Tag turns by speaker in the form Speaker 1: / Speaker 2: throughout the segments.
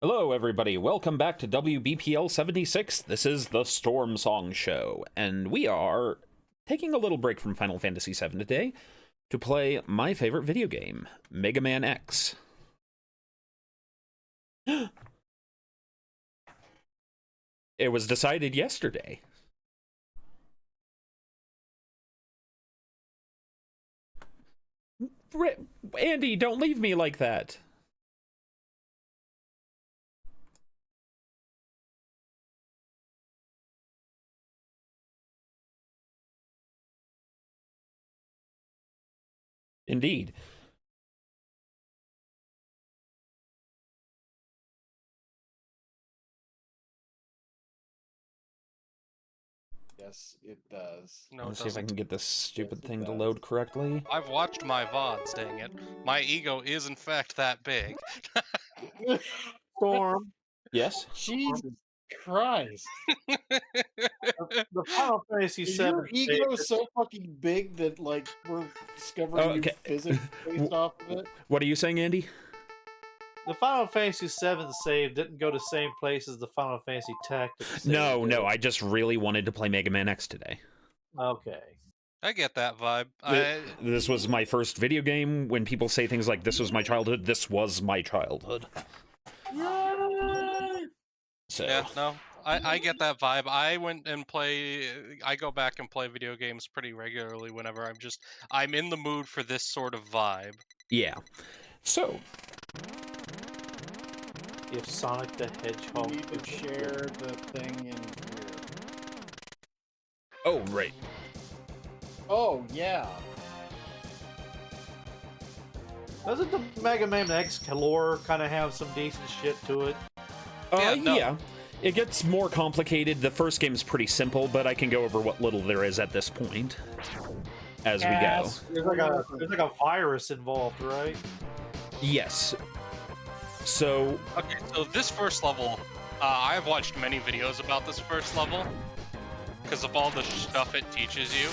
Speaker 1: Hello, everybody. Welcome back to WBPL 76. This is the Storm Song Show, and we are taking a little break from Final Fantasy VII today to play my favorite video game, Mega Man X. It was decided yesterday. Andy, don't leave me like that. Indeed.
Speaker 2: Yes, it does.
Speaker 3: No,
Speaker 1: Let's
Speaker 3: it
Speaker 1: see if I
Speaker 3: doesn't.
Speaker 1: can get this stupid
Speaker 2: Yes, it
Speaker 1: thing to
Speaker 2: does.
Speaker 1: load correctly.
Speaker 3: I've watched my VODs, dang it. My ego is in fact that big.
Speaker 4: Storm.
Speaker 1: Yes?
Speaker 2: Jesus Christ.
Speaker 4: The Final Fantasy
Speaker 2: Is
Speaker 4: VII.
Speaker 2: your ego so fucking big that, like, we're discovering
Speaker 1: Oh, okay.
Speaker 2: new physics based off of it?
Speaker 1: What are you saying, Andy?
Speaker 4: The Final Fantasy VII save didn't go to the same place as the Final Fantasy Tactics. save
Speaker 1: No,
Speaker 4: did.
Speaker 1: I just really wanted to play Mega Man X today.
Speaker 4: Okay.
Speaker 3: I get that vibe.
Speaker 1: This was my first video game. When people say things like, this was my childhood, this was my childhood. So,
Speaker 3: Yeah, no. I get that vibe. I go back and play video games pretty regularly whenever I'm in the mood for this sort of vibe.
Speaker 1: yeah. So,
Speaker 4: If Sonic the
Speaker 2: You
Speaker 4: Hedgehog
Speaker 2: need to
Speaker 4: could
Speaker 2: share the thing in here.
Speaker 1: oh, right.
Speaker 2: Oh, yeah.
Speaker 4: Doesn't the Mega Man X lore kind of have some decent shit to it?
Speaker 1: Yeah. It gets more complicated. The first game's pretty simple, but I can go over what little there is at this point as we go.
Speaker 4: There's like a virus involved, right?
Speaker 1: Yes. So,
Speaker 3: Okay, so this first level, I've watched many videos about this first level because of all the stuff it teaches you.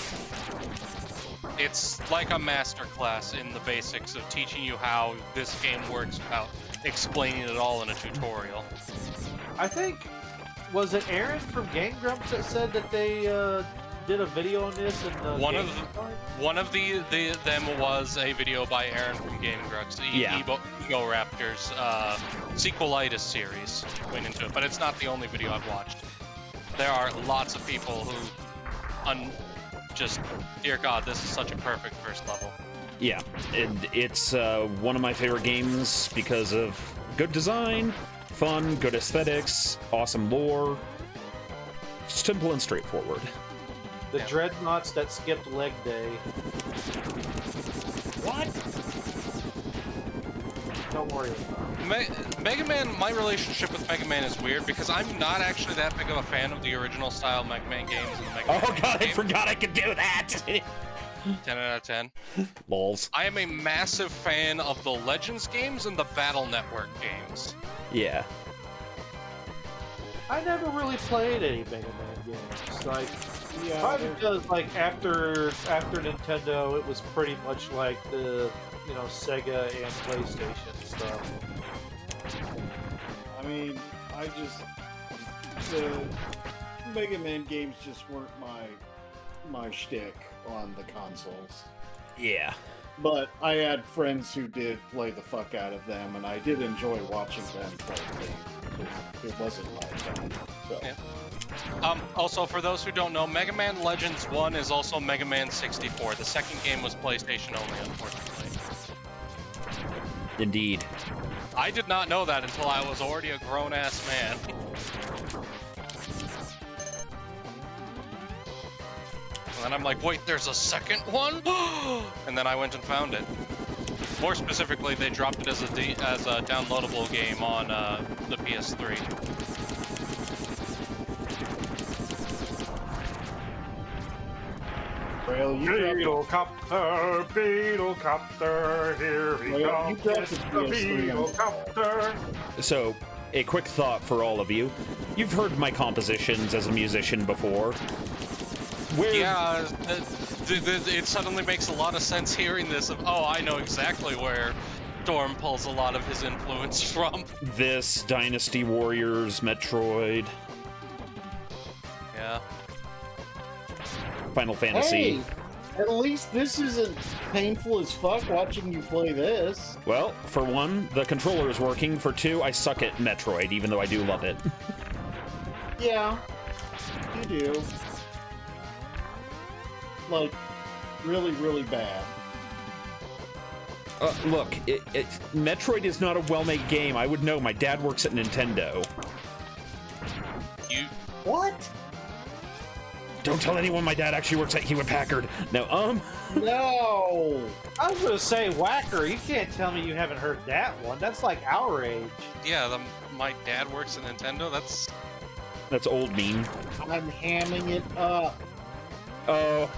Speaker 3: It's like a masterclass in the basics of teaching you how this game works without explaining it all in a tutorial.
Speaker 4: I think, was it Aaron from Game Grumps that said that they did a video on this? And
Speaker 3: One of them was a video by Aaron from Game Grumps,
Speaker 1: Yeah.
Speaker 3: Ego Raptors sequelitis series went into it, but it's not the only video I've watched. There are lots of people who just, dear God, this is such a perfect first level.
Speaker 1: yeah. It's one of my favorite games because of good design, fun, good aesthetics, awesome lore. Simple and straightforward.
Speaker 4: The
Speaker 3: Yeah.
Speaker 4: Dreadnoughts that skipped leg day.
Speaker 2: What?
Speaker 4: Don't worry about it.
Speaker 3: Mega Man, my relationship with Mega Man is weird because I'm not actually that big of a fan of the original style Mega Man games and the Mega Man
Speaker 1: Oh god, I
Speaker 3: games.
Speaker 1: forgot I could do that!
Speaker 3: 10 out of 10.
Speaker 1: Lols.
Speaker 3: I am a massive fan of the Legends games and the Battle Network games.
Speaker 1: Yeah.
Speaker 4: I never really played any Mega Man games. Like,
Speaker 2: Yeah.
Speaker 4: probably because like after Nintendo, it was pretty much like the Sega and PlayStation stuff.
Speaker 2: I mean, the Mega Man games just weren't my shtick on the consoles.
Speaker 1: Yeah.
Speaker 2: But I had friends who did play the fuck out of them, and I did enjoy watching them play games. It wasn't my thing. So.
Speaker 3: Yeah. Also, for those who don't know, Mega Man Legends 1 is also Mega Man 64. The second game was PlayStation only, unfortunately.
Speaker 1: Indeed.
Speaker 3: I did not know that until I was already a grown-ass man. And then I'm like, wait, there's a second one? And then I went and found it. More specifically, they dropped it as a downloadable game on the PS3.
Speaker 2: Rail, you
Speaker 4: Beetlecopter, here he
Speaker 2: Well, you
Speaker 4: comes.
Speaker 2: got
Speaker 4: It's
Speaker 2: the
Speaker 4: the
Speaker 2: PS3 on
Speaker 4: Beetlecopter.
Speaker 1: So, a quick thought for all of you. You've heard my compositions as a musician before. Where...
Speaker 3: Yeah, it suddenly makes a lot of sense hearing this of, oh, I know exactly where Storm pulls a lot of his influence from.
Speaker 1: This, Dynasty Warriors, Metroid,
Speaker 3: Yeah.
Speaker 1: Final Fantasy.
Speaker 2: Hey, at least this isn't painful as fuck watching you play this.
Speaker 1: Well, for one, the controller is working. For two, I suck at Metroid, even though I do love it.
Speaker 2: Yeah, you do. Like, really, really bad.
Speaker 1: Look, Metroid is not a well-made game. I would know. My dad works at Nintendo.
Speaker 3: You.
Speaker 2: What?
Speaker 1: Don't tell anyone my dad actually works at Hewlett-Packard. No,
Speaker 2: No!
Speaker 4: I was gonna say, Whacker, you can't tell me you haven't heard that one. That's like our age.
Speaker 3: Yeah, my dad works at Nintendo.
Speaker 1: That's old meme.
Speaker 2: I'm hamming it up.
Speaker 1: Oh.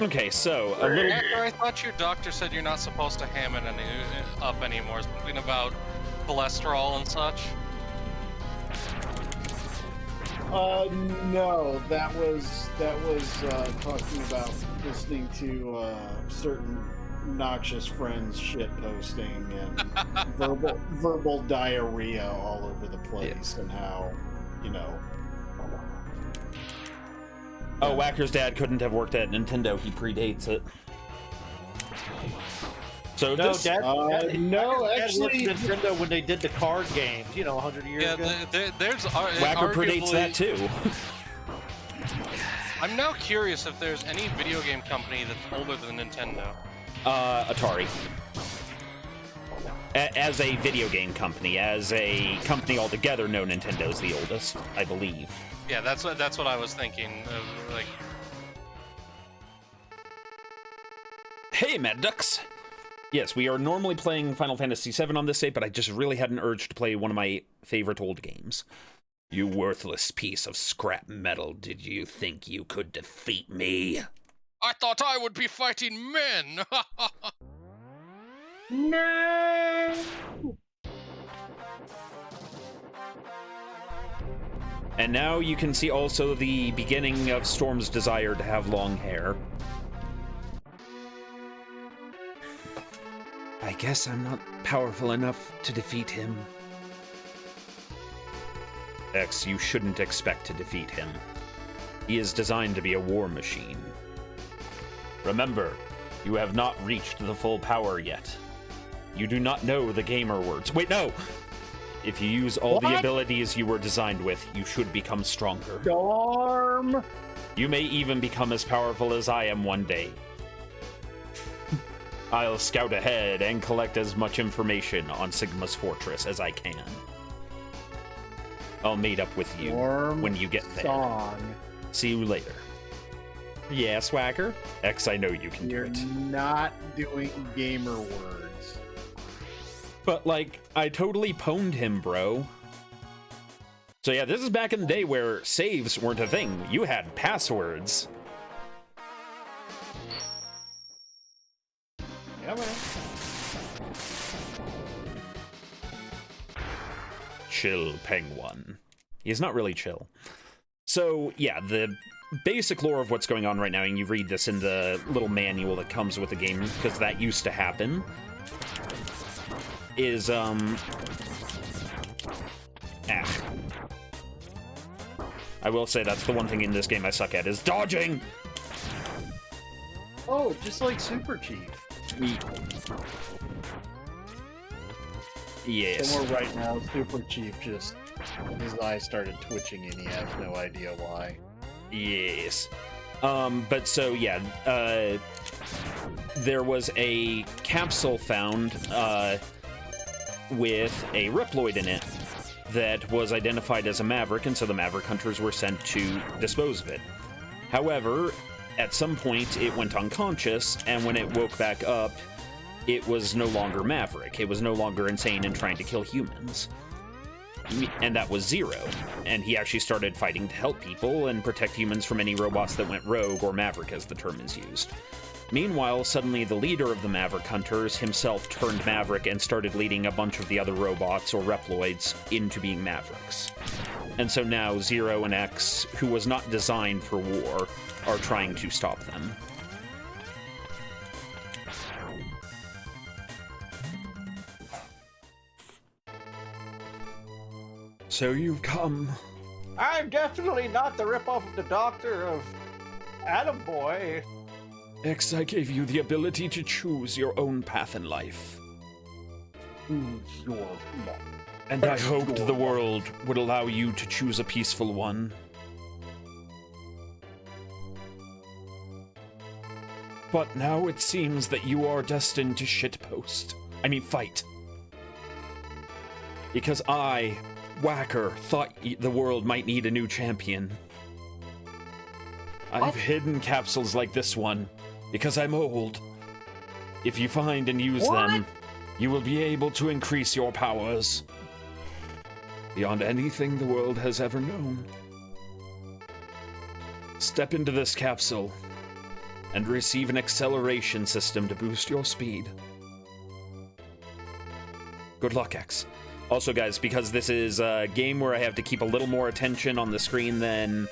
Speaker 1: Okay, so a little.
Speaker 3: Whacker, I thought your doctor said you're not supposed to ham it up anymore. Something about cholesterol and such.
Speaker 2: No, that was talking about listening to certain noxious friends shit posting and verbal diarrhea all over the place, and how, you know.
Speaker 1: Oh, Whacker's dad couldn't have worked at Nintendo. He predates it. So
Speaker 4: No,
Speaker 1: this,
Speaker 4: Dad,
Speaker 2: no,
Speaker 4: Dad
Speaker 2: actually-
Speaker 4: worked at Nintendo when they did the card games, 100 years ago.
Speaker 3: There's
Speaker 1: Whacker predates that too.
Speaker 3: I'm now curious if there's any video game company that's older than Nintendo.
Speaker 1: Atari. As a video game company, as a company altogether, no, Nintendo's the oldest, I believe.
Speaker 3: Yeah, that's what I was thinking. Like,
Speaker 1: Hey, Mad Ducks! Yes, we are normally playing Final Fantasy VII on this day, but I just really had an urge to play one of my favorite old games. You worthless piece of scrap metal, did you think you could defeat me?
Speaker 3: I thought I would be fighting men.
Speaker 2: No!
Speaker 1: And now you can see also the beginning of Storm's desire to have long hair. I guess I'm not powerful enough to defeat him. X, you shouldn't expect to defeat him. He is designed to be a war machine. Remember, you have not reached the full power yet. You do not know the gamer words. Wait, no! If you use all the abilities you were designed with, you should become stronger.
Speaker 2: Storm!
Speaker 1: You may even become as powerful as I am one day. I'll scout ahead and collect as much information on Sigma's fortress as I can. I'll meet up with you
Speaker 2: Storm
Speaker 1: when you get there.
Speaker 2: Song.
Speaker 1: See you later. Yes, Whacker? X, I know you can
Speaker 2: You're
Speaker 1: do it.
Speaker 2: not doing gamer words.
Speaker 1: But, like, I totally pwned him, bro. So yeah, this is back in the day where saves weren't a thing. You had passwords.
Speaker 2: Yeah, man.
Speaker 1: Chill, Penguin. He's not really chill. So, yeah, the basic lore of what's going on right now, and you read this in the little manual that comes with the game, because that used to happen, is, I will say that's the one thing in this game I suck at, is dodging!
Speaker 2: Oh, just like Super Chief.
Speaker 1: Yes.
Speaker 2: Somewhere right now, Super Chief just... his eyes started twitching and he has no idea why.
Speaker 1: Yes. But so, yeah, there was a capsule found, with a Reploid in it that was identified as a Maverick, and so the Maverick hunters were sent to dispose of it. However, at some point, it went unconscious, and when it woke back up, it was no longer Maverick. It was no longer insane and trying to kill humans. And that was Zero. And he actually started fighting to help people and protect humans from any robots that went rogue, or Maverick as the term is used. Meanwhile, suddenly the leader of the Maverick Hunters himself turned Maverick and started leading a bunch of the other robots, or Reploids, into being Mavericks. And so now Zero and X, who was not designed for war, are trying to stop them. So you've come.
Speaker 4: I'm definitely not the ripoff of the Doctor of Atom Boy.
Speaker 1: X, I gave you the ability to choose your own path in life.
Speaker 2: Who's your mom?
Speaker 1: And I hoped the world would allow you to choose a peaceful one. But now it seems that you are destined to shitpost. I mean, fight. Because I, Whacker, thought the world might need a new champion. I've hidden capsules like this one, because I'm old. If you find and use them, you will be able to increase your powers beyond anything the world has ever known. Step into this capsule and receive an acceleration system to boost your speed. Good luck, X. Also, guys, because this is a game where I have to keep a little more attention on the screen than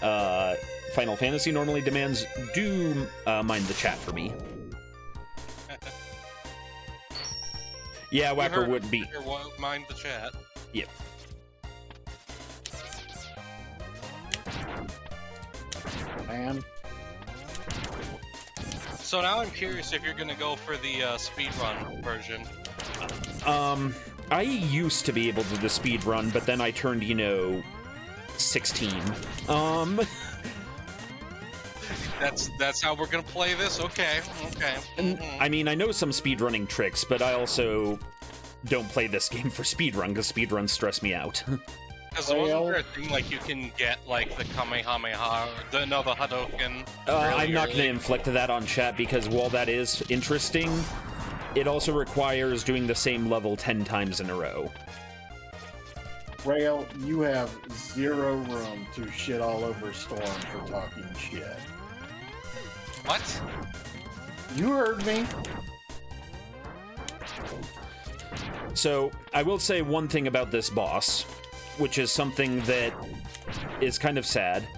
Speaker 1: Final Fantasy normally demands, do mind the chat for me. Yeah, Whacker would be.
Speaker 3: Mind the chat.
Speaker 1: Yep.
Speaker 2: Man.
Speaker 3: So now I'm curious if you're gonna go for the speedrun version.
Speaker 1: I used to be able to do the speed run, but then I turned, 16.
Speaker 3: That's how we're gonna play this? Okay.
Speaker 1: I mean, I know some speedrunning tricks, but I also don't play this game for speedrun, because speedruns stress me out.
Speaker 3: Because wasn't there a thing like you can get like the Kamehameha, the Hadoken?
Speaker 1: I'm not going to inflict that on chat, because while that is interesting, it also requires doing the same level 10 times in a row.
Speaker 2: Rail, you have zero room to shit all over Storm for talking shit.
Speaker 3: What?
Speaker 2: You heard me.
Speaker 1: So, I will say one thing about this boss, which is something that is kind of sad.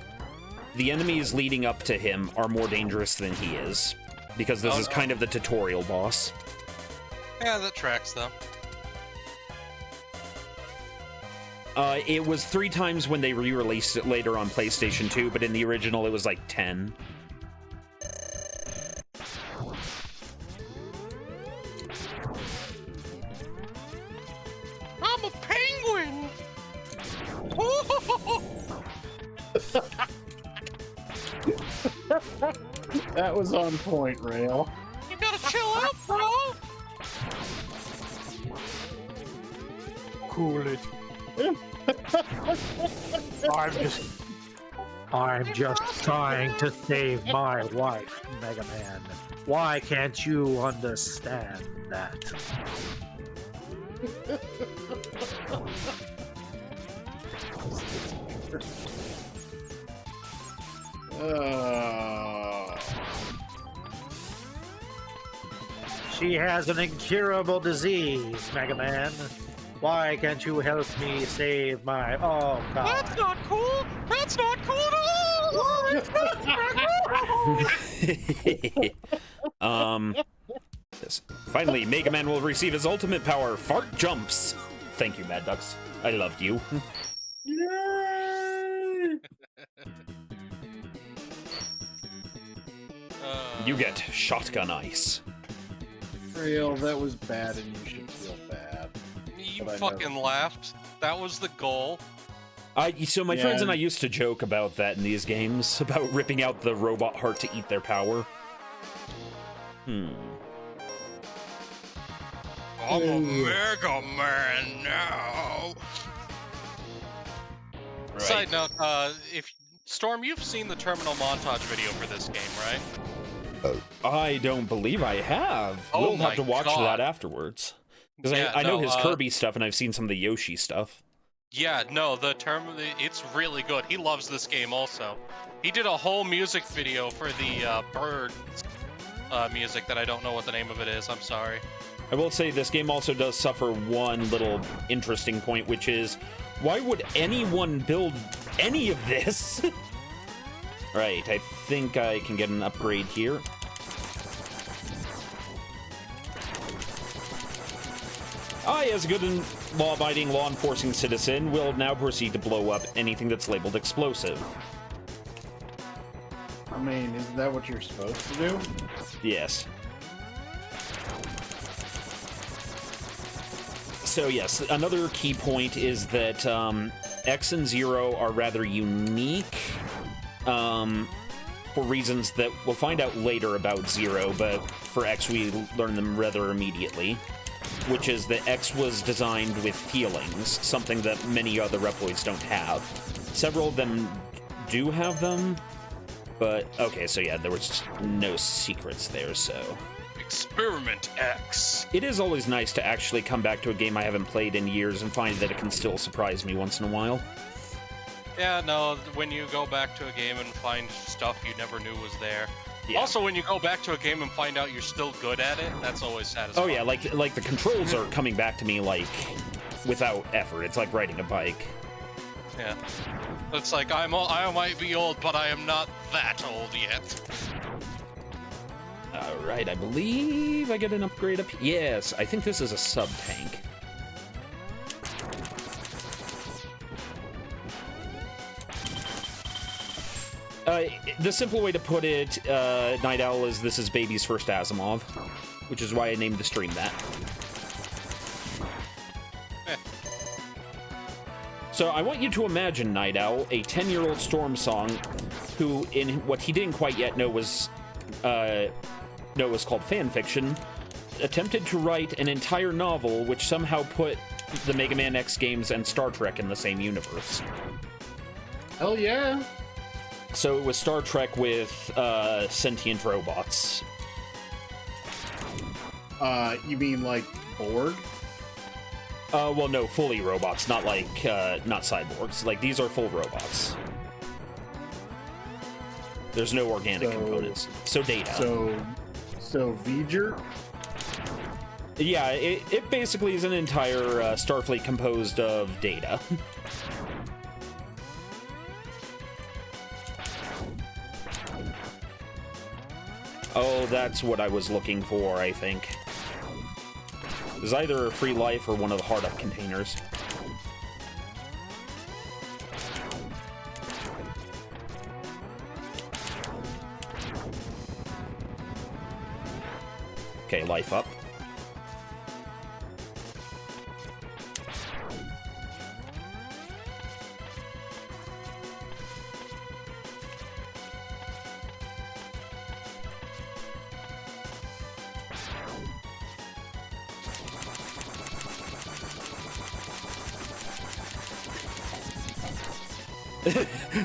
Speaker 1: The enemies leading up to him are more dangerous than he is, because this is kind of the tutorial boss.
Speaker 3: Yeah, that tracks, though.
Speaker 1: It was 3 times when they re-released it later on PlayStation 2, but in the original it was like 10.
Speaker 3: I'm a penguin!
Speaker 2: That was on point, Rail.
Speaker 3: You gotta chill out, bro!
Speaker 4: Cool it. I'm just trying to save my wife, Mega Man. Why can't you understand that? She has an incurable disease, Mega Man. Why can't you help me save my... Oh, God.
Speaker 3: That's not cool! That's not cool at all!
Speaker 1: Yes. Finally, Mega Man will receive his ultimate power, Fart Jumps. Thank you, Mad Ducks. I loved you.
Speaker 2: Yay!
Speaker 1: You get Shotgun Ice.
Speaker 2: Rail, that was bad and you should feel bad.
Speaker 3: You fucking laughed. That was the goal.
Speaker 1: So my friends and I used to joke about that in these games, about ripping out the robot heart to eat their power.
Speaker 3: I'm a Mega Man now.
Speaker 1: Right.
Speaker 3: Side note, if Storm, you've seen the terminal montage video for this game, right?
Speaker 1: I don't believe I have.
Speaker 3: Oh
Speaker 1: We'll have to watch
Speaker 3: God.
Speaker 1: that afterwards. Because
Speaker 3: Yeah,
Speaker 1: I know
Speaker 3: no,
Speaker 1: his Kirby stuff, and I've seen some of the Yoshi stuff.
Speaker 3: Yeah, no, it's really good. He loves this game also. He did a whole music video for the Birds music that I don't know what the name of it is. I'm sorry.
Speaker 1: I will say this game also does suffer one little interesting point, which is, why would anyone build any of this? Right, I think I can get an upgrade here. Ah, he has a good law-abiding, law-enforcing citizen will now proceed to blow up anything that's labeled explosive.
Speaker 2: I mean, isn't that what you're supposed to do?
Speaker 1: Yes. So yes, another key point is that X and Zero are rather unique for reasons that we'll find out later about Zero, but for X we learn them rather immediately, which is that X was designed with feelings, something that many other Reploids don't have. Several of them do have them, but okay, so yeah, there was no secrets there, so...
Speaker 3: Experiment X.
Speaker 1: It is always nice to actually come back to a game I haven't played in years and find that it can still surprise me once in a while.
Speaker 3: Yeah, no, when you go back to a game and find stuff you never knew was there.
Speaker 1: Yeah.
Speaker 3: Also, when you go back to a game and find out you're still good at it, that's always satisfying.
Speaker 1: Oh yeah, like the controls are coming back to me like without effort. It's like riding a bike.
Speaker 3: Yeah. It's like, I might be old, but I am not that old yet.
Speaker 1: Alright, I believe I get an upgrade up... Yes, I think this is a sub-tank. The simple way to put it, Night Owl, is this is baby's first Asimov, which is why I named the stream that. So I want you to imagine, Night Owl, a 10-year-old Storm Song, who, in what he didn't quite yet know was called fan fiction, attempted to write an entire novel which somehow put the Mega Man X games and Star Trek in the same universe.
Speaker 2: Hell yeah!
Speaker 1: So it was Star Trek with sentient robots.
Speaker 2: You mean like Borg?
Speaker 1: Well, no, fully robots, not like, not cyborgs. Like, these are full robots. There's no organic components. So Data.
Speaker 2: So V'ger?
Speaker 1: Yeah, it basically is an entire Starfleet composed of Data. Oh, that's what I was looking for, I think. It was either a free life or one of the hard-up containers. Okay, life up.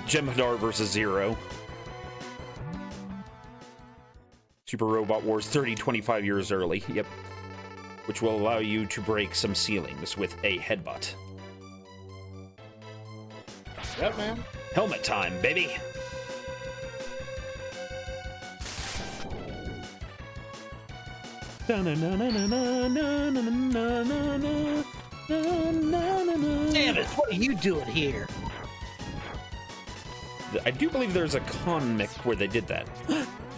Speaker 1: Jem'Hadar versus Zero. Super Robot Wars 25 years early. Yep. Which will allow you to break some ceilings with a headbutt.
Speaker 2: Yep, man.
Speaker 1: Helmet time, baby!
Speaker 5: Damn it, what are you doing here?
Speaker 1: I do believe there's a comic where they did that.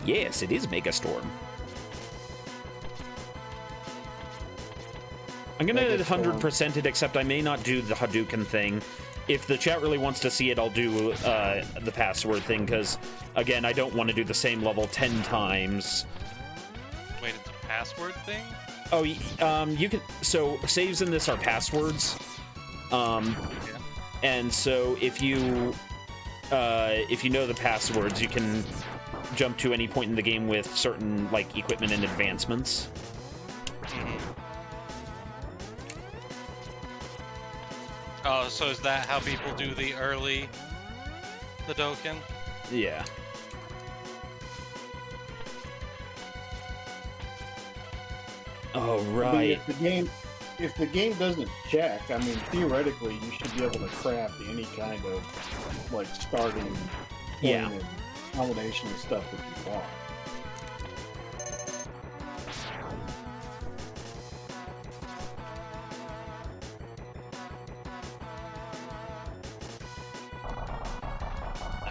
Speaker 1: Yes, it is Megastorm. I'm gonna 100% it, except I may not do the Hadouken thing. If the chat really wants to see it, I'll do the password thing, because, again, I don't want to do the same level 10 times.
Speaker 3: Wait, it's a password thing?
Speaker 1: Oh, you can... So, saves in this are passwords. And so, if you know the passwords, you can jump to any point in the game with certain, like, equipment and advancements.
Speaker 3: Oh, so is that how people do the early Hadouken?
Speaker 1: Yeah. Oh, right.
Speaker 2: I mean, if the game doesn't check, I mean, theoretically, you should be able to craft any kind of, like, starting point and combination of stuff that you want.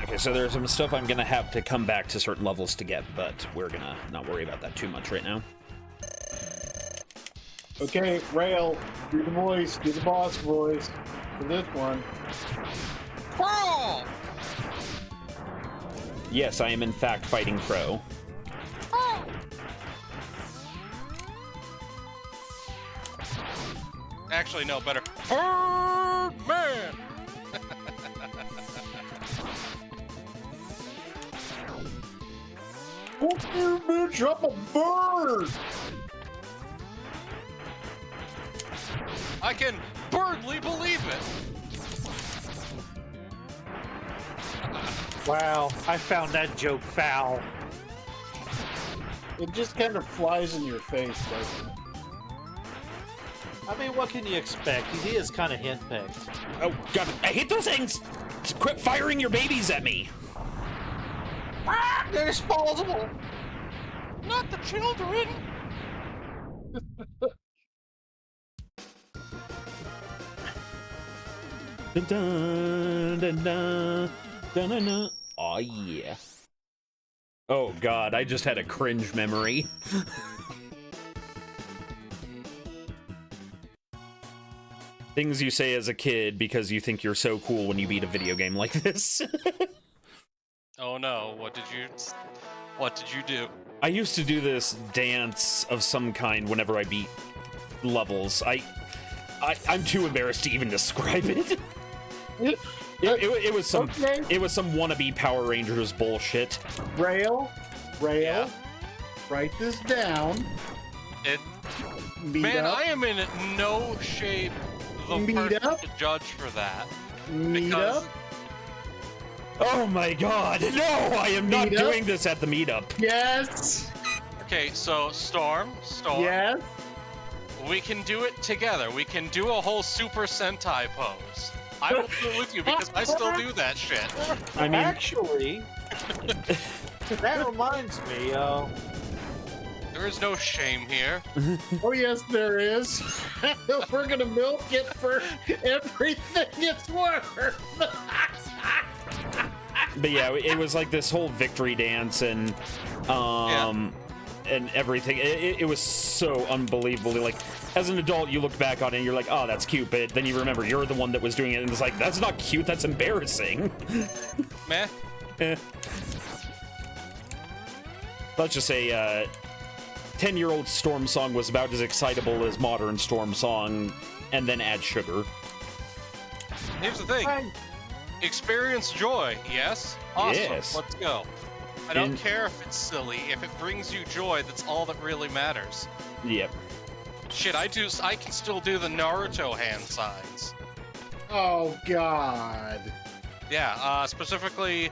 Speaker 1: Okay, so there's some stuff I'm gonna have to come back to certain levels to get, but we're gonna not worry about that too much right now.
Speaker 2: Okay, Rail, do the voice, do the boss voice for this one.
Speaker 3: Crawl!
Speaker 1: Yes, I am in fact fighting Crow.
Speaker 3: Actually, no, better. Birdman!
Speaker 2: Fuck you, bitch, I'm a bird!
Speaker 3: I can birdly believe it!
Speaker 4: Wow, I found that joke foul.
Speaker 2: It just kind of flies in your face, doesn't it?
Speaker 4: I mean, what can you expect? He is kind of henpecked.
Speaker 1: Oh, God, I hate those things! Quit firing your babies at me!
Speaker 4: Ah, they're disposable!
Speaker 3: Not the children!
Speaker 1: Dun, dun, dun, dun, dun, dun, dun. Oh, yeah. Oh, God, I just had a cringe memory. Things you say as a kid because you think you're so cool when you beat a video game like this.
Speaker 3: Oh no, what did you do?
Speaker 1: I used to do this dance of some kind whenever I beat levels. I'm too embarrassed to even describe it. It was some
Speaker 2: Okay.
Speaker 1: it was some wannabe Power Rangers bullshit.
Speaker 2: Rail,
Speaker 3: Yeah.
Speaker 2: write this down.
Speaker 3: It,
Speaker 2: Meet
Speaker 3: man,
Speaker 2: up,
Speaker 3: I am in no shape the
Speaker 2: Meet
Speaker 3: person
Speaker 2: up.
Speaker 3: to judge for that.
Speaker 2: meet
Speaker 3: because-
Speaker 2: up.
Speaker 1: Oh my God! No, I am not
Speaker 2: Meetup?
Speaker 1: doing this at the meetup.
Speaker 2: Yes,
Speaker 3: Okay, so Storm,
Speaker 2: yes.
Speaker 3: we can do it together. We can do a whole Super Sentai pose. I will do it with you because I still do that shit.
Speaker 1: I mean-
Speaker 4: Actually, that reminds me,
Speaker 3: There is no shame here.
Speaker 2: Oh yes, there is. We're gonna milk it for everything it's worth.
Speaker 1: But yeah, it was like this whole victory dance and and everything. It was so unbelievably, like, as an adult you look back on it and you're like, oh, that's cute, but then you remember you're the one that was doing it and it's like, that's not cute, that's embarrassing.
Speaker 3: Meh.
Speaker 1: Let's just say 10-year-old Storm Song was about as excitable as modern Storm Song, and then add sugar.
Speaker 3: Here's the thing. Experience joy, yes? Awesome,
Speaker 1: Yes.
Speaker 3: let's go. I don't
Speaker 1: And-
Speaker 3: care if it's silly. If it brings you joy, that's all that really matters.
Speaker 1: Yep.
Speaker 3: Shit, I can still do the Naruto hand signs.
Speaker 2: Oh God.
Speaker 3: Yeah, specifically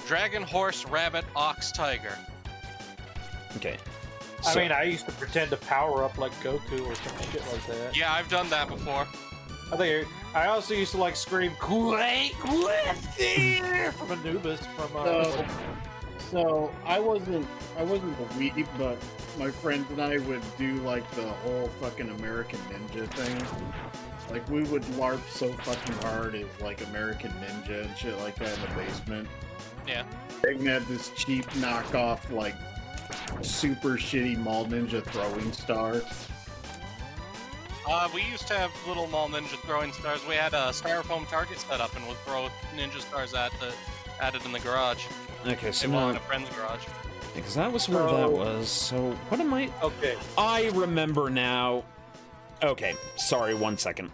Speaker 3: Dragon, Horse, Rabbit, Ox, Tiger.
Speaker 1: Okay.
Speaker 4: I
Speaker 1: So-
Speaker 4: mean, I used to pretend to power up like Goku or some shit like that.
Speaker 3: Yeah, I've done that before.
Speaker 4: I also used to like scream "Quake here" from Anubis from
Speaker 2: So I wasn't a weeb, but my friends and I would do like the whole fucking American Ninja thing. Like we would LARP so fucking hard as like American Ninja and shit like that in the basement.
Speaker 3: Yeah.
Speaker 2: They had this cheap knockoff like super shitty Mall Ninja throwing star.
Speaker 3: We used to have little mall ninja throwing stars. We had a styrofoam target set up and would throw ninja stars at it in the garage.
Speaker 1: Okay, so
Speaker 3: Well,
Speaker 1: now,
Speaker 3: in a friend's garage.
Speaker 1: because that was where that was. So what am I?
Speaker 4: Okay.
Speaker 1: I remember now. Okay, sorry, 1 second.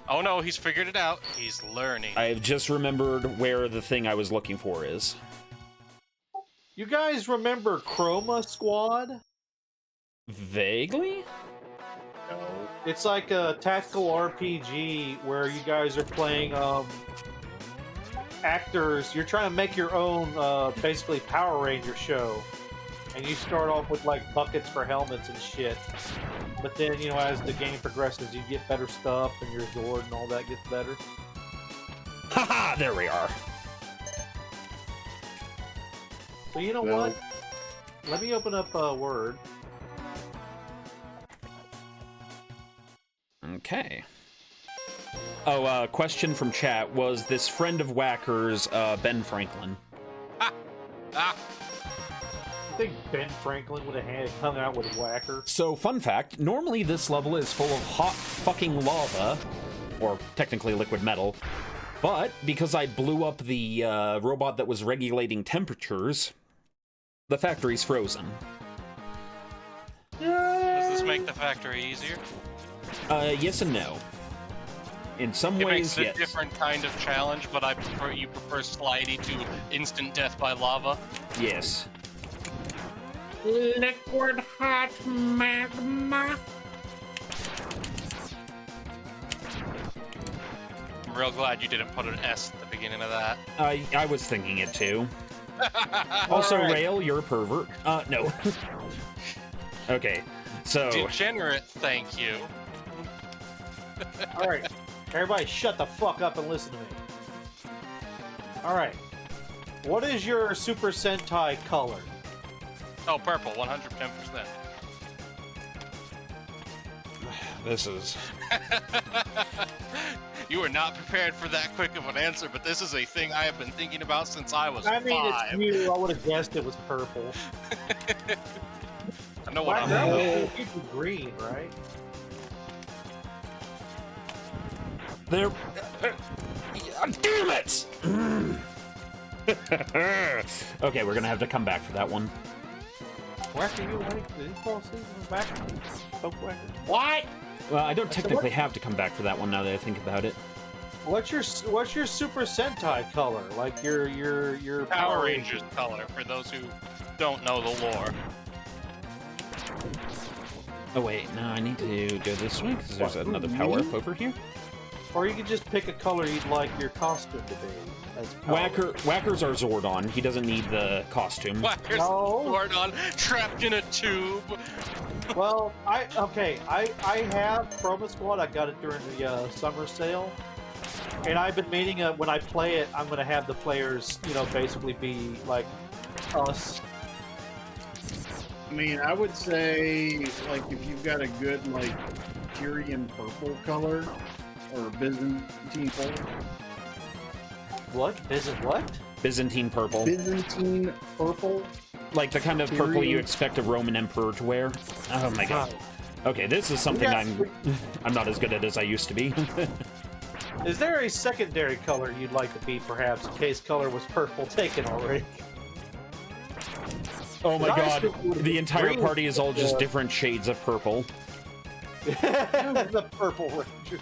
Speaker 3: Oh no, he's figured it out. He's learning.
Speaker 1: I have just remembered where the thing I was looking for is.
Speaker 4: You guys remember Chroma Squad?
Speaker 1: Vaguely?
Speaker 4: It's like a tactical RPG where you guys are playing actors. You're trying to make your own basically Power Ranger show. And you start off with like buckets for helmets and shit. But then, you know, as the game progresses, you get better stuff and your Zord and all that gets better.
Speaker 1: Haha, there we are.
Speaker 4: So you know
Speaker 2: Well-
Speaker 4: what? Let me open up Word.
Speaker 1: Okay. Oh, question from chat. Was this friend of Whacker's Ben Franklin?
Speaker 3: Ah!
Speaker 4: think Ben Franklin would have hung out with Whacker?
Speaker 1: So, fun fact, normally this level is full of hot fucking lava, or technically liquid metal, but because I blew up the robot that was regulating temperatures, the factory's frozen.
Speaker 3: Does this make the factory easier?
Speaker 1: Yes and no. In some
Speaker 3: It
Speaker 1: ways,
Speaker 3: makes a
Speaker 1: yes.
Speaker 3: different kind of challenge, but you prefer Slidey to instant death by lava.
Speaker 1: Yes.
Speaker 5: Liquid hot magma.
Speaker 3: I'm real glad you didn't put an S at the beginning of that.
Speaker 1: I was thinking it too. Also,
Speaker 2: All right.
Speaker 1: Rail, you're a pervert. No. Okay, so...
Speaker 3: Degenerate, thank you.
Speaker 4: Alright, everybody shut the fuck up and listen to me. Alright, what is your Super Sentai color?
Speaker 3: Oh, purple, 110%.
Speaker 1: This is...
Speaker 3: You were not prepared for that quick of an answer, but this is a thing I have been thinking about since I was
Speaker 4: I mean,
Speaker 3: 5.
Speaker 4: it's you. I would have guessed it was purple.
Speaker 3: I know what I'm
Speaker 4: That
Speaker 3: doing.
Speaker 4: would be green, right?
Speaker 1: There... damn it! Okay, we're gonna have to come back for that one.
Speaker 4: Whacker, you like? Did he fall asleep in the back? Poke Whacker.
Speaker 5: What?
Speaker 1: Well, I don't technically have to come back for that one now that I think about it.
Speaker 4: What's your Super Sentai color? Like your
Speaker 3: Power Rangers color, for those who don't know the lore.
Speaker 1: Oh wait, no, I need to go this way because there's
Speaker 4: What,
Speaker 1: another
Speaker 4: me?
Speaker 1: power-up over here.
Speaker 4: Or you could just pick a color you'd like your costume to be. As power.
Speaker 1: Whacker's our Zordon. He doesn't need the costume.
Speaker 3: Whacker's
Speaker 4: No.
Speaker 3: sword on, trapped in a tube.
Speaker 4: Well, I have Chroma Squad. I got it during the summer sale, and I've been meaning when I play it, I'm gonna have the players, basically be like us.
Speaker 2: I mean, I would say, like, if you've got a good, like, Tyrian purple color, or Byzantine purple.
Speaker 4: What? Is it what?
Speaker 1: Byzantine purple.
Speaker 2: Byzantine purple?
Speaker 1: Like the kind of purple you
Speaker 2: Tyrian?
Speaker 1: expect a Roman emperor to wear. Oh my god. Okay, this is something
Speaker 4: Yeah.
Speaker 1: I'm not as good at as I used to be.
Speaker 4: Is there a secondary color you'd like to be, perhaps, in case color was purple taken already?
Speaker 1: Oh my
Speaker 4: I
Speaker 1: god,
Speaker 4: assumed it would've
Speaker 1: the
Speaker 4: been
Speaker 1: entire
Speaker 4: green,
Speaker 1: party is all just
Speaker 4: uh,
Speaker 1: different shades of purple.
Speaker 4: The Purple Rangers.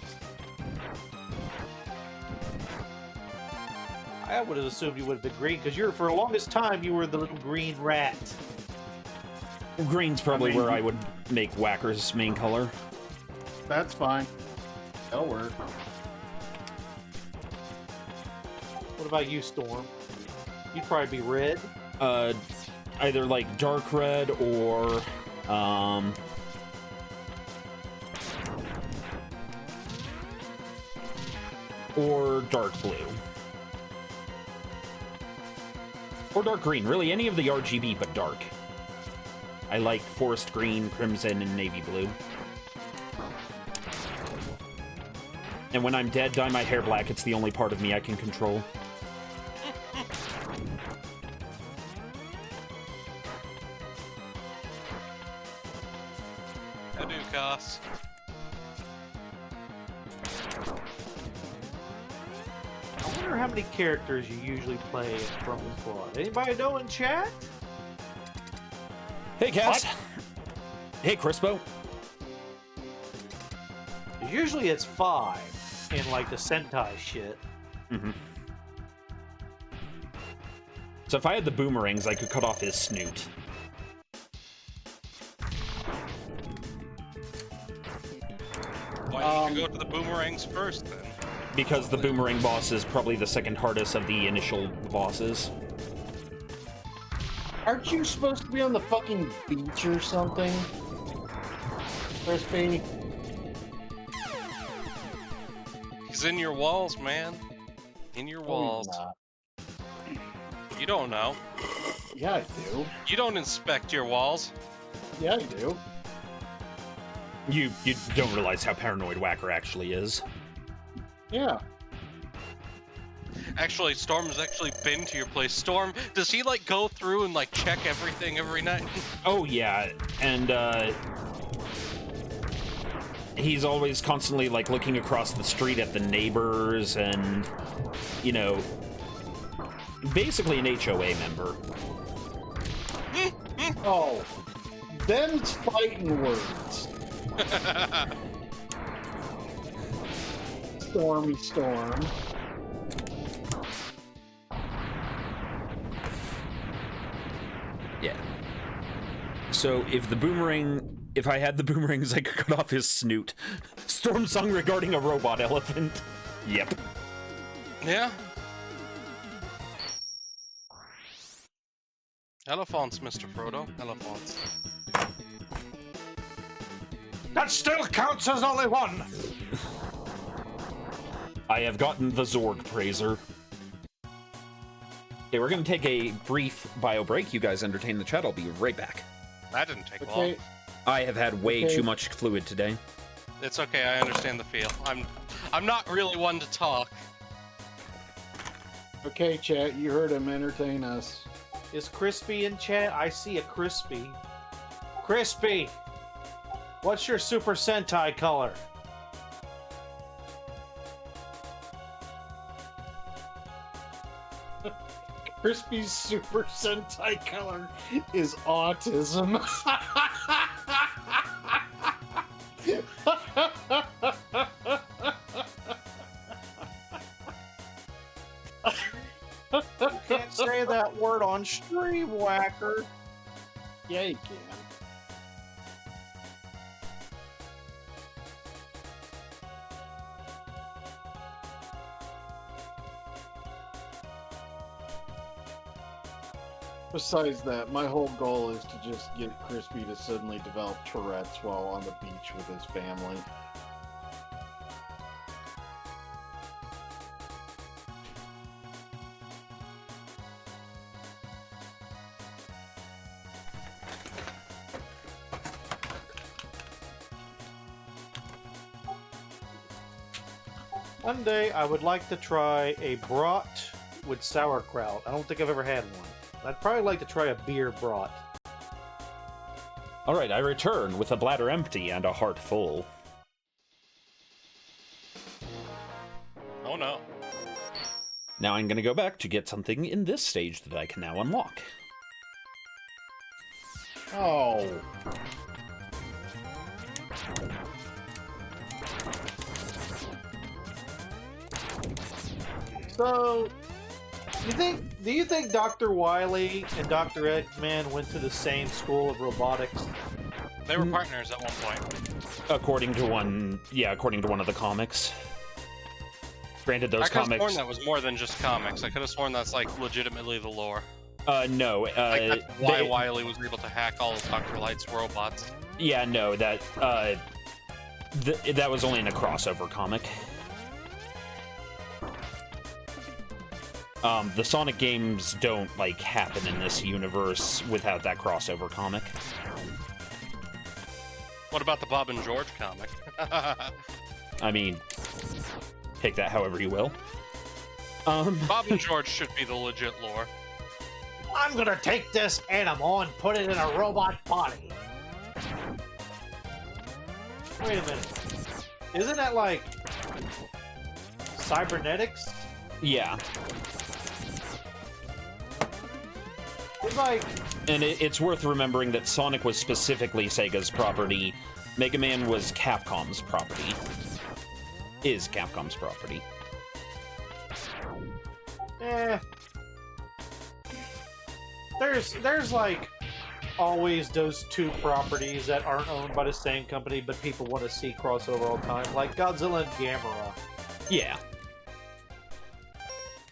Speaker 4: I would have assumed you would have been green, because for the longest time you were the little green rat.
Speaker 1: Green's probably
Speaker 2: I mean-
Speaker 1: where I would make Whacker's main color.
Speaker 2: That's fine. That'll work.
Speaker 4: What about you, Storm? You'd probably be red.
Speaker 1: Either like dark red or dark blue. Or dark green, really any of the RGB but dark. I like forest green, crimson, and navy blue. And when I'm dead, dye my hair black. It's the only part of me I can control.
Speaker 3: Hadoukas.
Speaker 4: I wonder how many characters you usually play in Chroma Squad. Anybody know in chat?
Speaker 1: Hey, Cass. Hey, Crispo.
Speaker 4: Usually it's 5 in like the Sentai shit.
Speaker 1: Mm-hmm. So if I had the boomerangs, I could cut off his snoot.
Speaker 3: Why did you go to the boomerangs first, then?
Speaker 1: Because the boomerang boss is probably the second hardest of the initial bosses.
Speaker 2: Aren't you supposed to be on the fucking beach or something? Crispy?
Speaker 3: He's in your walls, man. In your walls.
Speaker 2: No,
Speaker 3: You don't know.
Speaker 2: he's not. Yeah, I do.
Speaker 3: You don't inspect your walls.
Speaker 2: Yeah, I do.
Speaker 1: You don't realize how paranoid Whacker actually is.
Speaker 2: Yeah.
Speaker 3: Actually, Storm's actually been to your place. Storm, does he like go through and like check everything every night?
Speaker 1: Oh yeah, and he's always constantly like looking across the street at the neighbors and, you know, basically an HOA member.
Speaker 2: Oh, them's fighting words. Stormy storm.
Speaker 1: Yeah. So if I had the boomerangs, I could cut off his snoot. Storm song regarding a robot elephant. Yep.
Speaker 3: Yeah. Elephants, Mr. Frodo. Elephants.
Speaker 4: That still counts as only one!
Speaker 1: I have gotten the Zorg praiser. Okay, we're gonna take a brief bio break. You guys entertain the chat. I'll be right back.
Speaker 3: That didn't take long.
Speaker 2: Okay.
Speaker 1: I have had way too much fluid today.
Speaker 3: It's okay, I understand the feel. I'm not really one to talk.
Speaker 2: Okay, chat, you heard him. Entertain us.
Speaker 4: Is Crispy in chat? I see a Crispy. Crispy! What's your Super Sentai color?
Speaker 2: Crispy's Super Sentai color is autism.
Speaker 4: You can't say that word on stream, Whacker.
Speaker 2: Yeah, you can. Besides that, my whole goal is to just get Crispy to suddenly develop Tourette's while on the beach with his family.
Speaker 4: One day, I would like to try a brat with sauerkraut. I don't think I've ever had one. I'd probably like to try a beer brat.
Speaker 1: All right, I return with a bladder empty and a heart full.
Speaker 3: Oh no.
Speaker 1: Now I'm gonna go back to get something in this stage that I can now unlock.
Speaker 2: Oh.
Speaker 4: So, do you think Dr. Wily and Dr. Eggman went to the same school of robotics?
Speaker 3: They were partners at one point.
Speaker 1: According to one of the comics. Granted, those
Speaker 3: I could have
Speaker 1: comics.
Speaker 3: sworn that was more than just comics. I could have sworn that's like legitimately the lore.
Speaker 1: No.
Speaker 3: Like that's why Wily was able to hack all of Dr. Light's robots.
Speaker 1: Yeah, no, that was only in a crossover comic. The Sonic games don't, like, happen in this universe without that crossover comic.
Speaker 3: What about the Bob and George comic?
Speaker 1: I mean, take that however you will.
Speaker 3: Bob and George should be the legit lore.
Speaker 4: I'm gonna take this animal and put it in a robot body. Wait a minute. Isn't that like cybernetics?
Speaker 1: Yeah.
Speaker 4: It's like...
Speaker 1: And it's worth remembering that Sonic was specifically Sega's property. Mega Man was Capcom's property. Is Capcom's property.
Speaker 4: There's like always those two properties that aren't owned by the same company, but people want to see crossover all the time, like Godzilla and Gamera.
Speaker 1: Yeah.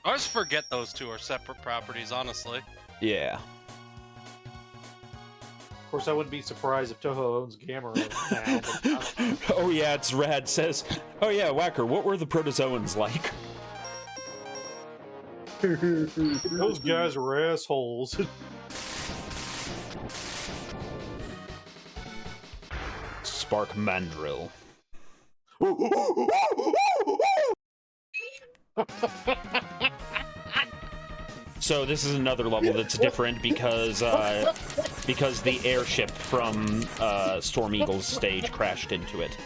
Speaker 3: I always forget those two are separate properties, honestly.
Speaker 1: Yeah.
Speaker 4: Of course, I wouldn't be surprised if Toho owns Gamera now. But I don't know.
Speaker 1: Oh yeah, it's Rad says, oh yeah, Whacker, what were the protozoans like?
Speaker 4: Those guys were assholes.
Speaker 1: Spark Mandrill. So this is another level that's different because the airship from Storm Eagle's stage crashed into it.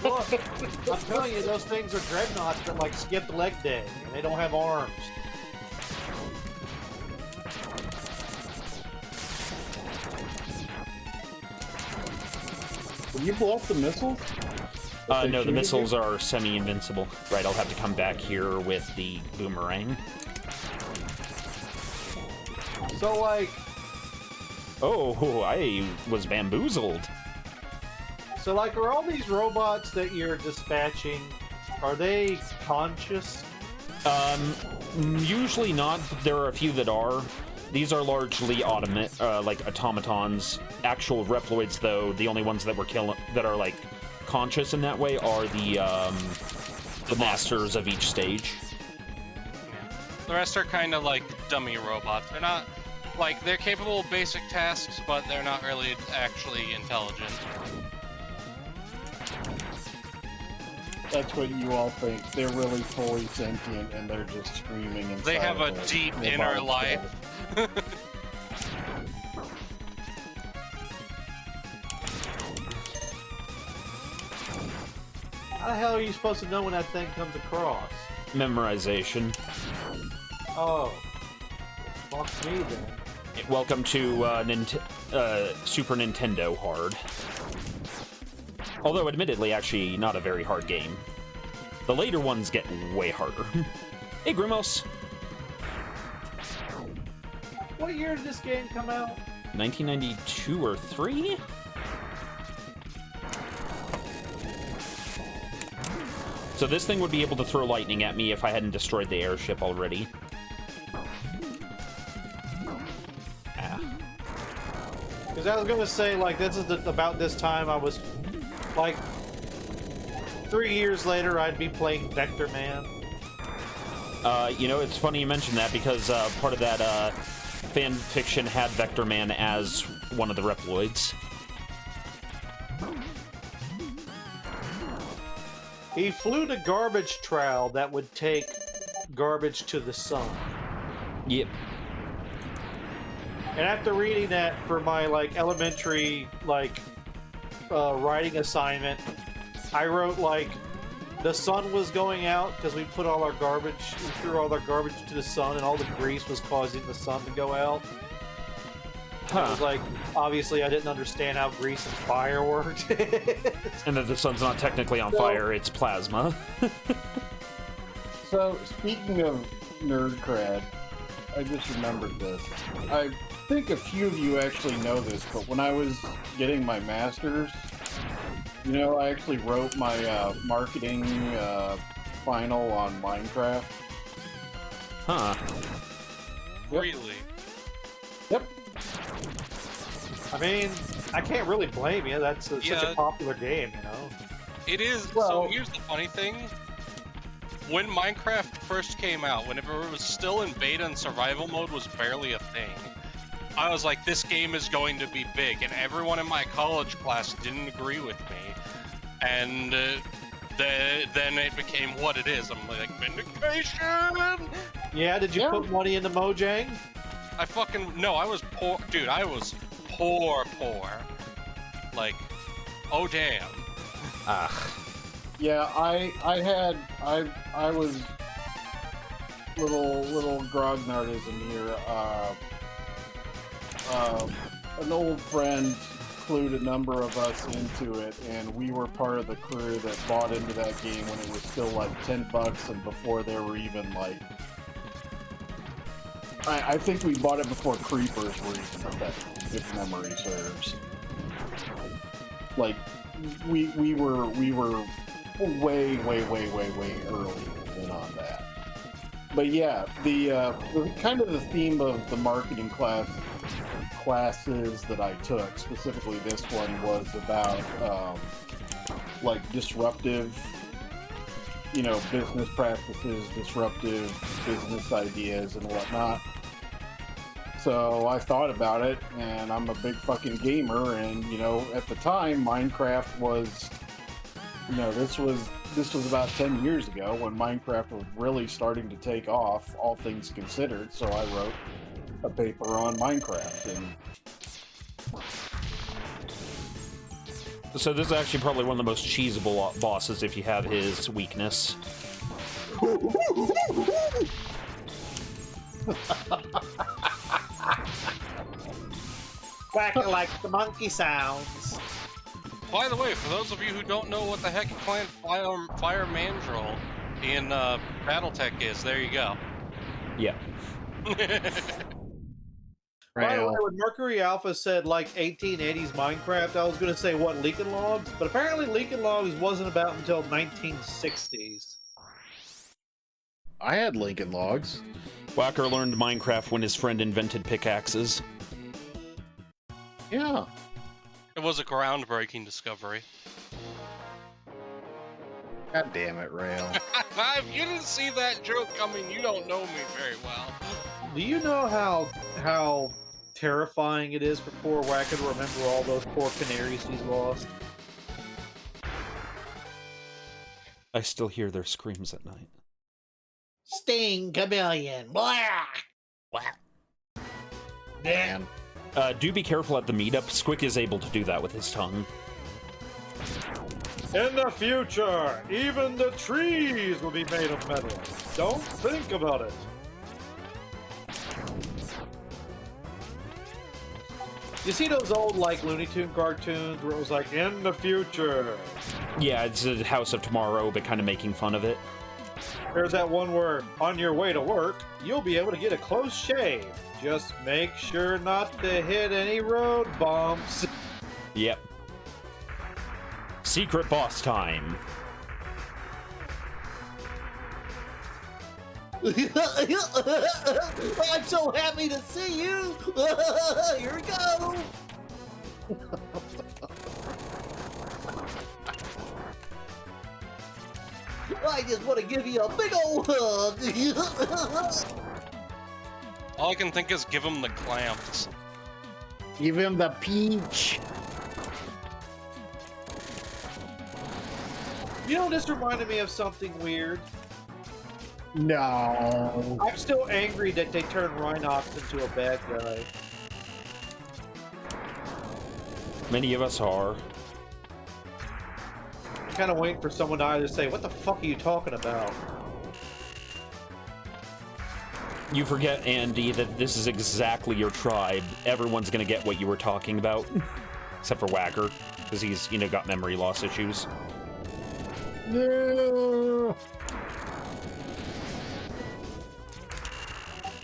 Speaker 4: Look, I'm telling you, those things are dreadnoughts that like skip the leg day, and they don't have arms.
Speaker 2: Will you blow up the missiles?
Speaker 1: No, the missiles are semi-invincible. Right, I'll have to come back here with the boomerang.
Speaker 4: So, like...
Speaker 1: Oh, I was bamboozled.
Speaker 4: So, like, are all these robots that you're dispatching, are they conscious?
Speaker 1: Usually not. There are a few that are. These are largely like automatons. Actual Reploids, though, the only ones that were that are like conscious in that way are the masters of each stage.
Speaker 3: Yeah. The rest are kind of like dummy robots. They're not like they're capable of basic tasks, but they're not really actually intelligent.
Speaker 2: That's what you all think. They're really fully sentient and they're just screaming inside.
Speaker 3: They have a
Speaker 2: of
Speaker 3: deep
Speaker 2: their
Speaker 3: inner
Speaker 2: bodies.
Speaker 3: life.
Speaker 4: How the hell are you supposed to know when that thing comes across?
Speaker 1: Memorization.
Speaker 4: Oh. Fuck me, then.
Speaker 1: Welcome to Super Nintendo hard. Although, admittedly, actually not a very hard game. The later ones get way harder. Hey, Grimos!
Speaker 4: What year did this game come out?
Speaker 1: 1992 or 3? So this thing would be able to throw lightning at me if I hadn't destroyed the airship already. Ah.
Speaker 4: Because I was gonna say, like, this is about this time I was, like, 3 years later, I'd be playing Vector Man.
Speaker 1: You know, it's funny you mention that because part of that fan fiction had Vector Man as one of the Reploids.
Speaker 4: He flew the garbage trowel that would take garbage to the sun.
Speaker 1: Yep.
Speaker 4: And after reading that for my, like, elementary, like, writing assignment, I wrote, like, the sun was going out because we put all our garbage, we threw all our garbage to the sun, and all the grease was causing the sun to go out.
Speaker 1: Huh.
Speaker 4: I was like, obviously I didn't understand how grease and fire worked.
Speaker 1: And that the sun's not technically on fire, it's plasma.
Speaker 2: So, speaking of nerd cred, I just remembered this. I think a few of you actually know this, but when I was getting my master's, you know, I actually wrote my marketing final on Minecraft.
Speaker 1: Huh.
Speaker 2: Yep.
Speaker 3: Really?
Speaker 2: Yep.
Speaker 4: I mean, I can't really blame you. That's such
Speaker 3: Yeah.
Speaker 4: a popular game, you know?
Speaker 3: It is.
Speaker 2: Well-
Speaker 3: So here's the funny thing. When Minecraft first came out, whenever it was still in beta and survival mode was barely a thing, I was like, this game is going to be big, and everyone in my college class didn't agree with me. And then it became what it is. I'm like, vindication!
Speaker 4: Yeah, did you
Speaker 2: Yeah.
Speaker 4: put money into Mojang?
Speaker 3: No, I was poor. Dude, I was poor. Like, oh damn.
Speaker 1: Ugh.
Speaker 2: Yeah, I was little grognardism here. An old friend clued a number of us into it, and we were part of the crew that bought into that game when it was still like $10 and before there were even like. I think we bought it before creepers were even effective, if memory serves. Like, we were way early in on that. But yeah, the kind of the theme of the marketing classes that I took, specifically this one, was about like disruptive, you know, business practices, disruptive business ideas and whatnot. So I thought about it, and I'm a big fucking gamer, and, you know, at the time, Minecraft was, you know, this was this was about 10 years ago when Minecraft was really starting to take off, all things considered. So I wrote a paper on Minecraft, and
Speaker 1: So this is actually probably one of the most cheesable bosses if you have his weakness.
Speaker 4: Quack like the monkey sounds.
Speaker 3: By the way, for those of you who don't know what the heck Clan Fire Mandrill in BattleTech is, there you go.
Speaker 1: Yeah.
Speaker 4: By the way, when Mercury Alpha said like 1880s Minecraft, I was going to say what, Leaking Logs? But apparently Leaking Logs wasn't about until 1960s.
Speaker 2: I had Lincoln Logs.
Speaker 1: Whacker learned Minecraft when his friend invented pickaxes.
Speaker 2: Yeah.
Speaker 3: It was a groundbreaking discovery.
Speaker 2: God damn it, Rail.
Speaker 3: If you didn't see that joke coming, you don't know me very well.
Speaker 4: Do you know how terrifying it is for poor Whacker to remember all those poor canaries he's lost?
Speaker 1: I still hear their screams at night.
Speaker 5: Sting chameleon. Blah.
Speaker 2: Damn.
Speaker 1: Do be careful at the meetup. Squick is able to do that with his tongue.
Speaker 4: In the future, even the trees will be made of metal. Don't think about it. You see those old, like, Looney Tune cartoons where it was like, in the future?
Speaker 1: Yeah, it's a House of Tomorrow, but kind of making fun of it.
Speaker 4: There's that one where, on your way to work, you'll be able to get a close shave. Just make sure not to hit any road bumps.
Speaker 1: Yep. Secret boss time.
Speaker 5: I'm so happy to see you. Here we go. I just want to give you a big old hug.
Speaker 3: All I can think is give him the clamps.
Speaker 2: Give him the peach.
Speaker 4: You know, this reminded me of something weird.
Speaker 2: No.
Speaker 4: I'm still angry that they turned Rhinox into a bad guy.
Speaker 1: Many of us are.
Speaker 4: I'm kind of waiting for someone to either say, what the fuck are you talking about?
Speaker 1: You forget, Andy, that this is exactly your tribe. Everyone's gonna get what you were talking about. Except for Whacker, because he's, got memory loss issues.
Speaker 2: No.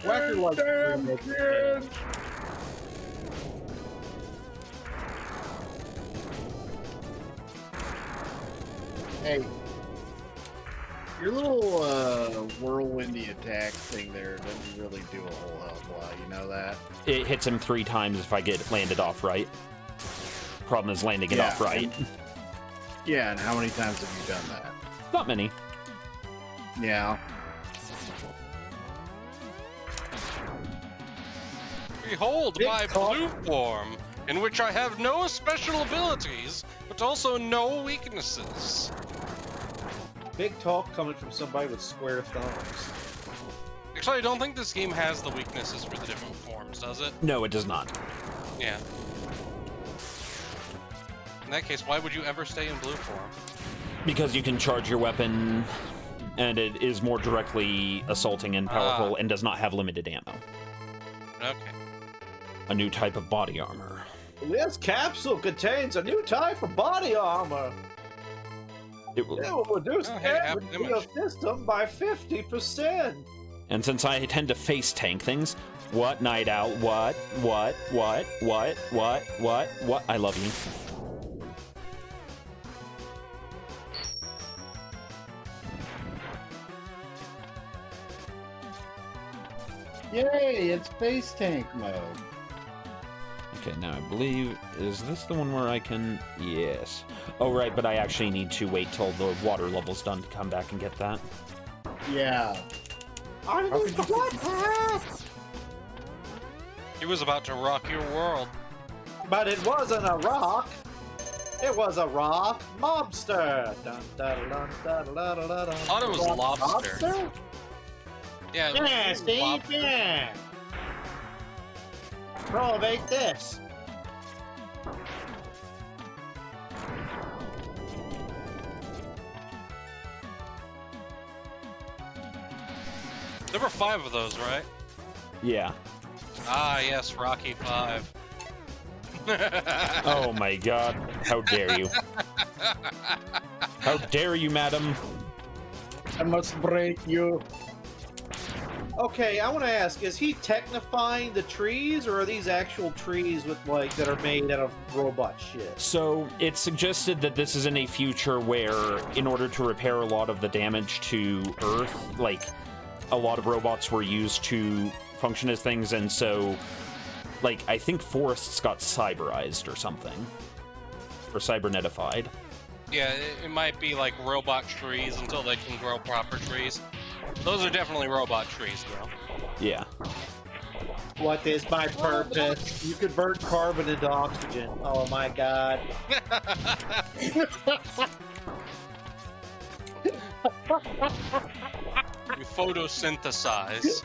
Speaker 4: Whacker likes
Speaker 2: Damn kid. Hey, your little whirlwindy attack thing there doesn't really do a whole hell of a lot. You know that?
Speaker 1: It hits him 3 times if I get landed off right. Problem is landing it off right.
Speaker 2: Yeah, and how many times have you done that?
Speaker 1: Not many.
Speaker 2: Yeah.
Speaker 3: Behold my blue form, in which I have no special abilities, but also no weaknesses.
Speaker 4: Big talk coming from somebody with square thumbs.
Speaker 3: Actually, I don't think this game has the weaknesses for the different forms, does it?
Speaker 1: No, it does not.
Speaker 3: Yeah. In that case, why would you ever stay in blue form?
Speaker 1: Because you can charge your weapon, and it is more directly assaulting and powerful, and does not have limited ammo.
Speaker 3: Okay.
Speaker 1: A new type of body armor.
Speaker 4: This capsule contains a new type of body armor.
Speaker 1: It will,
Speaker 4: It will reduce
Speaker 3: Oh, hey,
Speaker 4: damage
Speaker 3: half
Speaker 4: to your
Speaker 3: damage.
Speaker 4: system by 50%.
Speaker 1: and since I tend to face tank things, what, Night Owl? What? I love you.
Speaker 2: Yay! It's face tank mode.
Speaker 1: Okay, now I believe, is this the one where I can, yes. Oh, right, but I actually need to wait till the water level's done to come back and get that.
Speaker 2: Yeah.
Speaker 5: I need the water.
Speaker 3: He was about to rock your world.
Speaker 4: But it wasn't a rock. It was a rock mobster. Dun, dun, dun, dun, dun, dun, dun, dun.
Speaker 3: I thought it was lobster.
Speaker 2: Lobster?
Speaker 3: Yeah.
Speaker 4: Yeah, Steve,
Speaker 3: lobster.
Speaker 4: yeah. Provate this.
Speaker 3: There were 5 of those, right?
Speaker 1: Yeah.
Speaker 3: Ah, yes, Rocky 5.
Speaker 1: Oh my god. How dare you? How dare you, madam?
Speaker 2: I must break you.
Speaker 4: Okay, I want to ask: is he technifying the trees, or are these actual trees with like that are made out of robot shit?
Speaker 1: So it's suggested that this is in a future where, in order to repair a lot of the damage to Earth, like, a lot of robots were used to function as things, and so, like, I think forests got cyberized or something. Or cybernetified.
Speaker 3: Yeah, it might be like robot trees until they can grow proper trees. Those are definitely robot trees, though.
Speaker 1: Yeah.
Speaker 4: What is my purpose? You convert carbon into oxygen. Oh my god.
Speaker 3: You photosynthesize.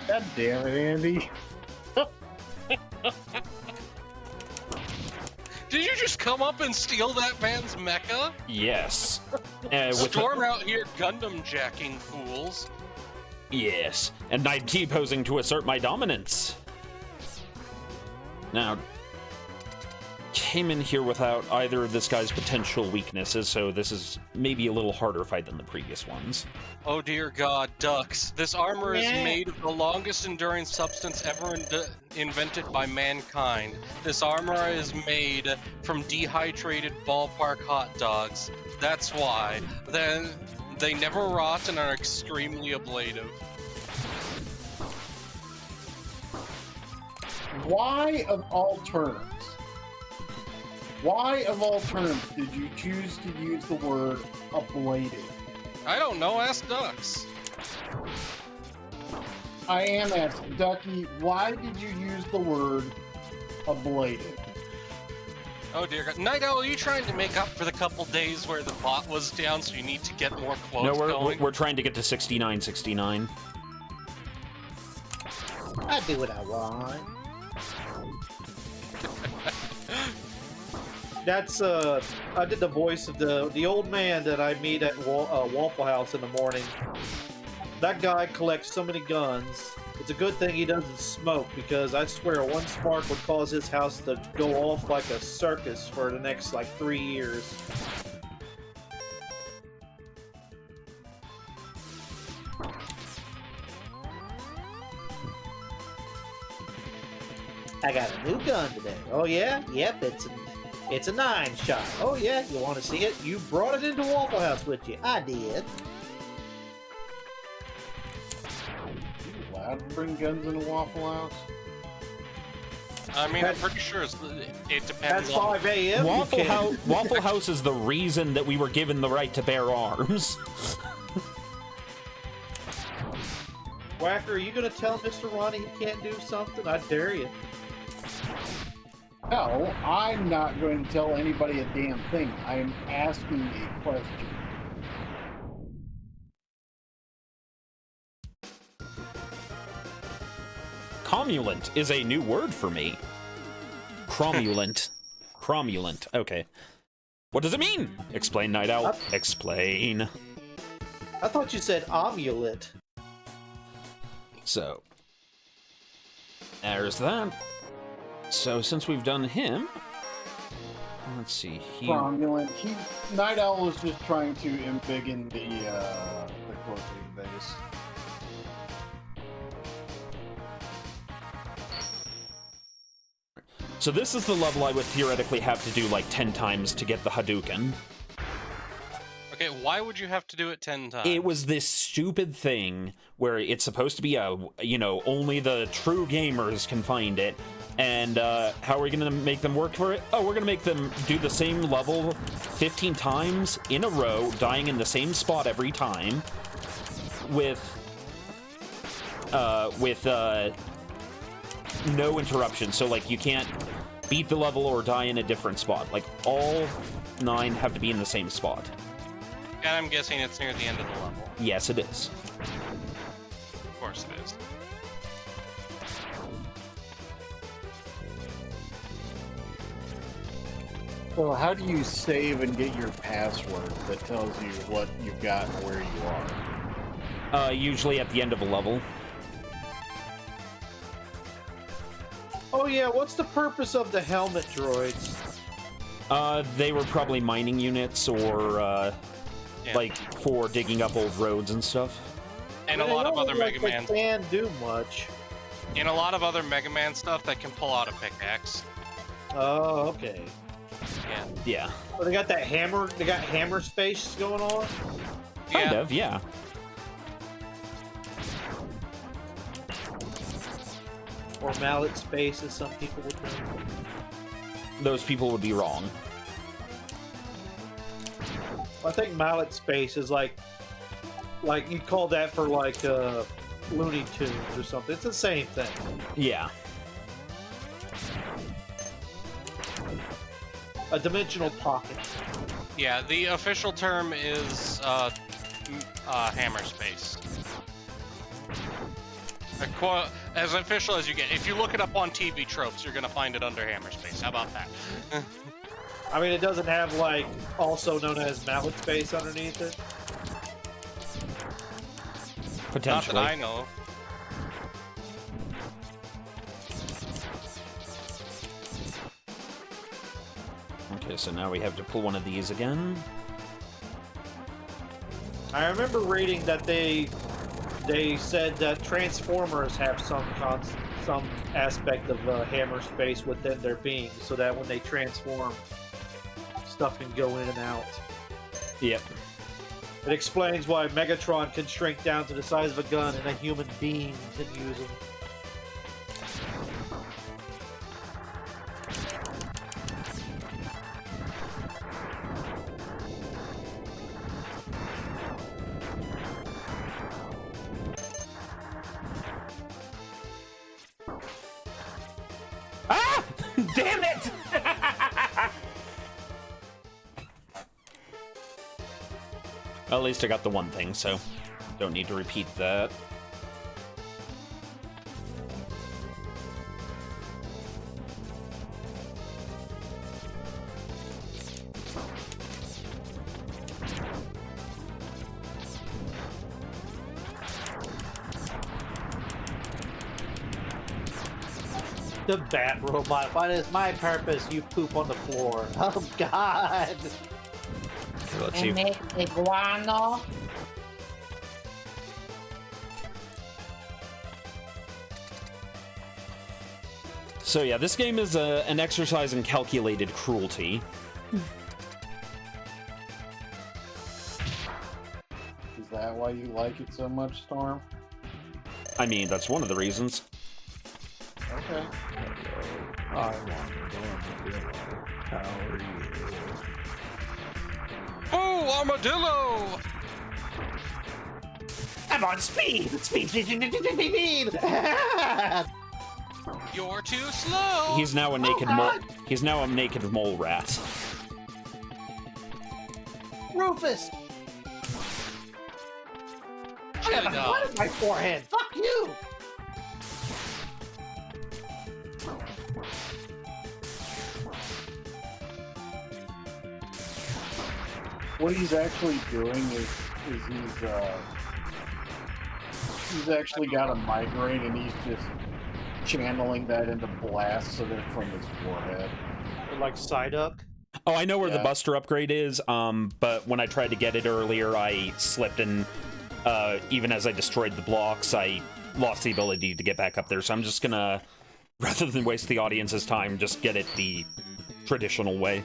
Speaker 2: God damn it, Andy.
Speaker 3: Did you just come up and steal that man's mecha?
Speaker 1: Yes.
Speaker 3: Storm out here Gundam jacking fools.
Speaker 1: Yes. And I'm T-posing to assert my dominance. Now, came in here without either of this guy's potential weaknesses, so this is maybe a little harder fight than the previous ones.
Speaker 3: Oh dear god, ducks. This armor is made of the longest enduring substance ever invented by mankind. This armor is made from dehydrated ballpark hot dogs. That's why. Then they never rot and are extremely ablative.
Speaker 2: Why of all terms? Why of all terms did you choose to use the word ablative?
Speaker 3: I don't know, ask ducks.
Speaker 2: I am asking, Ducky, why did you use the word ablative?
Speaker 3: Oh dear god. Night Owl, are you trying to make up for the couple days where the bot was down so you need to get more quotes going?
Speaker 1: We're trying to get to 6969.
Speaker 4: I do what I want. That's I did the voice of the old man that I meet at Waffle House in the morning. That guy collects so many guns. It's a good thing he doesn't smoke, because I swear one spark would cause his house to go off like a circus for the next like 3 years. I got a new gun today. Oh yeah? Yep, it's a 9-shot. Oh yeah, you want to see it? You brought it into Waffle House with you. I did.
Speaker 2: You allowed to bring guns in a Waffle House?
Speaker 3: I mean, I'm pretty sure it depends
Speaker 4: That's
Speaker 3: on...
Speaker 4: 5 a.m.
Speaker 1: Waffle House is the reason that we were given the right to bear arms.
Speaker 4: Whacker, are you going to tell Mr. Ronnie he can't do something? I dare you.
Speaker 2: No, I'm not going to tell anybody a damn thing. I am asking a question.
Speaker 1: Cromulent is a new word for me. Cromulent. Cromulent. Okay. What does it mean? Explain, Night Owl. Explain.
Speaker 4: I thought you said amulet.
Speaker 1: So, there's that. So, since we've done him, let's see.
Speaker 2: Cromulent. Night Owl is just trying to embiggen the Corvian base.
Speaker 1: So this is the level I would theoretically have to do like 10 times to get the Hadouken.
Speaker 3: Okay, why would you have to do it 10 times?
Speaker 1: It was this stupid thing where it's supposed to be only the true gamers can find it. And how are we going to make them work for it? Oh, we're going to make them do the same level 15 times in a row, dying in the same spot every time, with no interruption. So, like, you can't beat the level or die in a different spot. Like, all 9 have to be in the same spot.
Speaker 3: And I'm guessing it's near the end of the level.
Speaker 1: Yes, it is.
Speaker 3: Of course it is.
Speaker 2: So how do you save and get your password that tells you what you've got and where you are?
Speaker 1: Usually at the end of a level.
Speaker 4: Oh yeah, what's the purpose of the helmet droids?
Speaker 1: They were probably mining units or, like, for digging up old roads and stuff.
Speaker 3: And a lot of other Mega Man.
Speaker 4: They can't do much.
Speaker 3: And a lot of other Mega Man stuff that can pull out a pickaxe.
Speaker 4: Oh, okay.
Speaker 3: Yeah.
Speaker 1: Yeah.
Speaker 4: So they got that hammer. They got hammer space going on.
Speaker 1: Kind of, yeah.
Speaker 4: Or mallet space, as some people would know.
Speaker 1: Those people would be wrong.
Speaker 4: I think mallet space is like you'd call that for like Looney Tunes or something. It's the same thing.
Speaker 1: Yeah.
Speaker 4: A dimensional pocket.
Speaker 3: Yeah, the official term is hammer space. As official as you get. If you look it up on TV tropes, you're gonna find it under hammer space. How about that?
Speaker 4: I mean, it doesn't have like also known as mallet space underneath it.
Speaker 1: Potentially.
Speaker 3: Not that I know.
Speaker 1: Okay, so now we have to pull one of these again.
Speaker 4: I remember reading that they said that Transformers have some aspect of hammer space within their being, so that when they transform, stuff can go in and out.
Speaker 1: Yep.
Speaker 4: It explains why Megatron can shrink down to the size of a gun and a human being can use them.
Speaker 1: Ah! Damn it! Well, at least I got the one thing, so don't need to repeat that.
Speaker 4: The bat robot. What is my purpose? You poop on the floor. Oh God!
Speaker 1: Okay, let's see.
Speaker 5: Guano.
Speaker 1: So yeah, this game is an exercise in calculated cruelty.
Speaker 2: Is that why you like it so much, Storm?
Speaker 1: I mean, that's one of the reasons.
Speaker 2: Okay.
Speaker 6: I want to how are you?
Speaker 3: Oh, armadillo!
Speaker 5: I'm on speed. Speed.
Speaker 3: You're too slow.
Speaker 1: He's now a naked mole. He's now a naked mole rat.
Speaker 5: Rufus.
Speaker 3: Shut it up.
Speaker 5: What is my forehead? Fuck you.
Speaker 2: What he's actually doing is he's actually got a migraine and he's just channeling that into blasts of it from his forehead.
Speaker 4: Like Psyduck.
Speaker 1: Oh, I know where the
Speaker 2: Yeah.
Speaker 1: Buster upgrade is, but when I tried to get it earlier, I slipped and even as I destroyed the blocks, I lost the ability to get back up there. So I'm just gonna, rather than waste the audience's time, just get it the traditional way.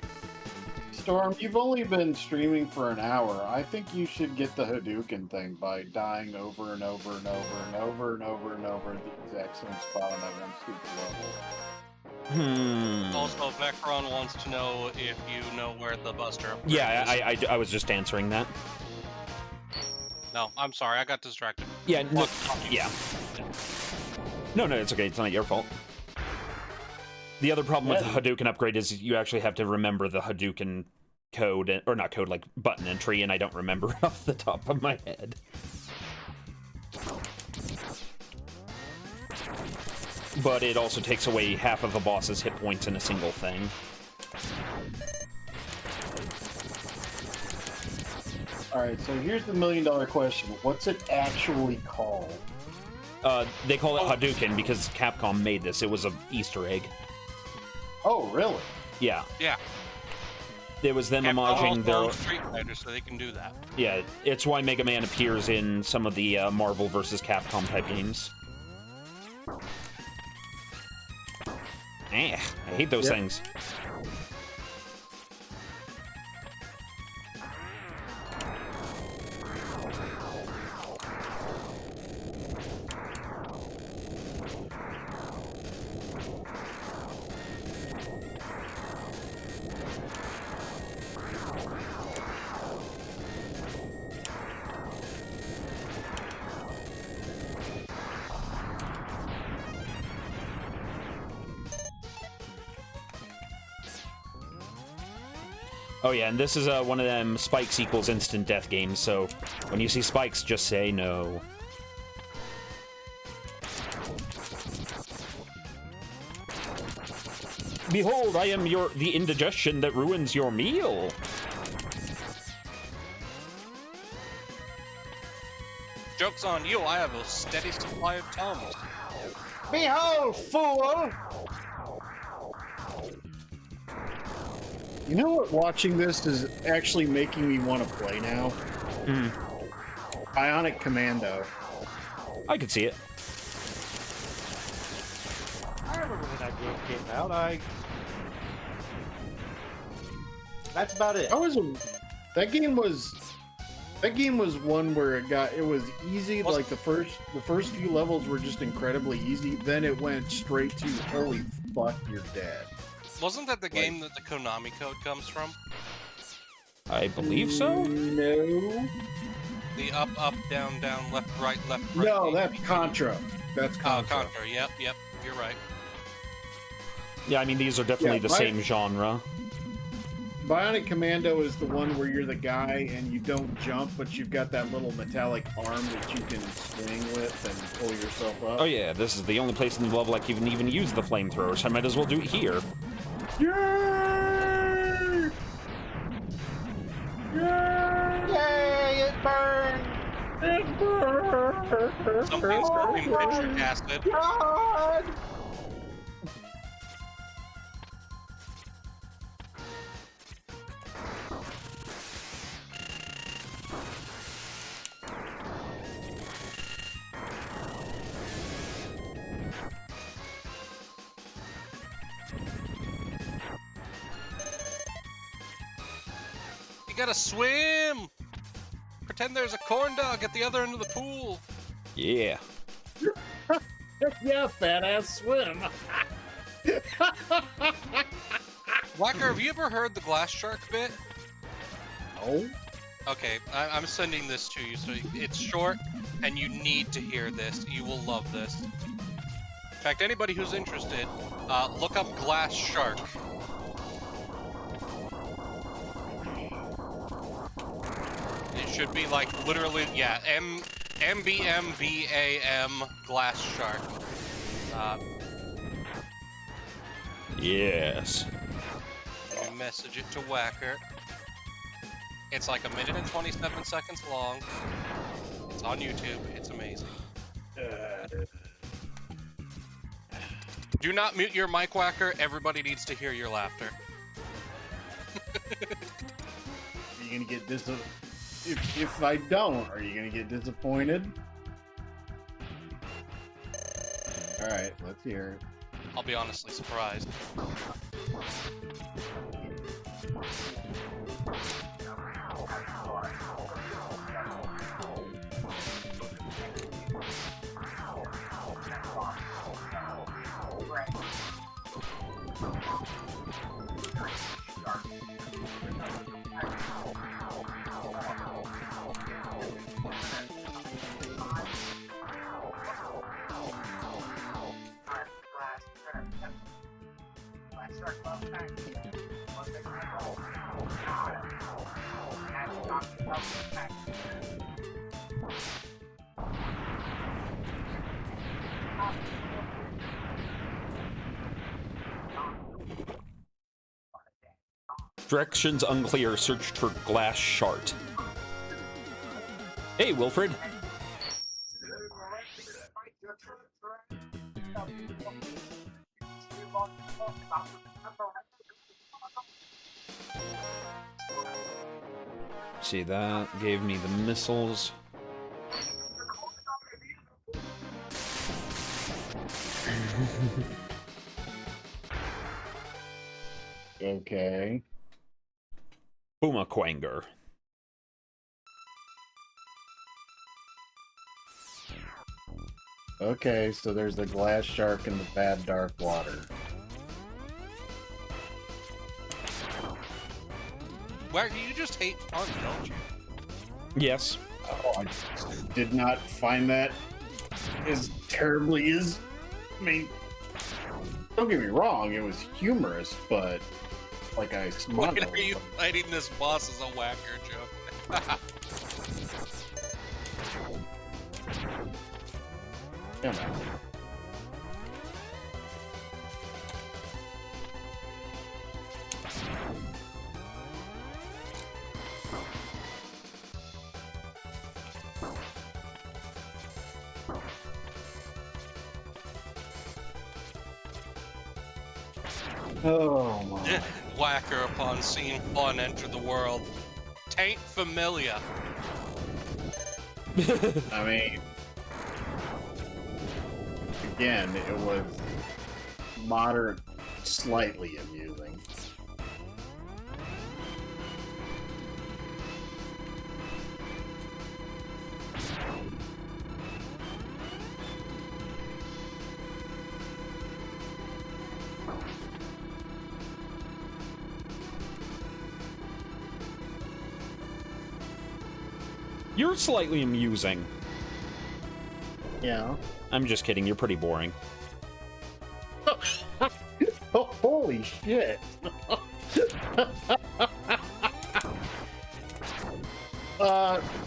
Speaker 2: Storm, you've only been streaming for an hour. I think you should get the Hadouken thing by dying over and over and over and over and over and over at the exact same spot on that one stupid level.
Speaker 3: Also, Vecron wants to know if you know where the Buster upgrade
Speaker 1: Yeah,
Speaker 3: is.
Speaker 1: I was just answering that.
Speaker 3: No, I'm sorry, I got distracted.
Speaker 1: Yeah, no,
Speaker 3: What?
Speaker 1: yeah. No, it's okay. It's not your fault. The other problem with the Hadouken upgrade is you actually have to remember the Hadouken code, or not code, like button entry, and I don't remember it off the top of my head. But it also takes away half of a boss's hit points in a single thing.
Speaker 2: Alright, so here's the million-dollar question. What's it actually called?
Speaker 1: They call it Hadouken because Capcom made this. It was an Easter egg.
Speaker 2: Oh, really?
Speaker 1: Yeah.
Speaker 3: Yeah.
Speaker 1: It was them homaging their...
Speaker 3: Street Fighter, so they can do that.
Speaker 1: Yeah, it's why Mega Man appears in some of the Marvel vs. Capcom type games. I hate those things. Oh yeah, and this is one of them spikes equals instant death games, so when you see spikes, just say no. Behold, I am the indigestion that ruins your meal.
Speaker 3: Joke's on you, I have a steady supply of Tums.
Speaker 2: Behold, fool! You know what? Watching this is actually making me want to play now. Bionic Commando.
Speaker 1: I could see it.
Speaker 4: I remember when that game came out. That's about it.
Speaker 2: That game was one where it was easy. Like the first few levels were just incredibly easy. Then it went straight to holy fuck, you're dead.
Speaker 3: Wasn't that the game that the Konami code comes from?
Speaker 1: I believe so.
Speaker 2: No.
Speaker 3: The up, up, down, down, left, right, left, right.
Speaker 2: No, that's Contra. That's Contra.
Speaker 3: Contra. Yep, you're right.
Speaker 1: Yeah, I mean, these are definitely the same genre.
Speaker 2: Bionic Commando is the one where you're the guy and you don't jump, but you've got that little metallic arm that you can swing with and pull yourself up.
Speaker 1: Oh yeah, this is the only place in the level I can even use the flamethrowers. I might as well do it here.
Speaker 2: Yay! Yay!
Speaker 4: Yay! It burned.
Speaker 2: It burned.
Speaker 3: Something's going picture casted.
Speaker 2: God!
Speaker 3: You gotta swim! Pretend there's a corn dog at the other end of the pool.
Speaker 1: Yeah.
Speaker 2: Yeah, fat ass swim.
Speaker 3: Whacker, have you ever heard the glass shark bit?
Speaker 2: Oh?
Speaker 3: Okay, I'm sending this to you, so it's short, and you need to hear this. You will love this. In fact, anybody who's interested, look up glass shark. It should be like literally, yeah, MBMBAM glass shark.
Speaker 1: Yes.
Speaker 3: You message it to Whacker. It's like 1 minute and 27 seconds long. It's on YouTube. It's amazing. Do not mute your mic, Whacker. Everybody needs to hear your laughter.
Speaker 2: Are you gonna get if I don't, are you gonna get disappointed? Alright, let's hear it.
Speaker 3: I'll be honestly surprised.
Speaker 1: Directions unclear. Searched for glass shard. Hey, Wilfred. See, that gave me the missiles.
Speaker 2: Okay.
Speaker 1: Boomaquanger.
Speaker 2: Okay, so there's the glass shark and the bad dark water.
Speaker 3: Where you just hate fun, don't you?
Speaker 1: Yes.
Speaker 2: Oh, I did not find that as terribly as... I mean, don't get me wrong, it was humorous, but like I
Speaker 3: Why
Speaker 2: smuggled.
Speaker 3: are you fighting this boss as a whacker joke?
Speaker 2: You know. Oh my.
Speaker 3: Whacker upon seeing fun enter the world. Tain't familiar.
Speaker 2: I mean, again, it was moderate, slightly amusing.
Speaker 1: You're slightly amusing.
Speaker 2: Yeah.
Speaker 1: I'm just kidding, you're pretty boring.
Speaker 2: Oh, holy shit.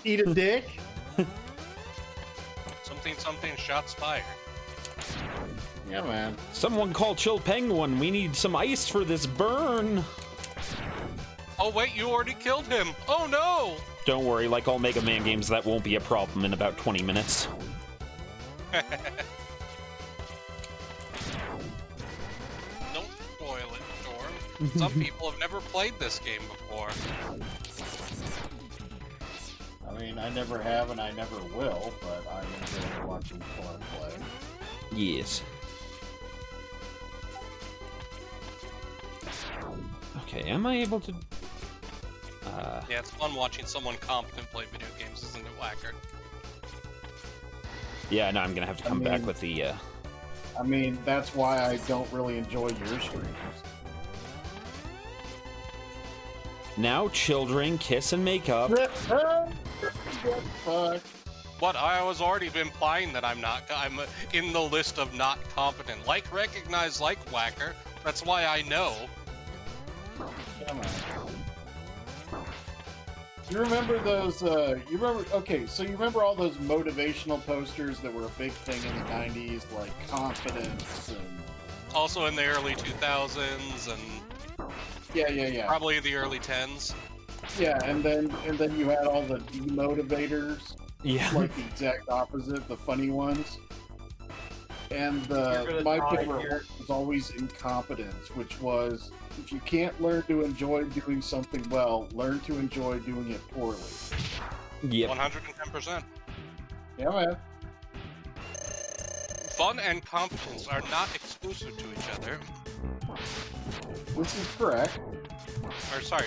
Speaker 2: Eat a dick?
Speaker 3: Something, shots fired.
Speaker 2: Yeah, man.
Speaker 1: Someone call Chill Penguin, we need some ice for this burn.
Speaker 3: Oh wait, you already killed him. Oh no!
Speaker 1: Don't worry, like all Mega Man games, that won't be a problem in about 20 minutes.
Speaker 3: Don't spoil it, Storm. Some people have never played this game before.
Speaker 2: I mean, I never have and I never will, but I enjoy watching Storm play.
Speaker 1: Yes. Okay, am I able to...
Speaker 3: Yeah, it's fun watching someone competent play video games, isn't it, Whacker?
Speaker 1: Yeah, no, I'm gonna have to come back with the,
Speaker 2: I mean, that's why I don't really enjoy your streams.
Speaker 1: Now children kiss and make up.
Speaker 2: Fuck.
Speaker 3: What? I was already implying that I'm in the list of not competent. Like recognized, like Whacker. That's why I know.
Speaker 2: Come on. You remember those, okay, so you remember all those motivational posters that were a big thing in the 90s, like confidence and...
Speaker 3: Also in the early 2000s and...
Speaker 2: Yeah.
Speaker 3: Probably the early 10s.
Speaker 2: Yeah, and then you had all the demotivators.
Speaker 1: Yeah.
Speaker 2: Like the exact opposite, the funny ones. And my favorite one was always incompetence, which was, if you can't learn to enjoy doing something well, learn to enjoy doing it poorly.
Speaker 1: Yep.
Speaker 3: 110%.
Speaker 2: Yeah, man.
Speaker 3: Fun and competence are not exclusive to each other.
Speaker 2: This is correct.
Speaker 3: Or, sorry,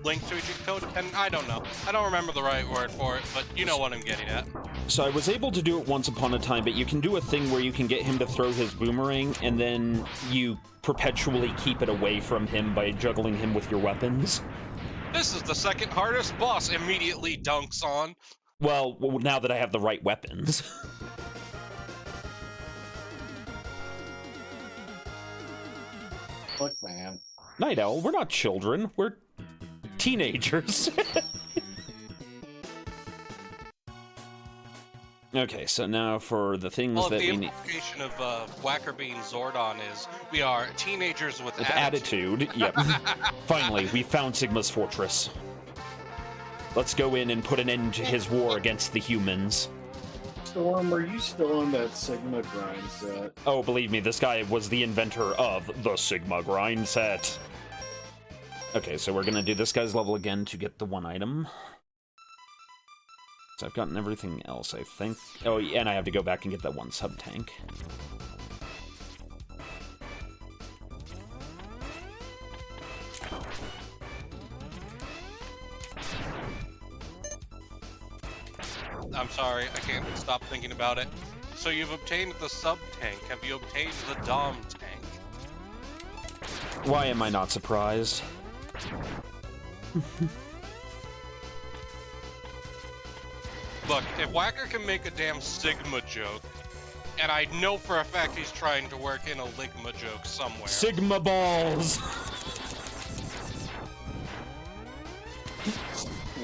Speaker 3: linked to each codependent? I don't know. I don't remember the right word for it, but you know what I'm getting at.
Speaker 1: So I was able to do it once upon a time, but you can do a thing where you can get him to throw his boomerang, and then you perpetually keep it away from him by juggling him with your weapons.
Speaker 3: This is the second hardest boss, immediately dunks on.
Speaker 1: Well, now that I have the right weapons.
Speaker 2: Look, man.
Speaker 1: Night Owl, we're not children, we're teenagers. Okay, so now for the things
Speaker 3: Well,
Speaker 1: that
Speaker 3: the
Speaker 1: we need.
Speaker 3: implication of Whacker being Zordon is we are teenagers with
Speaker 1: With
Speaker 3: attitude.
Speaker 1: attitude, yep. Finally, we found Sigma's fortress. Let's go in and put an end to his war against the humans.
Speaker 2: Storm, are you still on that Sigma grind set?
Speaker 1: Oh, believe me, this guy was the inventor of the Sigma grind set. Okay, so we're gonna do this guy's level again to get the one item. So I've gotten everything else, I think. Oh, and I have to go back and get that one sub-tank.
Speaker 3: I'm sorry, I can't stop thinking about it. So you've obtained the sub-tank. Have you obtained the Dom tank?
Speaker 1: Why am I not surprised?
Speaker 3: Look, if Whacker can make a damn Sigma joke, and I know for a fact he's trying to work in a Ligma joke somewhere.
Speaker 1: Sigma balls!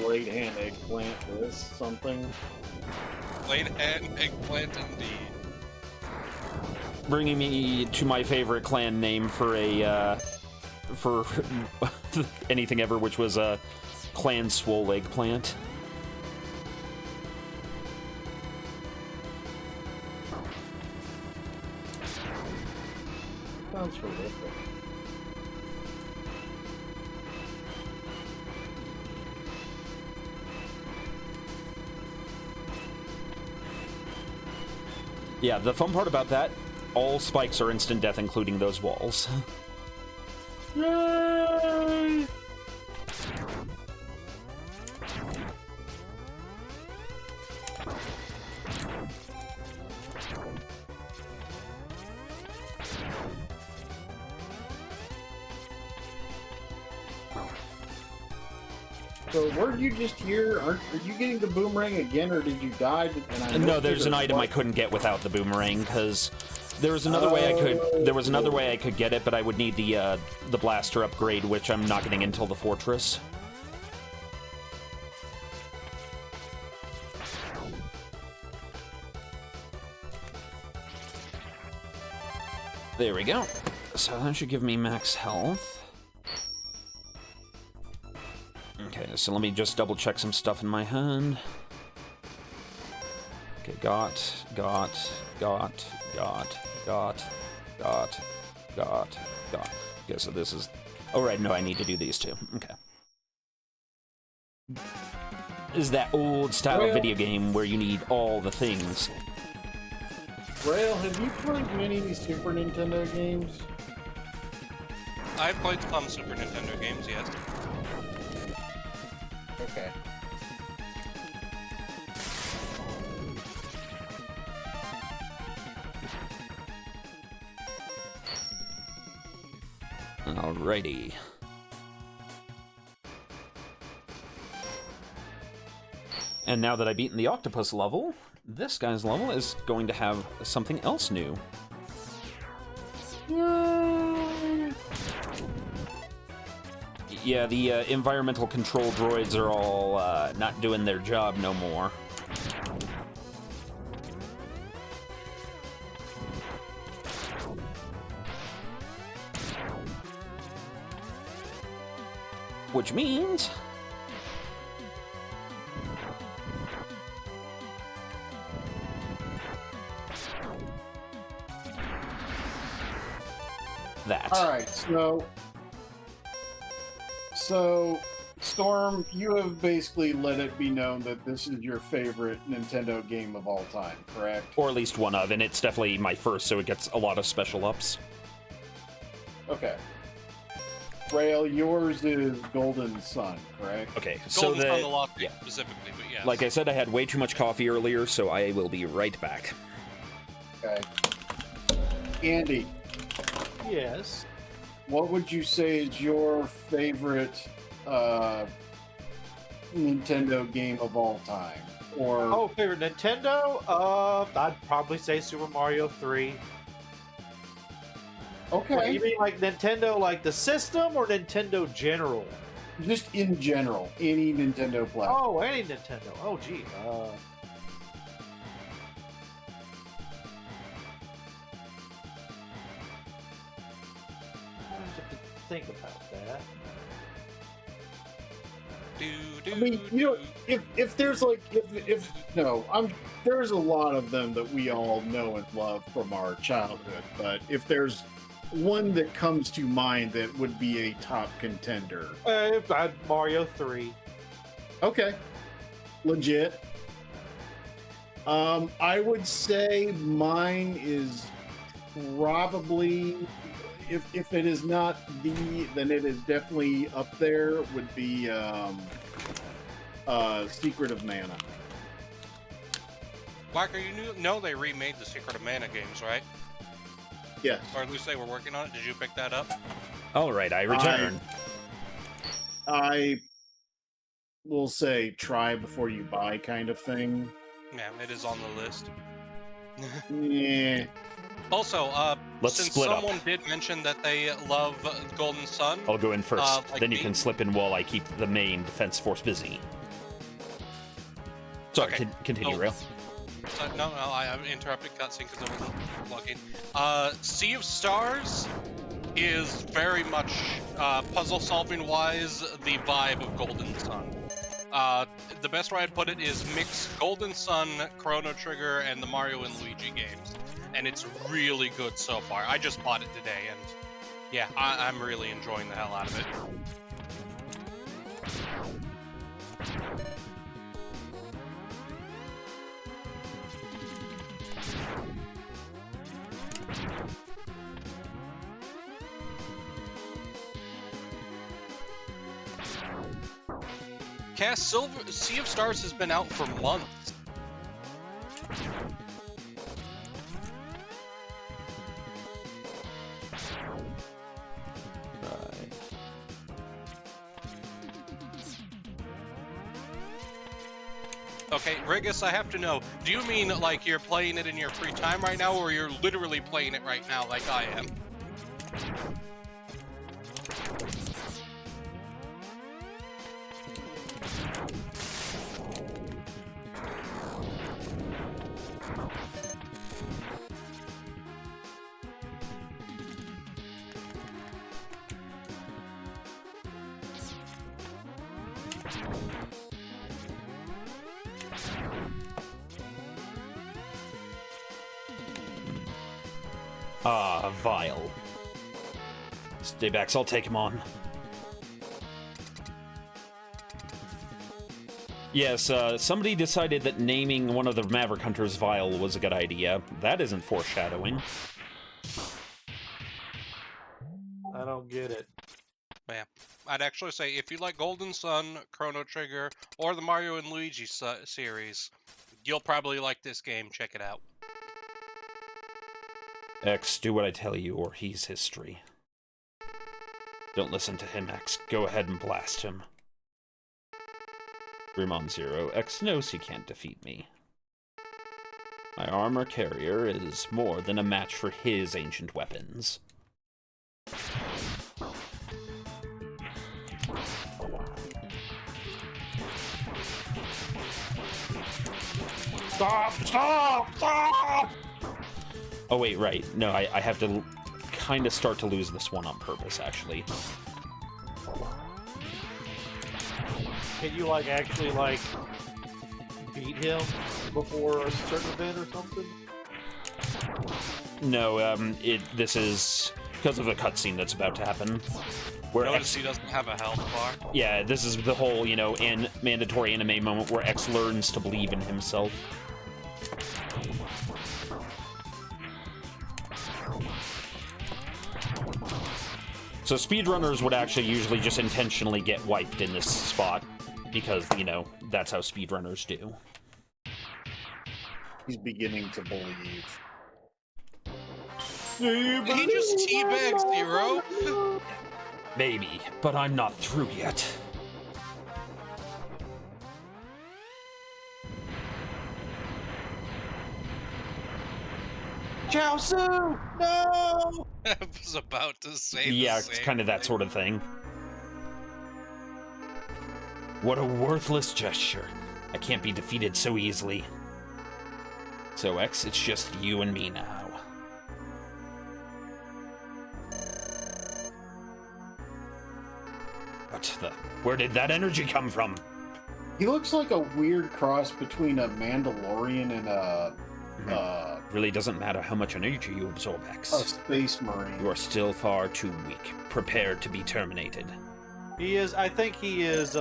Speaker 2: Late hand eggplant is something.
Speaker 3: Late hand eggplant indeed.
Speaker 1: Bringing me to my favorite clan name for a, for anything ever, which was a Clan Swole Eggplant.
Speaker 2: Sounds horrific.
Speaker 1: Yeah, the fun part about that, all spikes are instant death, including those walls.
Speaker 2: Yay! So, where'd you just hear? Are you getting the boomerang again, or did you die?
Speaker 1: No, there's an item I couldn't get without the boomerang, because there was another way I could. There was another way I could get it, but I would need the blaster upgrade, which I'm not getting until the fortress. There we go. So that should give me max health. Okay, so let me just double check some stuff in my hand. Okay, got. Okay, so this is... Oh, right, no, I need to do these two. Okay. This is that old style video game where you need all the things.
Speaker 2: Rail, have you played many Super Nintendo games?
Speaker 3: I've played some Super Nintendo games, yes.
Speaker 2: Okay.
Speaker 1: Alrighty. And now that I've beaten the octopus level, this guy's level is going to have something else new. Yeah, the environmental control droids are all not doing their job no more. Which means... that.
Speaker 2: Alright, so, Storm, you have basically let it be known that this is your favorite Nintendo game of all time, correct?
Speaker 1: Or at least one of, and it's definitely my first, so it gets a lot of special ups.
Speaker 2: Okay. Rail, yours is Golden Sun, correct?
Speaker 1: Okay, so
Speaker 3: Golden Sun, the
Speaker 1: the...
Speaker 3: Lost
Speaker 1: yeah.
Speaker 3: specifically, but yes.
Speaker 1: Like I said, I had way too much coffee earlier, so I will be right back.
Speaker 2: Okay. Andy,
Speaker 4: Yes.
Speaker 2: what would you say is your favorite Nintendo game of all time? Or
Speaker 4: Oh, favorite Nintendo? I'd probably say Super Mario 3.
Speaker 2: okay,
Speaker 4: Wait, you mean like Nintendo, like the system, or Nintendo general?
Speaker 2: just in general, any Nintendo platform.
Speaker 4: Oh, any Nintendo. Oh, gee. think about that.
Speaker 2: I mean, if there's like, if no, there's a lot of them that we all know and love from our childhood, but if there's one that comes to mind that would be a top contender.
Speaker 4: Mario 3.
Speaker 2: Okay. Legit. I would say mine is probably, if it is not then it is definitely up there, would be Secret of Mana.
Speaker 3: Blacker, you know they remade the Secret of Mana games, right?
Speaker 2: Yes.
Speaker 3: Or at least they were working on it. Did you pick that up?
Speaker 1: All right, I return.
Speaker 2: I will say try before you buy kind of thing.
Speaker 3: Yeah, it is on the list.
Speaker 2: Yeah.
Speaker 3: Also,
Speaker 1: Let's
Speaker 3: since
Speaker 1: split up.
Speaker 3: someone did mention that they love Golden Sun,
Speaker 1: I'll go in first.
Speaker 3: like
Speaker 1: then you
Speaker 3: me?
Speaker 1: can slip in while I keep the main defense force busy. Sorry,
Speaker 3: Okay.
Speaker 1: continue,
Speaker 3: Oh.
Speaker 1: Rail.
Speaker 3: no, I interrupted cutscene because I wasn't plugging. Sea of Stars is very much puzzle-solving wise the vibe of Golden Sun. The best way I'd put it is mix Golden Sun, Chrono Trigger, and the Mario and Luigi games, and it's really good so far. I just bought it today, and yeah, I'm really enjoying the hell out of it. Sea of Stars has been out for months.
Speaker 1: Right.
Speaker 3: Okay, Rigus, I have to know, do you mean like you're playing it in your free time right now, or you're literally playing it right now like I am?
Speaker 1: Ah, vile. Stay back, so I'll take him on. Yes, somebody decided that naming one of the Maverick Hunters Vile was a good idea. That isn't foreshadowing.
Speaker 4: I don't get it.
Speaker 3: Yeah, I'd actually say if you like Golden Sun, Chrono Trigger, or the Mario and Luigi series, you'll probably like this game. Check it out.
Speaker 1: X, do what I tell you, or he's history. Don't listen to him, X. Go ahead and blast him. Grimon Zero, X knows he can't defeat me. My armor carrier is more than a match for his ancient weapons.
Speaker 4: Stop! Stop! Stop!
Speaker 1: Oh wait, right. No, I have to kind of start to lose this one on purpose, actually.
Speaker 4: Can you like actually like beat him before a certain event or something?
Speaker 1: No, this is because of the cutscene that's about to happen. Where
Speaker 3: Notice he doesn't have a health bar.
Speaker 1: Yeah, this is the whole, mandatory anime moment where X learns to believe in himself. So speedrunners would actually usually just intentionally get wiped in this spot, because, that's how speedrunners do.
Speaker 2: He's beginning to believe.
Speaker 3: Did he just teabag Zero?
Speaker 1: Maybe, but I'm not through yet.
Speaker 4: Chaosu! No!
Speaker 3: I was about to say
Speaker 1: Yeah,
Speaker 3: the
Speaker 1: it's
Speaker 3: same
Speaker 1: kind of that
Speaker 3: thing.
Speaker 1: sort of thing. What a worthless gesture. I can't be defeated so easily. So, X, it's just you and me now. Where did that energy come from?
Speaker 2: He looks like a weird cross between a Mandalorian and a
Speaker 1: Really doesn't matter how much energy you absorb, X.
Speaker 2: space marine.
Speaker 1: You are still far too weak, prepared to be terminated.
Speaker 4: He is. I think he is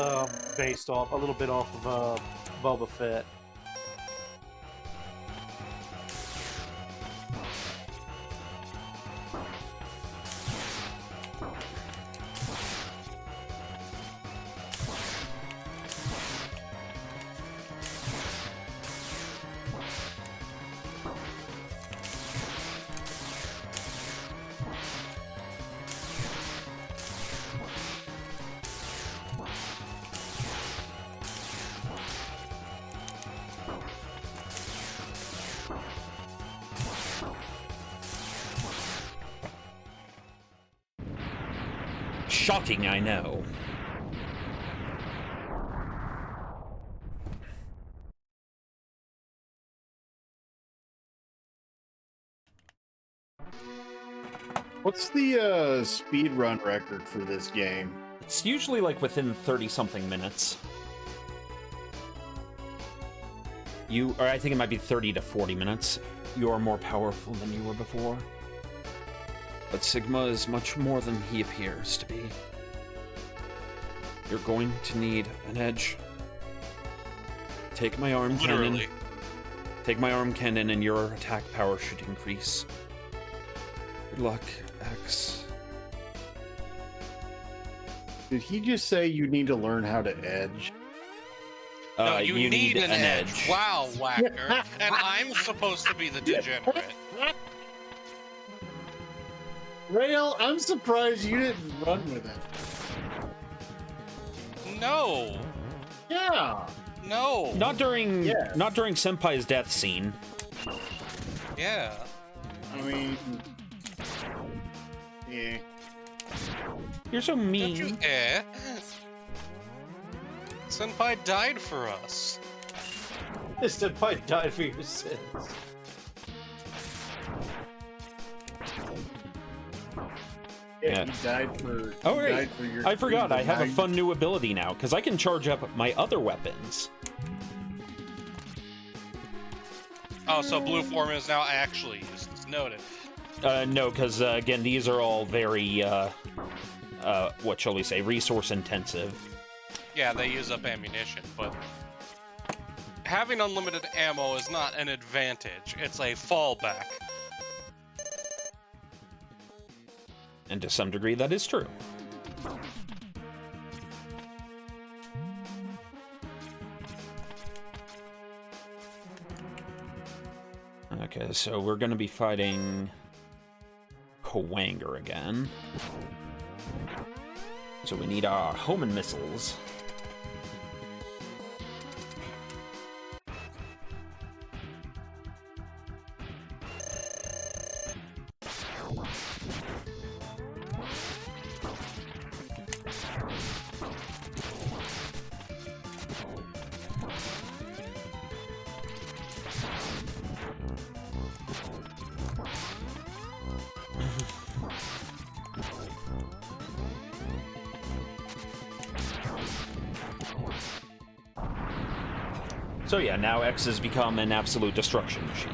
Speaker 4: based off a little bit off of Boba Fett.
Speaker 1: Shocking, I know.
Speaker 2: What's the speed run record for this game?
Speaker 1: It's usually like within 30-something minutes. Or I think it might be 30 to 40 minutes. You are more powerful than you were before. But Sigma is much more than he appears to be. You're going to need an edge. Take my arm cannon.
Speaker 3: Literally.
Speaker 1: Take my arm cannon and your attack power should increase. Good luck, X.
Speaker 2: Did he just say you need to learn how to edge?
Speaker 3: No, you need an edge.
Speaker 1: edge.
Speaker 3: Wow, Whacker. And I'm supposed to be the degenerate.
Speaker 2: Rail, I'm surprised you didn't run with it.
Speaker 3: No.
Speaker 2: Yeah.
Speaker 3: No.
Speaker 1: Not during Senpai's death scene.
Speaker 3: Yeah.
Speaker 2: I mean, yeah.
Speaker 1: You're so mean.
Speaker 3: Don't you care? Senpai died for us.
Speaker 4: This Senpai died for your sins.
Speaker 2: Yeah, he died for.
Speaker 1: Oh,
Speaker 2: he
Speaker 1: right.
Speaker 2: died for your
Speaker 1: I forgot. I have a
Speaker 2: nine-
Speaker 1: fun new ability now, because I can charge up my other weapons.
Speaker 3: Oh, so blue form is now actually used. It's noted.
Speaker 1: No, because, again, these are all very, what shall we say, resource intensive.
Speaker 3: Yeah, they use up ammunition, but having unlimited ammo is not an advantage. It's a fallback.
Speaker 1: And to some degree, that is true. Okay, so we're going to be fighting Kawanger again. So we need our homing missiles. So yeah, now X has become an absolute destruction machine.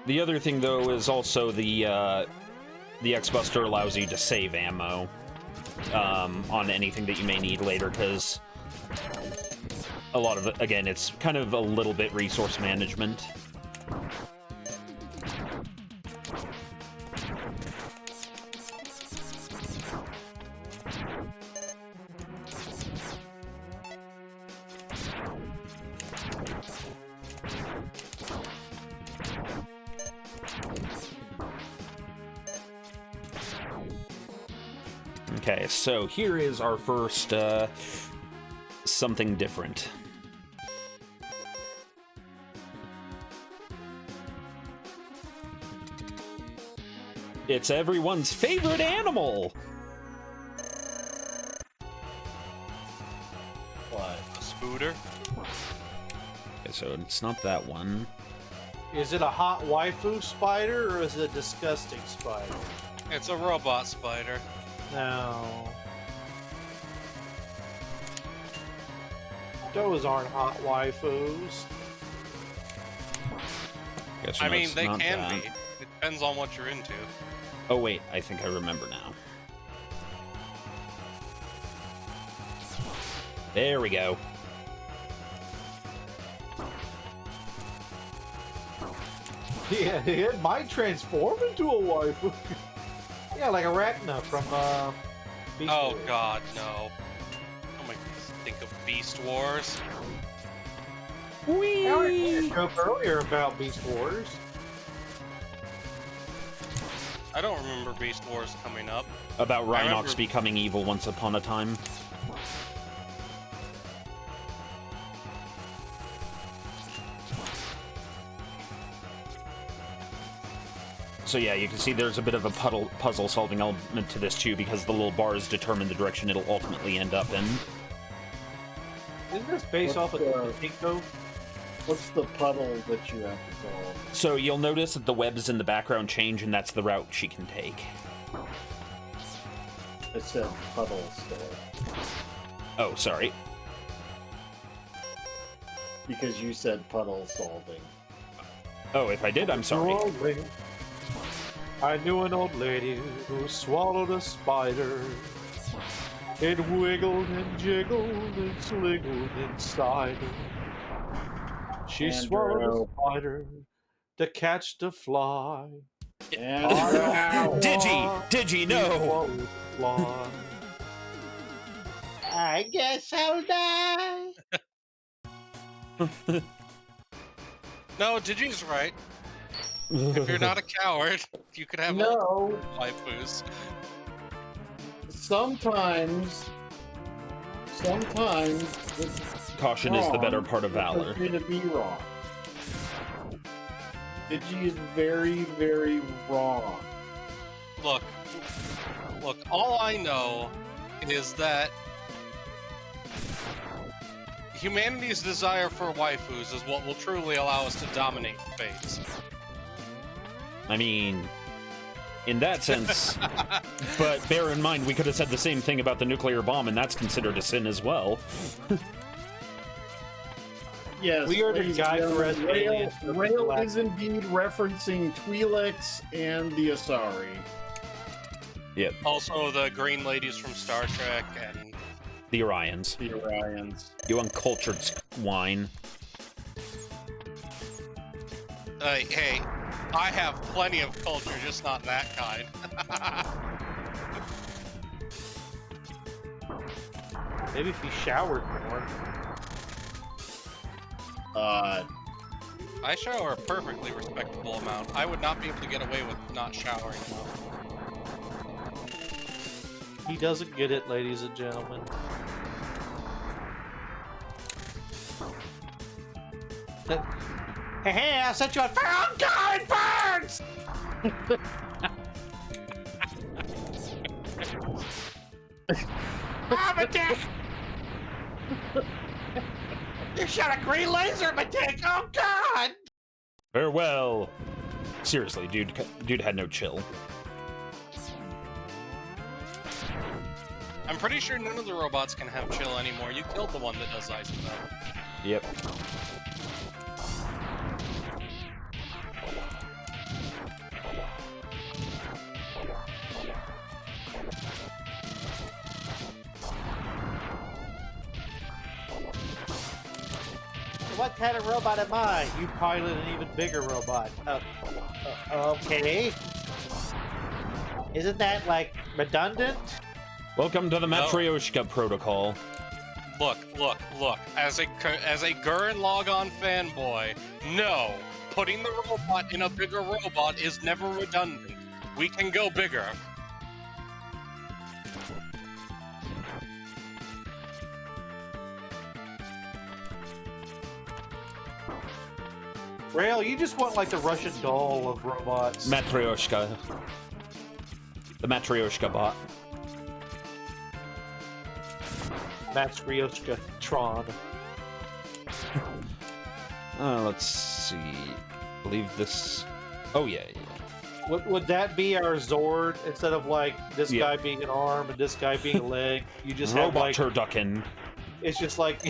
Speaker 1: The other thing, though, is also the X-Buster allows you to save ammo on anything that you may need later, because a lot of it, again, it's kind of a little bit resource management. Okay, so here is our first something different. It's everyone's favorite animal!
Speaker 3: What? A spooter?
Speaker 1: so it's not that one.
Speaker 4: Is it a hot waifu spider or is it a disgusting spider?
Speaker 3: It's a robot spider.
Speaker 4: No. Those aren't hot waifus.
Speaker 1: Guess
Speaker 3: I
Speaker 1: no,
Speaker 3: mean,
Speaker 1: it's
Speaker 3: they
Speaker 1: not
Speaker 3: can
Speaker 1: that.
Speaker 3: be. It depends on what you're into.
Speaker 1: Oh wait, I think I remember now. There we go.
Speaker 4: Yeah, it might transform into a waifu. Yeah, like Arachna from Beast
Speaker 3: Oh
Speaker 4: Wars.
Speaker 3: god, no. Don't make me think of Beast Wars.
Speaker 4: I already spoke earlier about Beast Wars.
Speaker 3: I don't remember Beast Wars coming up.
Speaker 1: About Rhinox
Speaker 3: remember-
Speaker 1: becoming evil once upon a time. So yeah, you can see there's a bit of a puzzle-solving element to this too, because the little bars determine the direction it'll ultimately end up in.
Speaker 4: Isn't this based off of Tinko?
Speaker 2: What's the puddle that you have to solve?
Speaker 1: So you'll notice that the webs in the background change, and that's the route she can take.
Speaker 2: It said puddle still.
Speaker 1: Oh, sorry.
Speaker 2: Because you said puddle solving.
Speaker 1: Oh, if I did, I'm sorry.
Speaker 4: I knew an old lady who swallowed a spider. It wiggled and jiggled and sliggled inside her. She swallowed
Speaker 2: Andrew.
Speaker 4: a spider to catch the fly.
Speaker 2: And
Speaker 1: Digi, no!
Speaker 4: Swallowed the fly.
Speaker 5: I guess I'll die.
Speaker 3: No, Digi's right. If you're not a coward, you could have
Speaker 2: no,
Speaker 3: waifus.
Speaker 2: sometimes it's
Speaker 1: Caution is the better
Speaker 2: wrong
Speaker 1: part of valor.
Speaker 2: for me to be wrong. Digi is very, very wrong.
Speaker 3: Look, all I know is that humanity's desire for waifus is what will truly allow us to dominate space.
Speaker 1: I mean, in that sense. But bear in mind, we could have said the same thing about the nuclear bomb, and that's considered a sin as well.
Speaker 2: Yes,
Speaker 4: We are the
Speaker 2: ladies
Speaker 4: guy
Speaker 2: and
Speaker 4: who has
Speaker 2: gentlemen,
Speaker 4: aliens for
Speaker 2: Rail
Speaker 4: black.
Speaker 2: is indeed referencing Twi'leks and the Asari.
Speaker 1: Yep,
Speaker 3: Also, the green ladies from Star Trek and
Speaker 1: the Orions.
Speaker 2: The Orions.
Speaker 1: You uncultured swine.
Speaker 3: hey, I have plenty of culture, just not that kind.
Speaker 4: Maybe if he showered more.
Speaker 3: I shower a perfectly respectable amount. I would not be able to get away with not showering enough.
Speaker 4: He doesn't get it, ladies and gentlemen. Hey, I set you on fire! Oh God, it burns! I'm a dick! You shot a green laser at my dick! Oh God!
Speaker 1: Farewell. Seriously, dude had no chill.
Speaker 3: I'm pretty sure none of the robots can have chill anymore. You killed the one that does ice stuff.
Speaker 1: Yep.
Speaker 4: What kind of robot am I? You pilot an even bigger robot. Okay. Isn't that, like, redundant?
Speaker 1: Welcome to the Matryoshka Protocol.
Speaker 3: Look. As a Gurren Logon fanboy, no. Putting the robot in a bigger robot is never redundant. We can go bigger.
Speaker 4: Rail, you just want, like, the Russian doll of robots.
Speaker 1: Matryoshka. The Matryoshka bot.
Speaker 4: Matryoshka Tron.
Speaker 1: Let's see. I believe this. Oh yeah, yeah.
Speaker 4: Would that be our Zord instead of like this
Speaker 1: Yeah.
Speaker 4: guy being an arm and this guy being a leg? You just have
Speaker 1: Robot
Speaker 4: like
Speaker 1: turducken.
Speaker 4: it's just like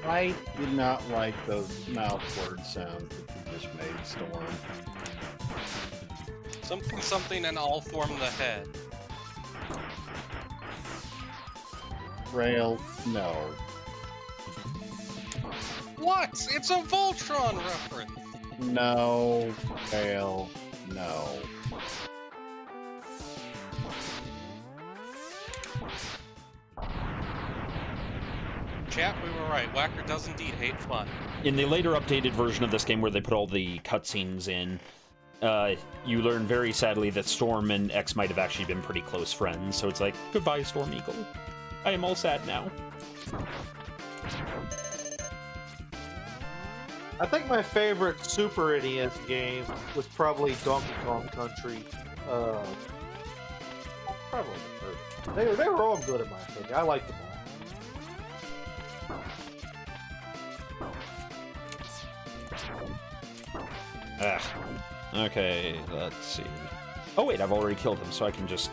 Speaker 2: I did not like those mouth word sounds that you just made, Storm.
Speaker 3: Something, and I'll form the head.
Speaker 2: Rail, no.
Speaker 3: What? It's a Voltron reference.
Speaker 2: No. Rail, no.
Speaker 3: Chat, we were right. Whacker does indeed hate fun.
Speaker 1: In the later updated version of this game where they put all the cutscenes in, you learn very sadly that Storm and X might have actually been pretty close friends, so it's like, goodbye, Storm Eagle. I am all sad now.
Speaker 4: I think my favorite Super NES game was probably Donkey Kong Country. Probably the first. They were all good in my opinion. I liked them all.
Speaker 1: Ugh. Okay, let's see. Oh wait, I've already killed him, so I can just...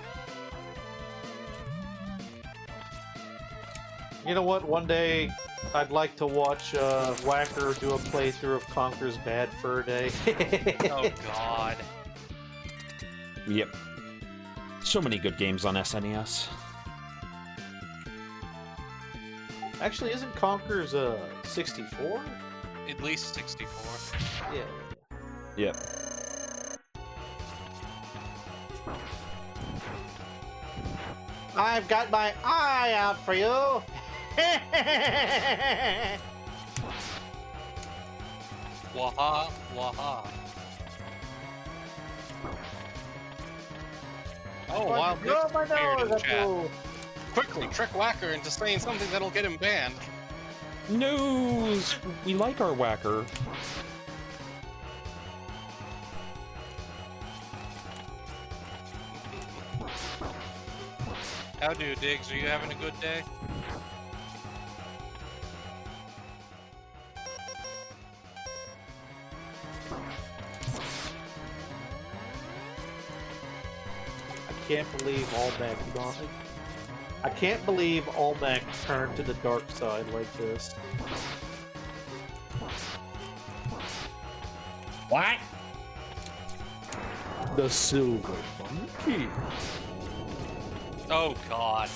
Speaker 4: You know what? One day, I'd like to watch Whacker do a playthrough of Conker's Bad Fur Day.
Speaker 3: Oh God.
Speaker 1: Yep. So many good games on SNES.
Speaker 4: Actually, isn't Conker's 64?
Speaker 3: At least 64.
Speaker 4: Yeah.
Speaker 1: Yep.
Speaker 4: I've got my eye out for you.
Speaker 3: Waha, waha. Oh, wow.
Speaker 4: Blow my nose at
Speaker 3: Chat.
Speaker 4: you.
Speaker 3: Quickly, trick Whacker into saying something that'll get him banned.
Speaker 1: No! We like our Whacker.
Speaker 3: How do, Diggs? Are you having a good day?
Speaker 4: I can't believe Almac gone. I can't believe Almac turned to the dark side like this.
Speaker 1: What?
Speaker 4: The Silver Monkey.
Speaker 3: Oh God.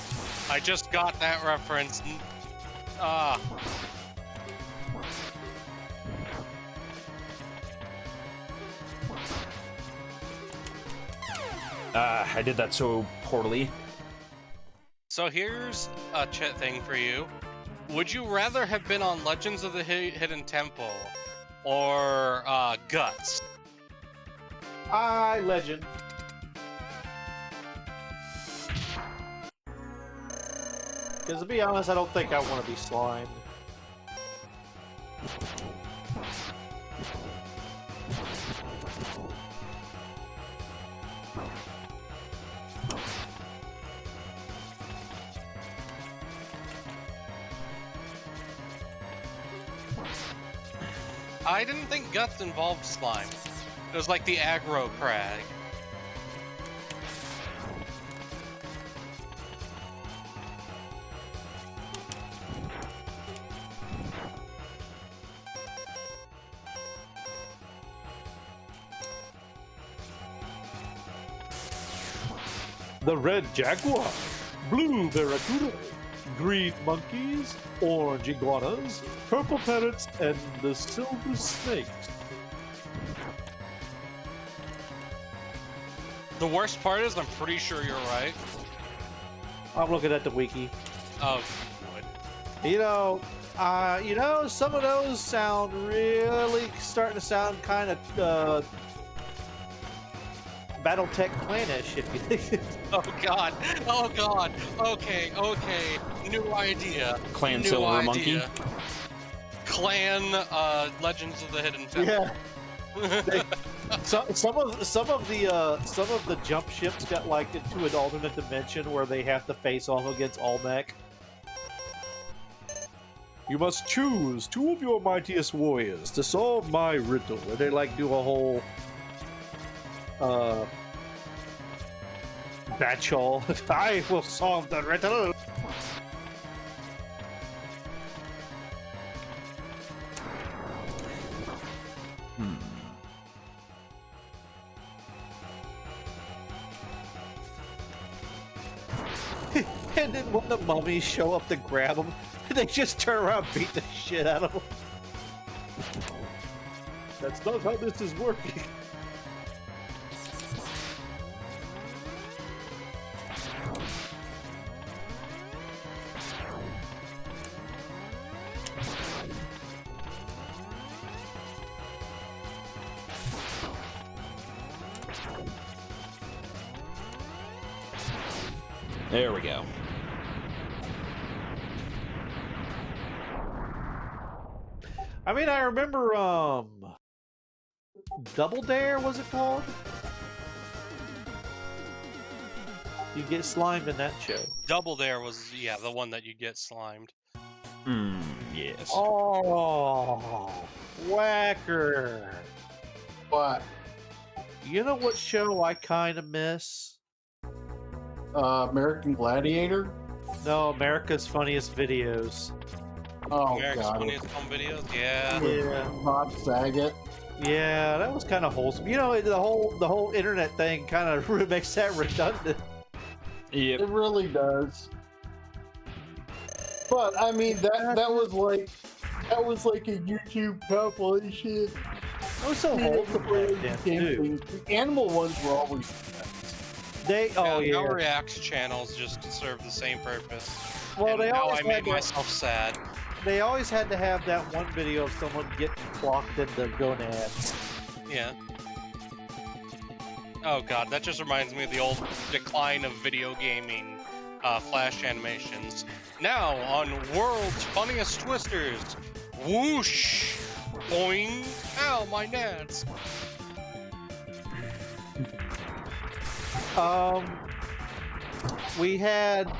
Speaker 3: I just got that reference. Ah.
Speaker 1: I did that so poorly.
Speaker 3: So here's a chat thing for you. Would you rather have been on Legends of the Hidden Temple or Guts?
Speaker 4: Legend. Because to be honest, I don't think I want to be slimed.
Speaker 3: I didn't think Guts involved slime. It was like the aggro crag.
Speaker 4: The red jaguar, blue barracuda, green monkeys, orange iguanas, purple parrots, and the silver snakes.
Speaker 3: The worst part is I'm pretty sure you're right.
Speaker 4: I'm looking at the wiki.
Speaker 3: Oh, you would.
Speaker 4: You know, some of those sound really starting to sound kind of BattleTech Clan-ish, if you think.
Speaker 3: Oh God. Oh God. Okay. New idea.
Speaker 1: Clan
Speaker 3: New
Speaker 1: Silver
Speaker 3: idea.
Speaker 1: Monkey.
Speaker 3: Clan Legends of the Hidden Temple.
Speaker 4: Yeah. Some of the jump ships got like into an alternate dimension where they have to face off against Almec. You must choose 2 of your mightiest warriors to solve my riddle. And they like do a whole batch all. I will solve the riddle. And then when the mummies show up to grab them, they just turn around and beat the shit out of them. That's not how this is working.
Speaker 1: There we go.
Speaker 4: I mean, I remember, Double Dare, was it called? You get slimed in that show.
Speaker 3: Double Dare was, yeah, the one that you get slimed.
Speaker 1: Yes.
Speaker 4: Oh, whacker.
Speaker 2: What?
Speaker 4: You know what show I kind of miss?
Speaker 2: American Gladiator?
Speaker 4: No, America's Funniest Videos.
Speaker 2: Oh,
Speaker 3: America's
Speaker 2: God.
Speaker 3: Funniest Home Videos? Yeah.
Speaker 4: Yeah.
Speaker 2: Bob Saget.
Speaker 4: Yeah, that was kind of wholesome. You know, the whole internet thing kind of makes that redundant.
Speaker 1: Yep.
Speaker 2: It really does. But I mean, that was like a YouTube compilation.
Speaker 4: It was so wholesome back then, too.
Speaker 2: The animal ones were always the best.
Speaker 4: Oh
Speaker 3: Yeah,
Speaker 4: yeah.
Speaker 3: now React channels just serve the same purpose.
Speaker 4: Well,
Speaker 3: And
Speaker 4: they
Speaker 3: now
Speaker 4: always
Speaker 3: I made
Speaker 4: had to-
Speaker 3: myself sad.
Speaker 4: They always had to have that one video of someone getting clocked in the gonads.
Speaker 3: Yeah. Oh god, that just reminds me of the old decline of video gaming flash animations. Now on World's Funniest Twisters. Whoosh! Boing! Ow, my nads!
Speaker 4: We had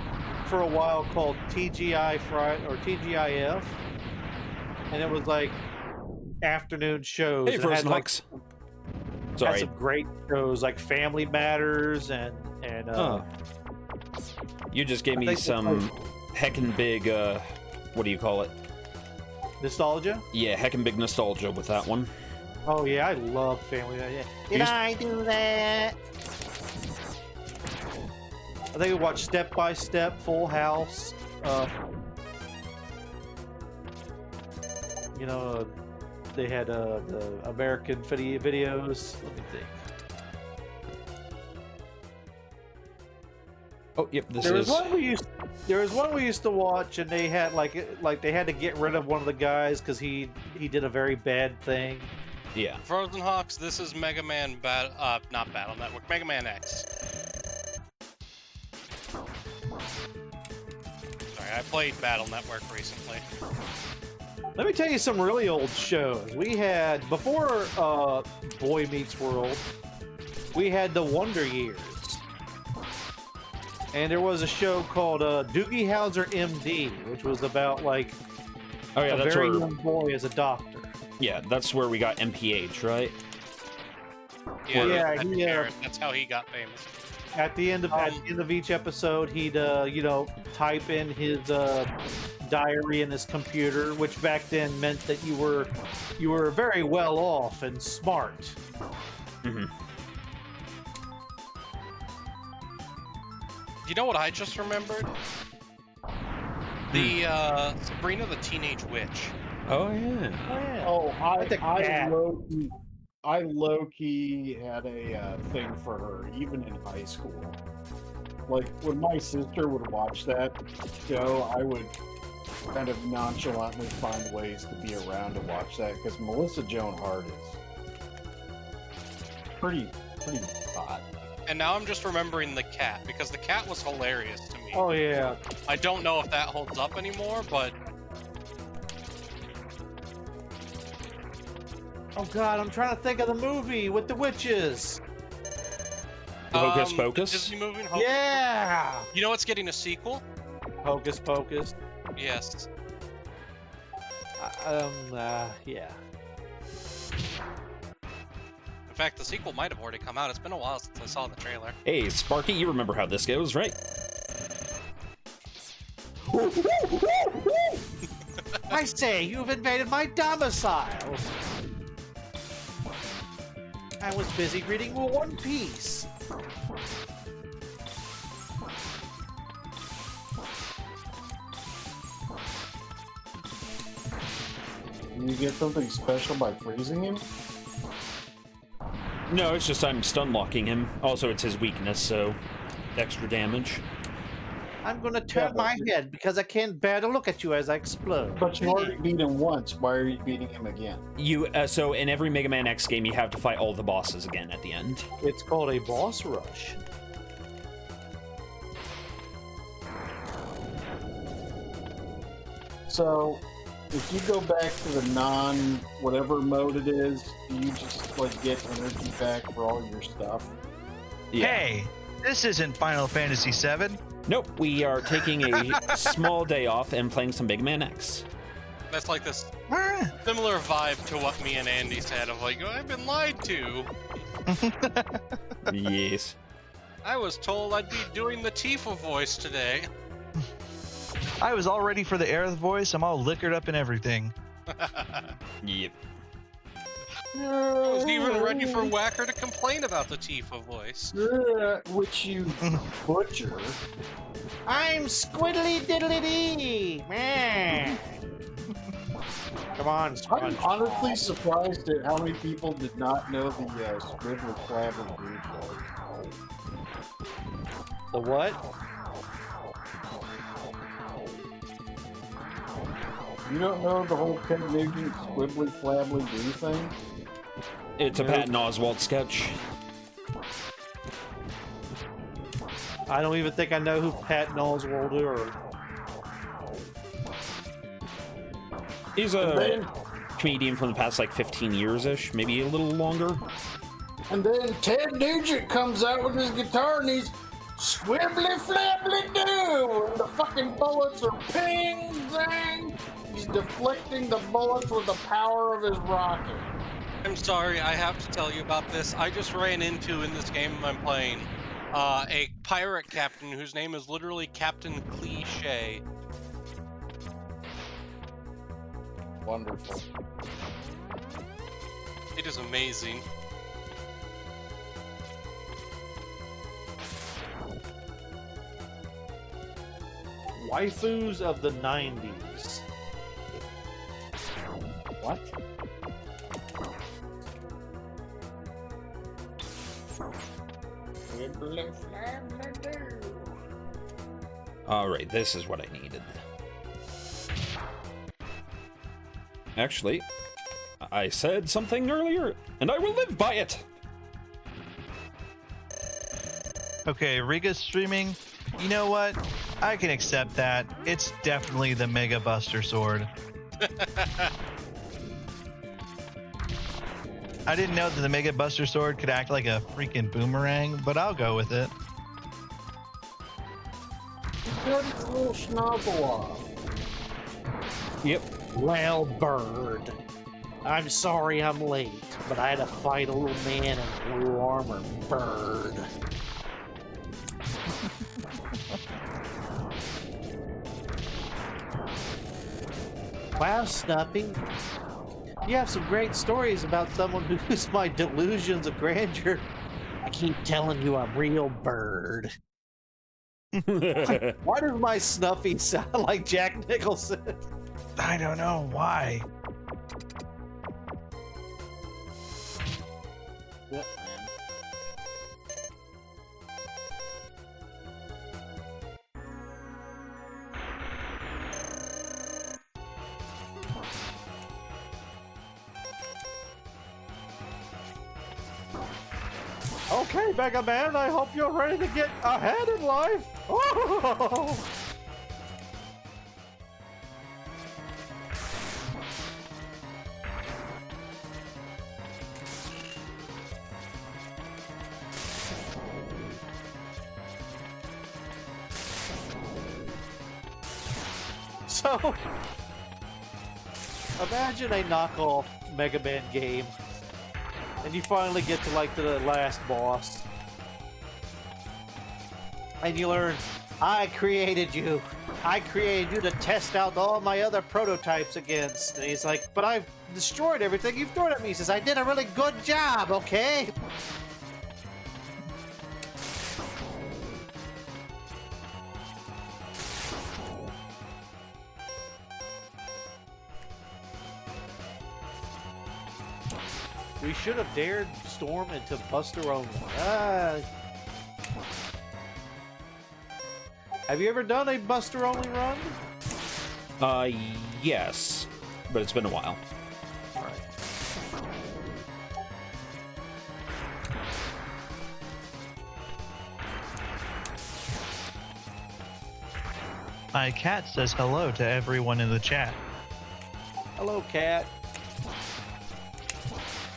Speaker 4: for a while called TGI Friday or TGIF, and it was like afternoon shows.
Speaker 1: Hey,
Speaker 4: It had,
Speaker 1: Frozen
Speaker 4: like,
Speaker 1: Hawks.
Speaker 4: had
Speaker 1: Sorry.
Speaker 4: some great shows like Family Matters and
Speaker 1: You just gave
Speaker 4: I
Speaker 1: me
Speaker 4: think
Speaker 1: some heckin' big, what do you call it?
Speaker 4: Nostalgia.
Speaker 1: Yeah, heckin' big nostalgia with that one.
Speaker 4: Oh yeah, I love Family Matters. Yeah. Did
Speaker 1: Used-
Speaker 4: I do that? I think we watched Step by Step, Full House. You know, they had the American videos. Let me think.
Speaker 1: Oh, yep, this
Speaker 4: There
Speaker 1: is...
Speaker 4: was one we used to watch, and they had like they had to get rid of one of the guys because he did a very bad thing.
Speaker 1: Yeah.
Speaker 3: Frozen Hawks, this is Mega Man not Battle Network, Mega Man X. Sorry, I played Battle Network recently.
Speaker 4: Let me tell you some really old shows. We had before Boy Meets World. We had the Wonder Years, and there was a show called Doogie Howser MD, which was about like
Speaker 1: Oh, yeah,
Speaker 4: a
Speaker 1: that's
Speaker 4: very
Speaker 1: where...
Speaker 4: young boy as a doctor.
Speaker 1: Yeah, that's where we got MPH, right?
Speaker 3: Yeah,
Speaker 4: Yeah,
Speaker 3: that's
Speaker 4: he,
Speaker 3: Garrett, that's how he got famous.
Speaker 4: At the end of each episode, he'd type in his diary in his computer, which back then meant that you were very well off and smart.
Speaker 1: Mm-hmm.
Speaker 3: You know what I just remembered? The Sabrina the Teenage Witch.
Speaker 1: Oh, yeah.
Speaker 4: yeah.
Speaker 2: Oh,
Speaker 4: That's a cat.
Speaker 2: I low-key had a thing for her, even in high school. Like, when my sister would watch that show, I would kind of nonchalantly find ways to be around to watch that, because Melissa Joan Hart is pretty hot.
Speaker 3: And now I'm just remembering the cat, because the cat was hilarious to me.
Speaker 4: Oh yeah.
Speaker 3: I don't know if that holds up anymore, but
Speaker 4: Oh god, I'm trying to think of the movie with the witches.
Speaker 1: Hocus
Speaker 3: the
Speaker 1: Pocus?
Speaker 3: Disney movie?
Speaker 4: Yeah.
Speaker 3: You know it's getting a sequel?
Speaker 4: Hocus Pocus.
Speaker 3: Yes.
Speaker 4: Yeah.
Speaker 3: In fact, the sequel might have already come out. It's been a while since I saw the trailer.
Speaker 1: Hey, Sparky, you remember how this goes, right?
Speaker 4: I say, you've invaded my domicile. I was busy reading One Piece.
Speaker 2: You get something special by freezing him?
Speaker 1: No, it's just I'm stun locking him. Also, it's his weakness, so extra damage.
Speaker 4: I'm gonna turn my head because I can't bear to look at you as I explode.
Speaker 2: But you already beat him once. Why are you beating him again?
Speaker 1: So in every Mega Man X game, you have to fight all the bosses again at the end.
Speaker 4: It's called a boss rush.
Speaker 2: So, if you go back to the non-whatever mode it is, do you just like get energy back for all your stuff?
Speaker 1: Yeah.
Speaker 7: Hey, this isn't Final Fantasy VII.
Speaker 1: Nope, we are taking a small day off and playing some Mega Man X.
Speaker 3: That's like this similar vibe to what me and Andy said of like, oh, I've been lied to.
Speaker 1: Yes.
Speaker 3: I was told I'd be doing the Tifa voice today.
Speaker 7: I was all ready for the Aerith voice. I'm all liquored up and everything.
Speaker 1: Yep.
Speaker 3: I was even ready for Whacker to complain about the Tifa voice.
Speaker 2: Which you butcher.
Speaker 4: I'm Squiddly Diddly Dee! Man! Come on,
Speaker 2: I'm
Speaker 4: SpongeBob.
Speaker 2: honestly surprised at how many people did not know the Scribbler Flabber Dude joke.
Speaker 4: The what?
Speaker 2: You don't know the whole Ted Nugent Squibbly Flabbly Doo thing?
Speaker 1: It's a Patton Oswalt sketch.
Speaker 4: I don't even think I know who Patton Oswalt is.
Speaker 1: He's a comedian from the past like 15 years-ish, maybe a little longer.
Speaker 2: And then Ted Nugent comes out with his guitar and he's Squibbly Flabbly Doo! And the fucking bullets are ping, zang! He's deflecting the bullets with the power of his rocket.
Speaker 3: I'm sorry, I have to tell you about this. I just ran into, in this game I'm playing, a pirate captain whose name is literally Captain Cliche.
Speaker 2: Wonderful.
Speaker 3: It is amazing.
Speaker 4: Waifus of the 90s. What?
Speaker 1: Alright, this is what I needed. Actually, I said something earlier, and I will live by it!
Speaker 7: Okay, Riga's streaming. You know what? I can accept that. It's definitely the Mega Buster Sword. I didn't know that the Mega Buster Sword could act like a freaking boomerang, but I'll go with it.
Speaker 2: Got his little schnozzle off.
Speaker 1: Yep.
Speaker 4: Well, Bird. I'm sorry I'm late, but I had to fight a little man in blue armor, Bird. Wow, Snuffy. You have some great stories about someone who's my delusions of grandeur. I keep telling you I'm real, Bird. Why does my Snuffy sound like Jack Nicholson?
Speaker 7: I don't know why.
Speaker 2: Yep,
Speaker 4: Okay, Mega Man, I hope you're ready to get ahead in life. Oh! So, Imagine a knockoff Mega Man game, and you finally get to like the last boss, and you learn, I created you. I created you to test out all my other prototypes against. And he's like, but I've destroyed everything you've thrown at me. He says, I did a really good job, okay? We should have dared Storm into Buster Only. Have you ever done a Buster Only run?
Speaker 1: Yes, but it's been a while.
Speaker 4: All right.
Speaker 7: My cat says hello to everyone in the chat.
Speaker 4: Hello, cat.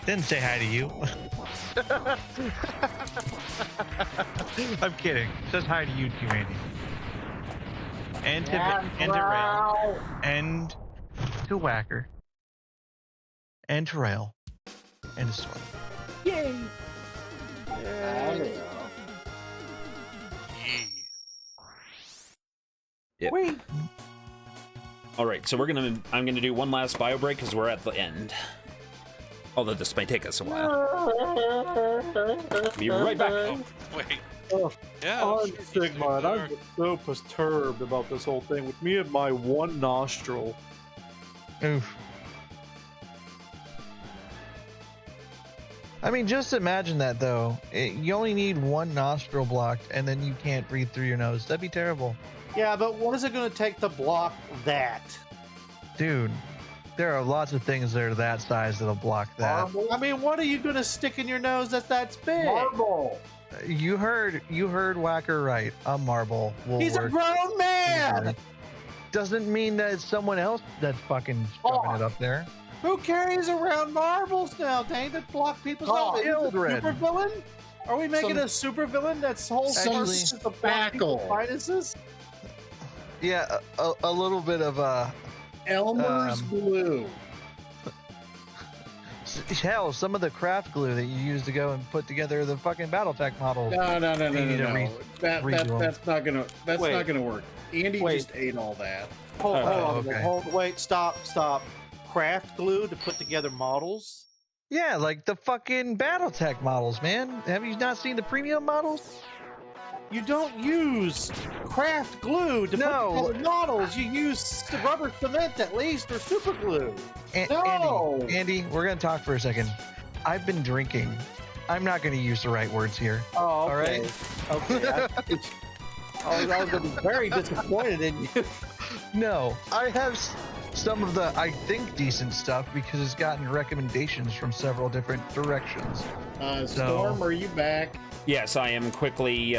Speaker 7: Didn't say hi to you. I'm kidding. Says hi to you too, Andy. And to Rail. And to Whacker. And to Rail. And to Storm.
Speaker 4: Yay!
Speaker 2: Yay.
Speaker 3: Yee.
Speaker 1: Yep.
Speaker 4: Wait.
Speaker 1: All right, so I'm gonna do one last bio break because we're at the end. Although this may take us a while. Be right back.
Speaker 3: Oh, wait.
Speaker 4: Oh,
Speaker 3: Yeah.
Speaker 4: I'm
Speaker 3: sure,
Speaker 4: Sigma, and I'm just so perturbed about this whole thing with me and my one nostril.
Speaker 7: Oof. I mean, just imagine that though. You only need one nostril blocked, and then you can't breathe through your nose. That'd be terrible.
Speaker 4: Yeah, but what is it going to take to block that?
Speaker 7: Dude, there are lots of things that are that size that'll block that.
Speaker 2: Marble.
Speaker 4: I mean, what are you going to stick in your nose that's big?
Speaker 2: Marble.
Speaker 7: You heard Whacker right. A marble will
Speaker 4: He's a
Speaker 7: work.
Speaker 4: grown man!
Speaker 7: Doesn't mean that it's someone else that's fucking shoving it up there.
Speaker 4: Who carries around marbles now, dang, that block people's
Speaker 2: Oh,
Speaker 4: nose? Is it a
Speaker 7: children.
Speaker 4: super villain? Are we making
Speaker 2: Some-
Speaker 4: a super villain that's whole
Speaker 2: Some
Speaker 4: purpose is to block people's
Speaker 2: spackle.
Speaker 4: minuses?
Speaker 7: Yeah, a little bit of
Speaker 2: Elmer's glue.
Speaker 7: hell, some of the craft glue that you use to go and put together the fucking BattleTech models.
Speaker 2: No.
Speaker 7: You need to redo 'em.
Speaker 2: That's not gonna
Speaker 4: Wait.
Speaker 2: work. Andy
Speaker 4: Wait.
Speaker 2: just ate all that.
Speaker 4: Hold on,
Speaker 7: okay.
Speaker 4: wait, stop. Craft glue to put together models?
Speaker 7: Yeah, like the fucking BattleTech models, man. Have you not seen the premium models?
Speaker 4: You don't use craft glue to
Speaker 7: No.
Speaker 4: put together models. You use rubber cement at least, or super glue.
Speaker 2: No.
Speaker 7: Andy, we're gonna talk for a second. I've been drinking. I'm not gonna use the right words here.
Speaker 4: Oh, okay.
Speaker 7: right.
Speaker 4: Okay. I was going to be very disappointed in you.
Speaker 7: No, I have some of the, I think, decent stuff because it's gotten recommendations from several different directions.
Speaker 2: Storm, are you back?
Speaker 1: Yes, I am quickly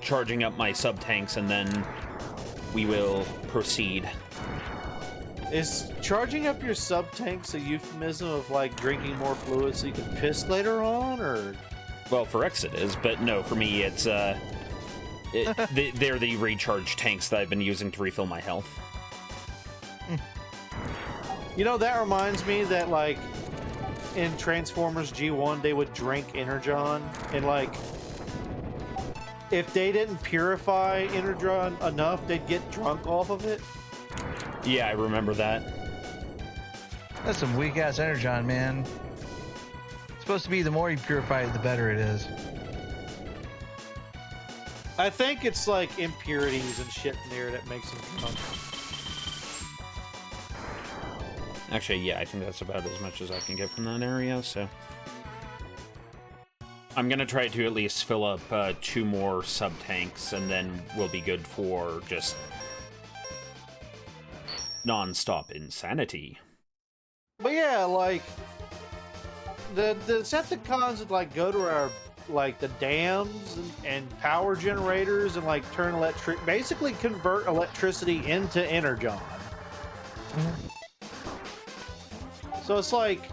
Speaker 1: charging up my sub tanks, and then we will proceed.
Speaker 4: Is charging up your sub tanks a euphemism of like drinking more fluid so you can piss later on, or?
Speaker 1: Well, for X it is, but no, for me it's they're the recharge tanks that I've been using to refill my health.
Speaker 4: You know, that reminds me that like in Transformers G1 they would drink Energon, and like if they didn't purify Energon enough, they'd get drunk off of it.
Speaker 1: Yeah, I remember that.
Speaker 7: That's some weak ass Energon, man. It's supposed to be the more you purify it, the better it is.
Speaker 4: I think it's like impurities and shit in there that makes them drunk.
Speaker 1: Actually, yeah, I think that's about as much as I can get from that area, so... I'm gonna try to at least fill up 2 more sub-tanks, and then we'll be good for just... non-stop insanity.
Speaker 4: But yeah, like the Decepticons would like go to our like the dams and power generators and like turn basically convert electricity into Energon. So it's like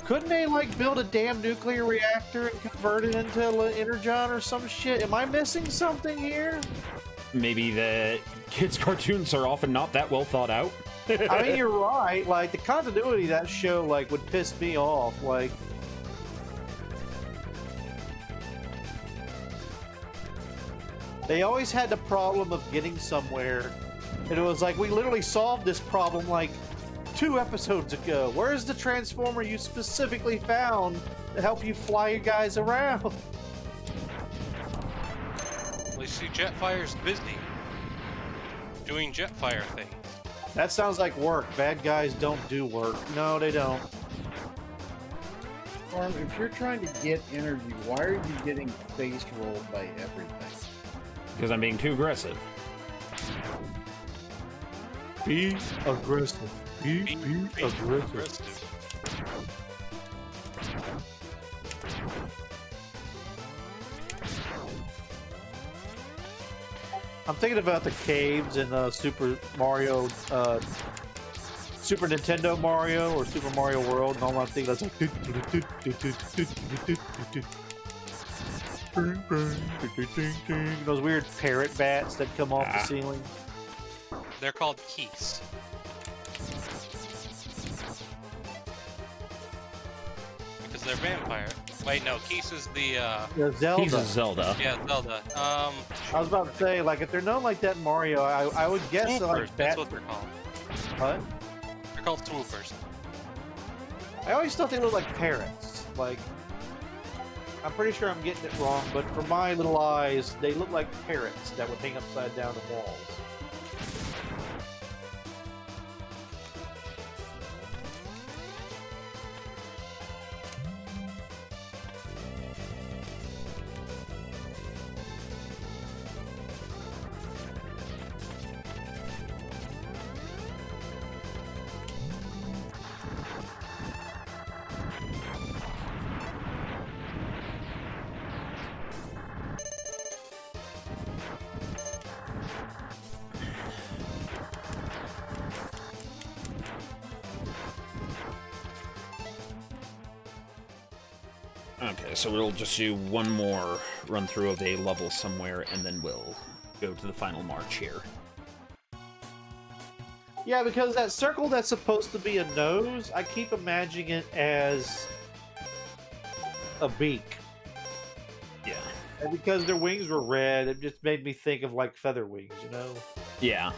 Speaker 4: Couldn't they like build a damn nuclear reactor and convert it into an energon or some shit? Am I missing something here?
Speaker 1: Maybe the kids' cartoons are often not that well thought out.
Speaker 4: I mean, you're right. Like the continuity of that show, like, would piss me off. Like, they always had the problem of getting somewhere, and it was like we literally solved this problem like 2 episodes ago. Where's the transformer you specifically found to help you fly your guys around?
Speaker 3: Well, you see, Jetfire's busy doing Jetfire things.
Speaker 4: That sounds like work. Bad guys don't do work. No, they don't.
Speaker 2: Storm, if you're trying to get energy, why are you getting face rolled by everything?
Speaker 1: Because I'm being too aggressive.
Speaker 4: Be aggressive. Be aggressive. I'm thinking about the caves in Super Mario, Super Nintendo Mario or Super Mario World, and all I'm thinking is like those weird parrot bats that come off the ceiling.
Speaker 3: They're called keys. Because they're vampire. Wait, no, Keese is the
Speaker 4: Zelda.
Speaker 1: He's a Zelda.
Speaker 3: yeah, Zelda.
Speaker 4: I was about to say, like, if they're known like that in Mario, I would guess
Speaker 3: Swoopers,
Speaker 4: that, like,
Speaker 3: that's what they're called.
Speaker 4: What?
Speaker 3: They're called swoopers.
Speaker 4: I always thought they looked like parrots. Like, I'm pretty sure I'm getting it wrong, but for my little eyes, they look like parrots that would hang upside down on walls.
Speaker 1: Okay, so we'll just do one more run through of a level somewhere, and then we'll go to the final march here.
Speaker 4: Yeah, because that circle that's supposed to be a nose, I keep imagining it as a beak.
Speaker 1: Yeah.
Speaker 4: And because their wings were red, it just made me think of, like, feather wings, you know?
Speaker 1: Yeah.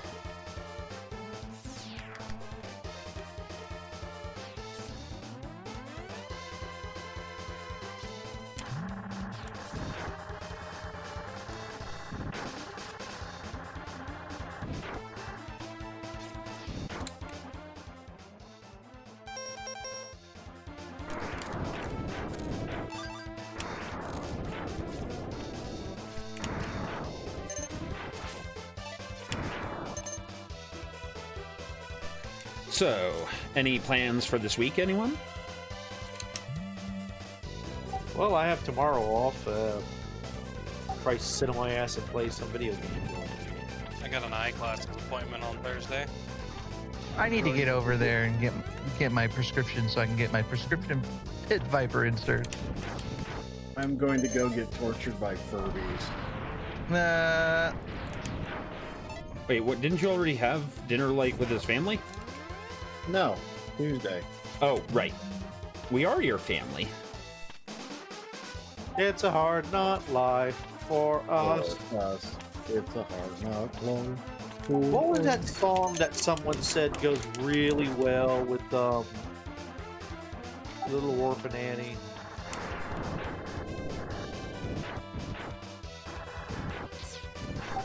Speaker 1: So, any plans for this week, anyone?
Speaker 4: Well, I have tomorrow off. Probably sit on my ass and play some video games.
Speaker 3: I got an eye glasses appointment on Thursday.
Speaker 7: I need to get over there and get my prescription so I can get my prescription Pit Viper insert.
Speaker 2: I'm going to go get tortured by Furbies.
Speaker 1: Wait, what? Didn't you already have dinner, like, with his family?
Speaker 2: No, Tuesday.
Speaker 1: Oh, right. We are your family.
Speaker 4: It's a hard knock life for us.
Speaker 2: Us. It's a hard knock life.
Speaker 4: What was that song that someone said goes really well with Little Orphan Annie?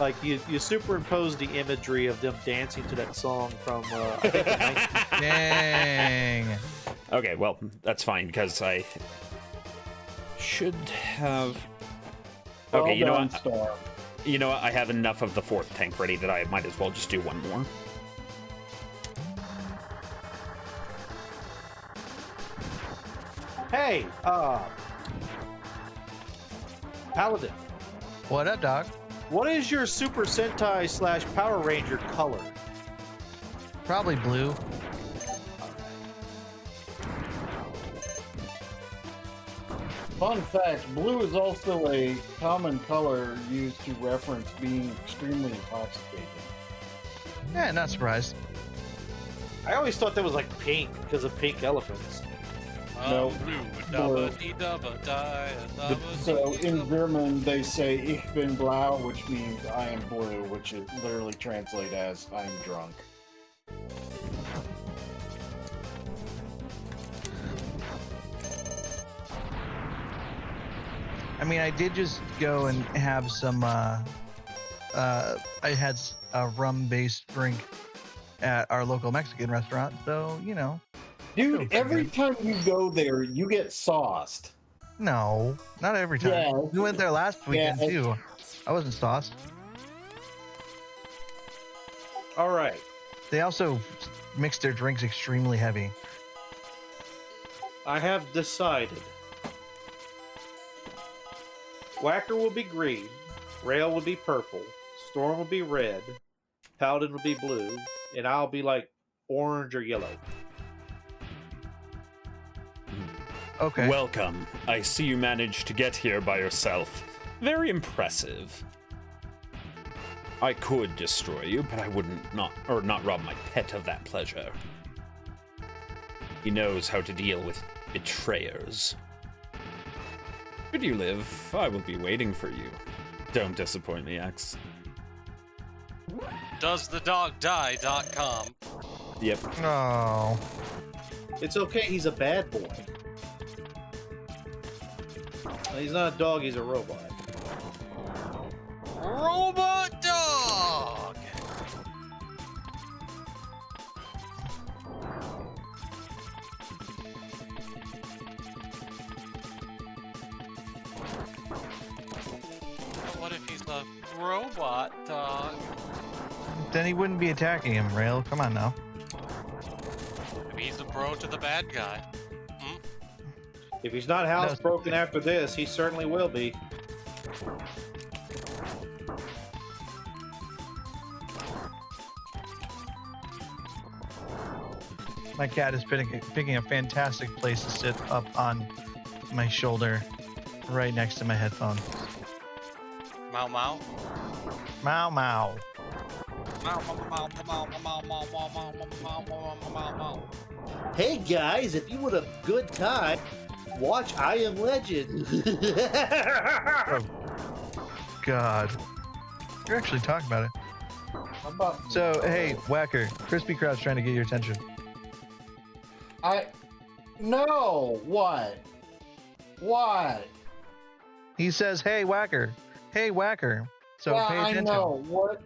Speaker 4: Like, you superimpose the imagery of them dancing to that song from I think the 19-
Speaker 7: Dang.
Speaker 1: Okay, well, that's fine, because I should have... Okay, you know what?
Speaker 2: Storm.
Speaker 1: You know what? I have enough of the 4th tank ready that I might as well just do one more.
Speaker 4: Hey, Paladin,
Speaker 7: What up, dog?
Speaker 4: what is your Super Sentai / Power Ranger color?
Speaker 7: Probably blue.
Speaker 2: Fun fact, blue is also a common color used to reference being extremely intoxicated.
Speaker 7: Yeah, not surprised.
Speaker 4: I always thought that was like pink because of pink elephants.
Speaker 2: No,
Speaker 3: Blue,
Speaker 2: blue. So in German, they say "Ich bin blau," which means "I am blue," which is literally translate as "I am drunk."
Speaker 7: I mean, I did just go and have some. I had a rum-based drink at our local Mexican restaurant, so you know.
Speaker 2: Dude, every time you go there, you get sauced.
Speaker 7: No, not every time.
Speaker 2: Yeah.
Speaker 7: We went there last weekend
Speaker 2: Yeah.
Speaker 7: too. I wasn't sauced.
Speaker 4: All right.
Speaker 7: They also mixed their drinks extremely heavy.
Speaker 4: I have decided. Whacker will be green, Rail will be purple, Storm will be red, Paladin will be blue, and I'll be like orange or yellow.
Speaker 7: Okay.
Speaker 1: Welcome. I see you managed to get here by yourself. Very impressive. I could destroy you, but I wouldn't not rob my pet of that pleasure. He knows how to deal with betrayers. Where do you live? I will be waiting for you. Don't disappoint me, X.
Speaker 3: DoesTheDogDie.com.
Speaker 1: Yep.
Speaker 7: Oh.
Speaker 4: It's okay, he's a bad boy. He's not a dog, he's a robot.
Speaker 3: Robot dog! But what if he's a robot dog?
Speaker 7: Then he wouldn't be attacking him, Rail. Come on now.
Speaker 3: Maybe he's a bro to the bad guy.
Speaker 4: If he's not housebroken after this, he certainly will be.
Speaker 7: My cat is picking a fantastic place to sit up on my shoulder, right next to my headphones.
Speaker 3: Mau mau.
Speaker 7: Meow meow.
Speaker 3: Mau mau mau mau mau mau mau mau mau mau mau.
Speaker 5: Hey guys, if you want a good time, watch I Am Legend.
Speaker 7: God. You're actually talking about it.
Speaker 2: How about
Speaker 7: So, hey, Whacker, Crispy Crowd's trying to get your attention.
Speaker 2: No, what? What?
Speaker 7: He says, hey, Whacker. Hey, Whacker. So
Speaker 2: yeah,
Speaker 7: pay
Speaker 2: I
Speaker 7: attention.
Speaker 2: know. What?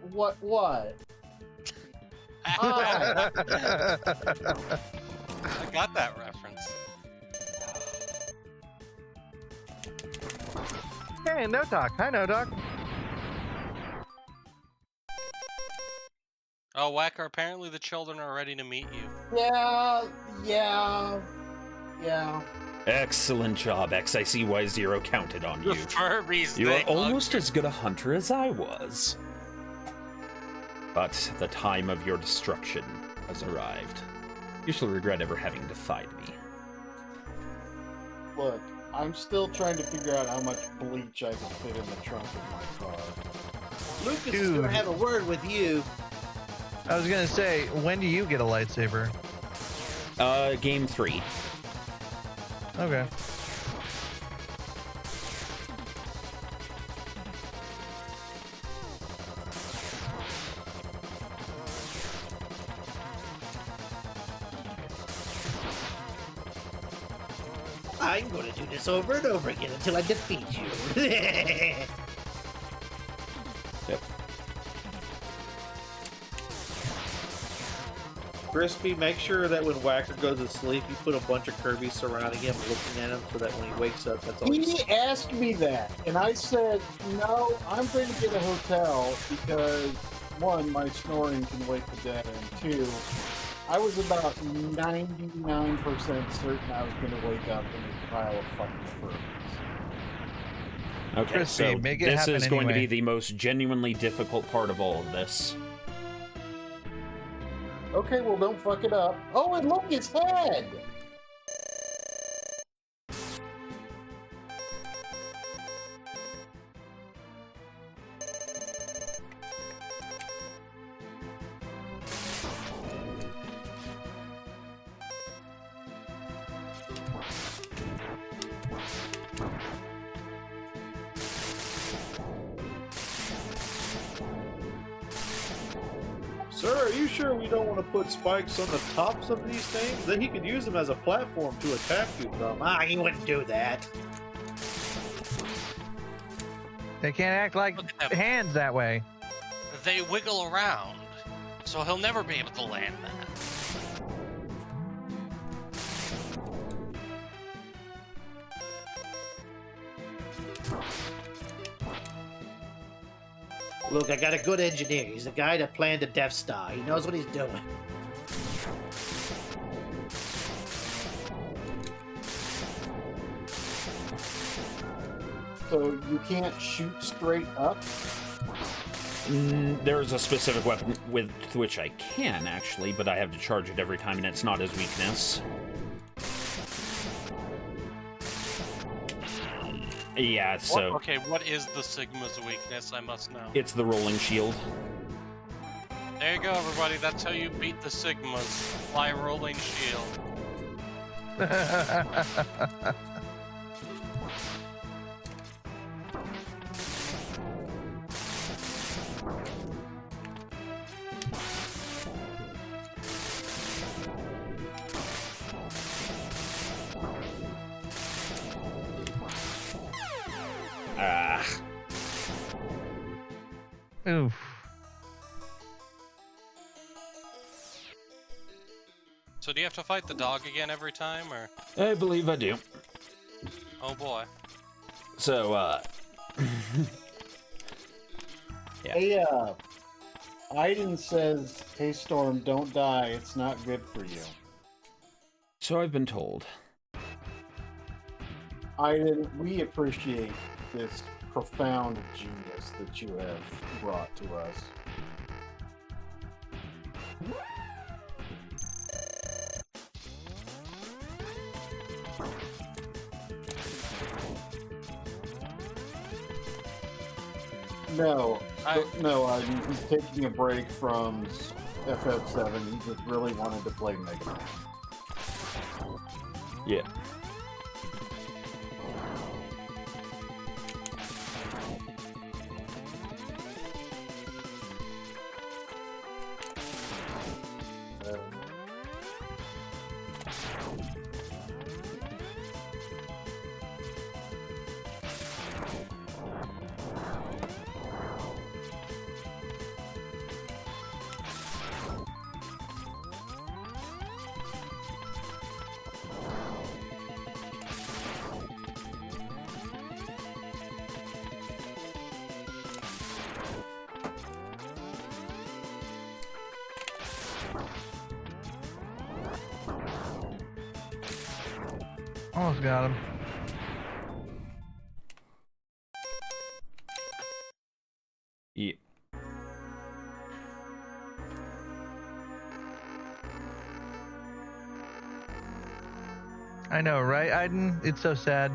Speaker 3: I got that reference.
Speaker 7: Hey, No Talk. Hi, No Talk.
Speaker 3: Oh, Whacker, apparently the children are ready to meet you.
Speaker 2: Yeah.
Speaker 1: Excellent job, X. I see why Zero counted on
Speaker 3: The
Speaker 1: you.
Speaker 3: Furbies,
Speaker 1: You are
Speaker 3: they
Speaker 1: almost as good a hunter as I was. But the time of your destruction has arrived. You shall regret ever having defied me.
Speaker 2: Look, I'm still trying to figure out how much bleach I can fit in the trunk of my car.
Speaker 5: Lucas is
Speaker 7: Dude.
Speaker 5: gonna have a word with you.
Speaker 7: I was going to say, when do you get a lightsaber?
Speaker 1: Game 3.
Speaker 7: Okay.
Speaker 5: I'm gonna do this over and over again until I defeat you.
Speaker 1: Yep.
Speaker 4: Crispy, make sure that when Whacker goes to sleep, you put a bunch of Kirby surrounding him, looking at him, so that when he wakes up, that's all
Speaker 2: He asked me that, and I said, no, I'm going to get a hotel because, one, my snoring can wake the dead, and two, I was about 99% certain I was going to wake up in a pile of fucking furries.
Speaker 1: Okay,
Speaker 7: Crispy,
Speaker 1: so
Speaker 7: make it
Speaker 1: this
Speaker 7: happen
Speaker 1: is going to
Speaker 7: anyway.
Speaker 1: be the most genuinely difficult part of all of this.
Speaker 2: Okay, well, don't fuck it up. Oh, and look, his head!
Speaker 4: Sir, are you sure we don't want to put spikes on the tops of these things? Then he could use them as a platform to attack you from.
Speaker 5: He wouldn't do that.
Speaker 7: They can't act like
Speaker 3: Look at them.
Speaker 7: hands that way.
Speaker 3: They wiggle around, so he'll never be able to land that.
Speaker 5: Look, I got a good engineer. He's the guy that planned the Death Star. He knows what he's doing.
Speaker 2: So you can't shoot straight up?
Speaker 1: There's a specific weapon with which I can, actually, but I have to charge it every time, and it's not his weakness. Yeah, so...
Speaker 3: Okay, what is the Sigma's weakness? I must know.
Speaker 1: It's the rolling shield.
Speaker 3: There you go, everybody. That's how you beat the Sigmas. Fly rolling shield.
Speaker 7: Oof.
Speaker 3: So do you have to fight the dog again every time, or?
Speaker 1: I believe I do.
Speaker 3: Oh boy.
Speaker 1: So, yeah.
Speaker 2: Hey, Aiden says, "Hey Storm, don't die. It's not good for you."
Speaker 1: So I've been told.
Speaker 2: Aiden, we appreciate this profound genius that you have brought to us. No, he's taking a break from FF7. He just really wanted to play Mega Man.
Speaker 1: Yeah.
Speaker 7: Almost got him.
Speaker 1: Yeah.
Speaker 7: I know, right, Aiden? It's so sad.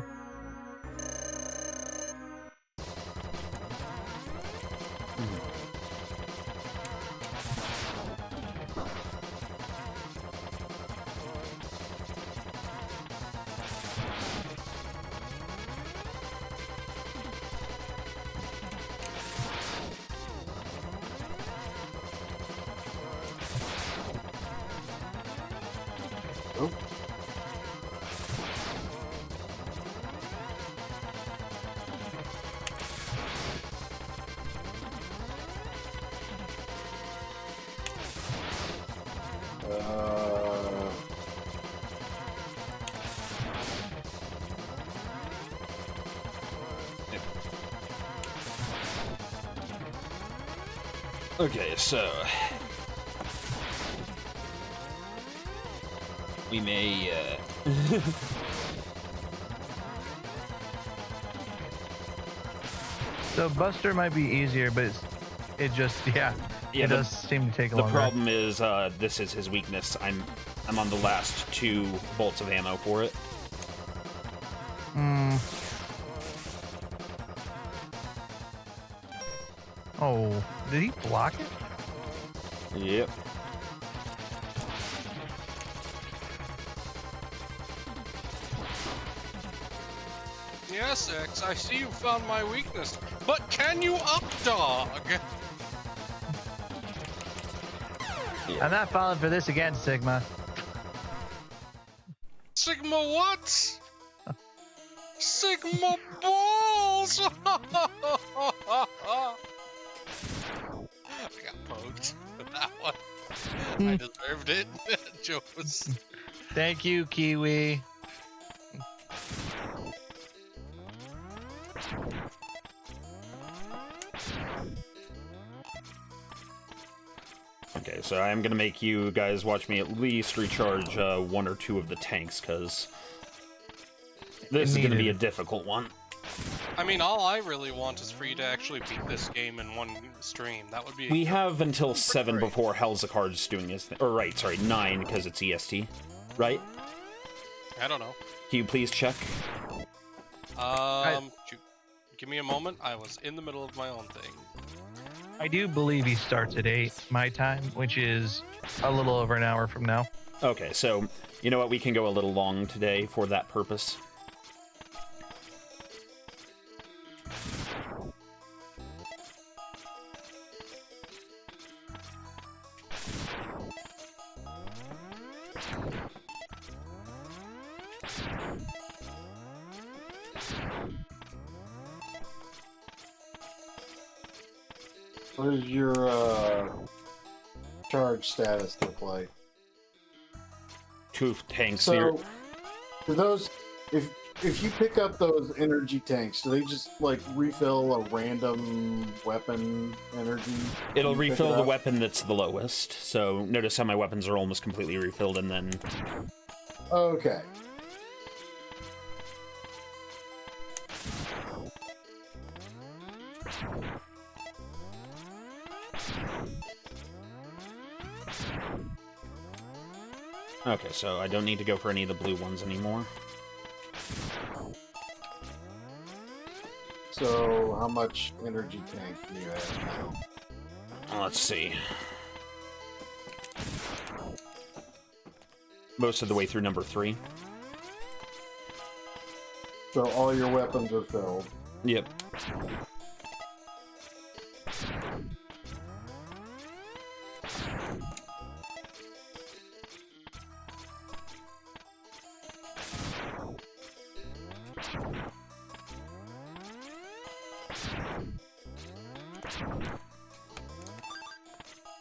Speaker 1: Okay, so we may
Speaker 7: So Buster might be easier, but it just
Speaker 1: Yeah,
Speaker 7: it does seem to take
Speaker 1: the
Speaker 7: longer.
Speaker 1: problem is this is his weakness. I'm on the last 2 bolts of ammo for it.
Speaker 7: Oh, did he block it?
Speaker 1: Yep.
Speaker 3: Yes, X, I see you found my weakness, but can you up dog?
Speaker 7: I'm not falling for this again, Sigma.
Speaker 3: Sigma what? Sigma balls! I got poked with that one. I deserved it. Jokes.
Speaker 7: Thank you, Kiwi.
Speaker 1: Okay, so I'm gonna make you guys watch me at least recharge 1 or 2 of the tanks, because this is gonna be a difficult one.
Speaker 3: I mean, all I really want is for you to actually beat this game in one stream. That would be.
Speaker 1: We have until 7
Speaker 3: great.
Speaker 1: before Hellzacard's doing his thing. Or, right, sorry, 9, because it's EST. Right?
Speaker 3: I don't know.
Speaker 1: Can you please check?
Speaker 3: Give me a moment. I was in the middle of my own thing.
Speaker 7: I do believe he starts at 8 my time, which is a little over an hour from now.
Speaker 1: Okay, so, you know what? We can go a little long today for that purpose.
Speaker 2: What does your charge status look like?
Speaker 1: 2 tanks.
Speaker 2: So, do those, if you pick up those energy tanks, do they just like refill a random weapon energy?
Speaker 1: It'll
Speaker 2: when you pick
Speaker 1: refill
Speaker 2: it
Speaker 1: the
Speaker 2: up?
Speaker 1: weapon that's the lowest. So notice how my weapons are almost completely refilled, and then
Speaker 2: Okay.
Speaker 1: okay, so I don't need to go for any of the blue ones anymore.
Speaker 2: So, how much energy tank do you have now?
Speaker 1: Let's see. Most of the way through number 3.
Speaker 2: So all your weapons are filled.
Speaker 1: Yep.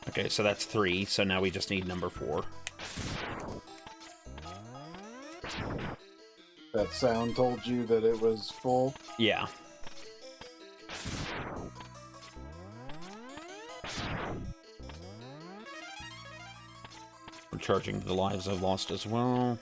Speaker 1: Okay, so that's 3, so now we just need number 4.
Speaker 2: That sound told you that it was full?
Speaker 1: Yeah. We're charging the lives I've lost as well.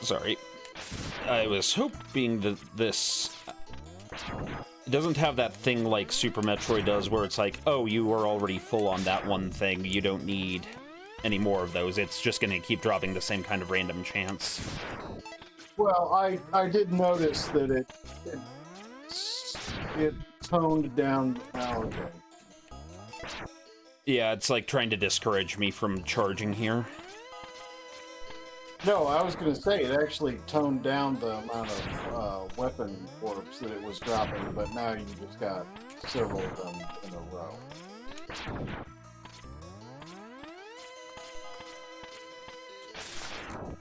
Speaker 1: Sorry. I was hoping that this... It doesn't have that thing like Super Metroid does where it's like, oh, you are already full on that one thing, you don't need any more of those. It's just going to keep dropping the same kind of random chance.
Speaker 2: Well, I did notice that it toned down. Oh, okay.
Speaker 1: Yeah, it's like trying to discourage me from charging here.
Speaker 2: No, I was going to say it actually toned down the amount of weapon orbs that it was dropping, but now you just got several of them in a row.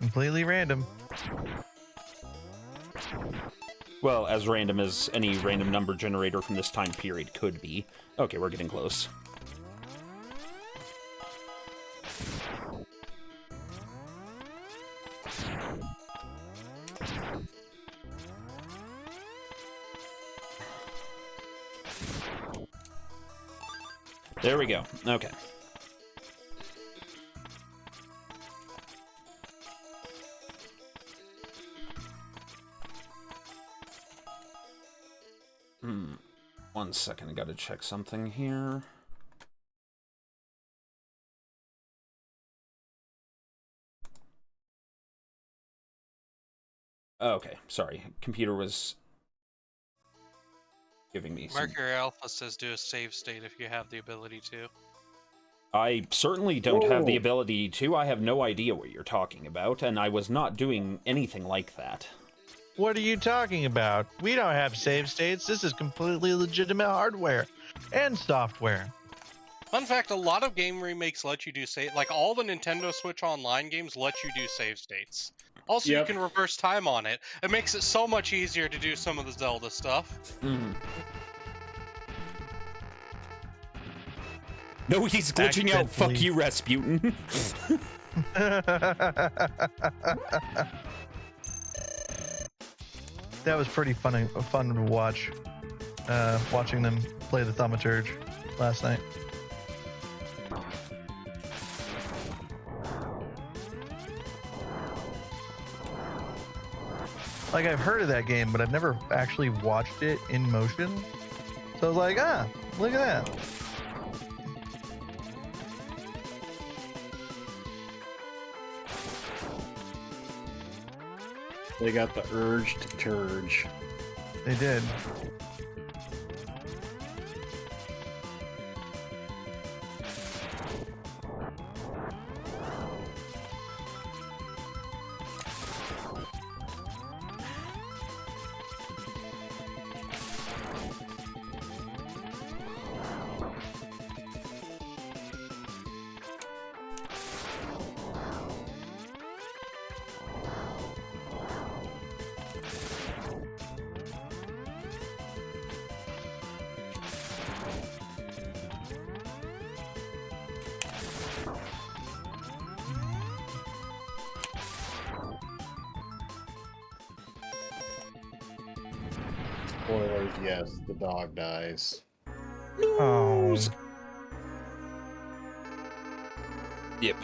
Speaker 7: Completely random.
Speaker 1: Well, as random as any random number generator from this time period could be. Okay, we're getting close. There we go. Okay. One second, I gotta check something here. Okay, sorry. Computer was giving me some...
Speaker 3: Mercury Alpha says do a save state if you have the ability to.
Speaker 1: I certainly don't have the
Speaker 5: Whoa.
Speaker 1: ability to. I have no idea what you're talking about, and I was not doing anything like that.
Speaker 7: What are you talking about? We don't have save states. This is completely legitimate hardware and software.
Speaker 3: Fun fact, a lot of game remakes let you do save, like all the Nintendo Switch Online games let you do save states. Also,
Speaker 2: Yep.
Speaker 3: you can reverse time on it. It makes it so much easier to do some of the Zelda stuff.
Speaker 1: Mm. No, he's glitching out. Fuck
Speaker 7: Accidentally.
Speaker 1: you, Rasputin.
Speaker 7: That was pretty fun to watch. Watching them play the Thaumaturge last night. Like, I've heard of that game, but I've never actually watched it in motion. So I was like, ah, look at that.
Speaker 2: They got the urge to turge.
Speaker 7: They did.
Speaker 2: Spoilers, yes, the dog dies.
Speaker 7: Oh.
Speaker 1: Yep.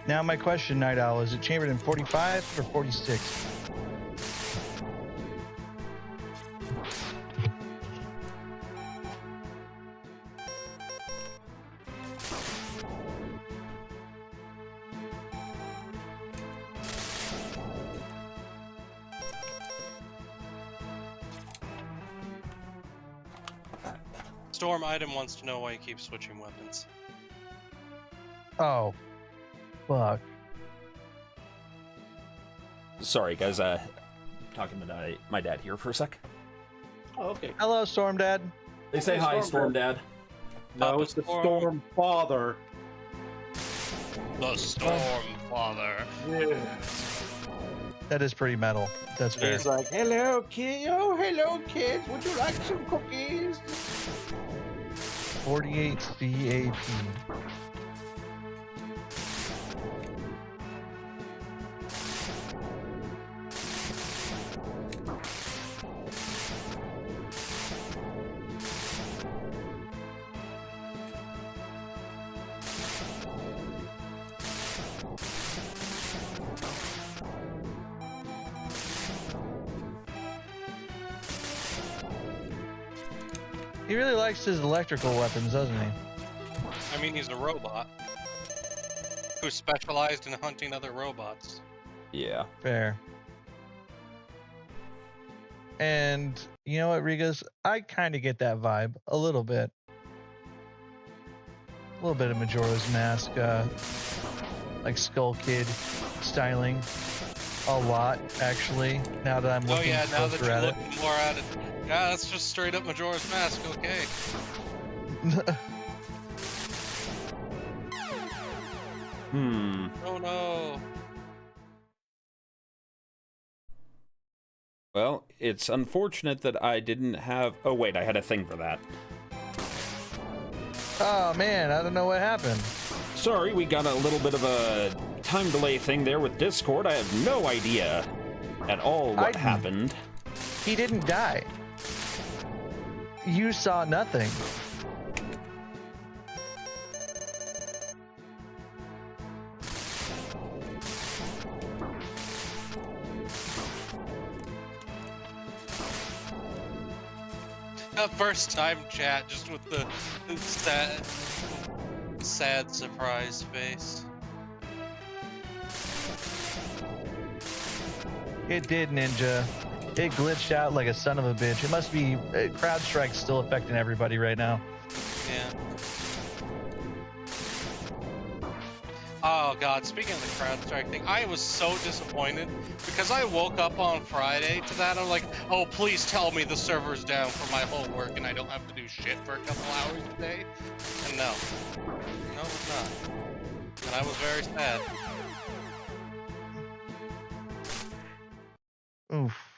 Speaker 7: Now my question, Night Owl, is it chambered in 45 or 46?
Speaker 3: Storm Item wants to know why you keep switching weapons.
Speaker 7: Oh, fuck.
Speaker 1: Sorry, guys. Talking to my dad here for a sec.
Speaker 2: Oh, okay.
Speaker 7: Hello, Storm Dad.
Speaker 1: They say
Speaker 2: Hey,
Speaker 1: hi,
Speaker 2: Storm
Speaker 1: Storm Dad.
Speaker 4: No,
Speaker 3: Papa
Speaker 4: it's the
Speaker 3: Storm.
Speaker 4: Storm Father.
Speaker 3: The Storm Father.
Speaker 4: Yeah.
Speaker 7: That is pretty metal. That's fair.
Speaker 4: He's like, hello, kid. Oh, hello, kids. Would you like some cookies?
Speaker 7: 48 CAP. He really likes his electrical weapons, doesn't he?
Speaker 3: I mean, he's a robot who specialized in hunting other robots.
Speaker 1: Yeah.
Speaker 7: Fair. And you know what, Rigas? I kind of get that vibe a little bit. A little bit of Majora's Mask, like Skull Kid styling. A lot, actually. Now that I'm looking
Speaker 3: now that
Speaker 7: closer
Speaker 3: you're
Speaker 7: at
Speaker 3: looking more at it. Yeah, that's just straight up Majora's Mask, okay.
Speaker 7: it.
Speaker 3: Oh no.
Speaker 1: Well, it's unfortunate that I didn't have... Oh, wait, I had a thing for that.
Speaker 7: Oh man, I don't know what happened.
Speaker 1: Sorry, we got a little bit of a time delay thing there with Discord. I have no idea at all what happened.
Speaker 7: He didn't die. You saw nothing.
Speaker 3: That first time chat, just with the sad surprise face.
Speaker 7: It did, Ninja. It glitched out like a son of a bitch. It must be CrowdStrike's still affecting everybody right now.
Speaker 3: Yeah. Oh god, speaking of the CrowdStrike thing, I was so disappointed because I woke up on Friday to that. I'm like, oh, please tell me the server's down for my whole work and I don't have to do shit for a couple hours a day. And no, it's not. And I was very sad.
Speaker 7: Oof.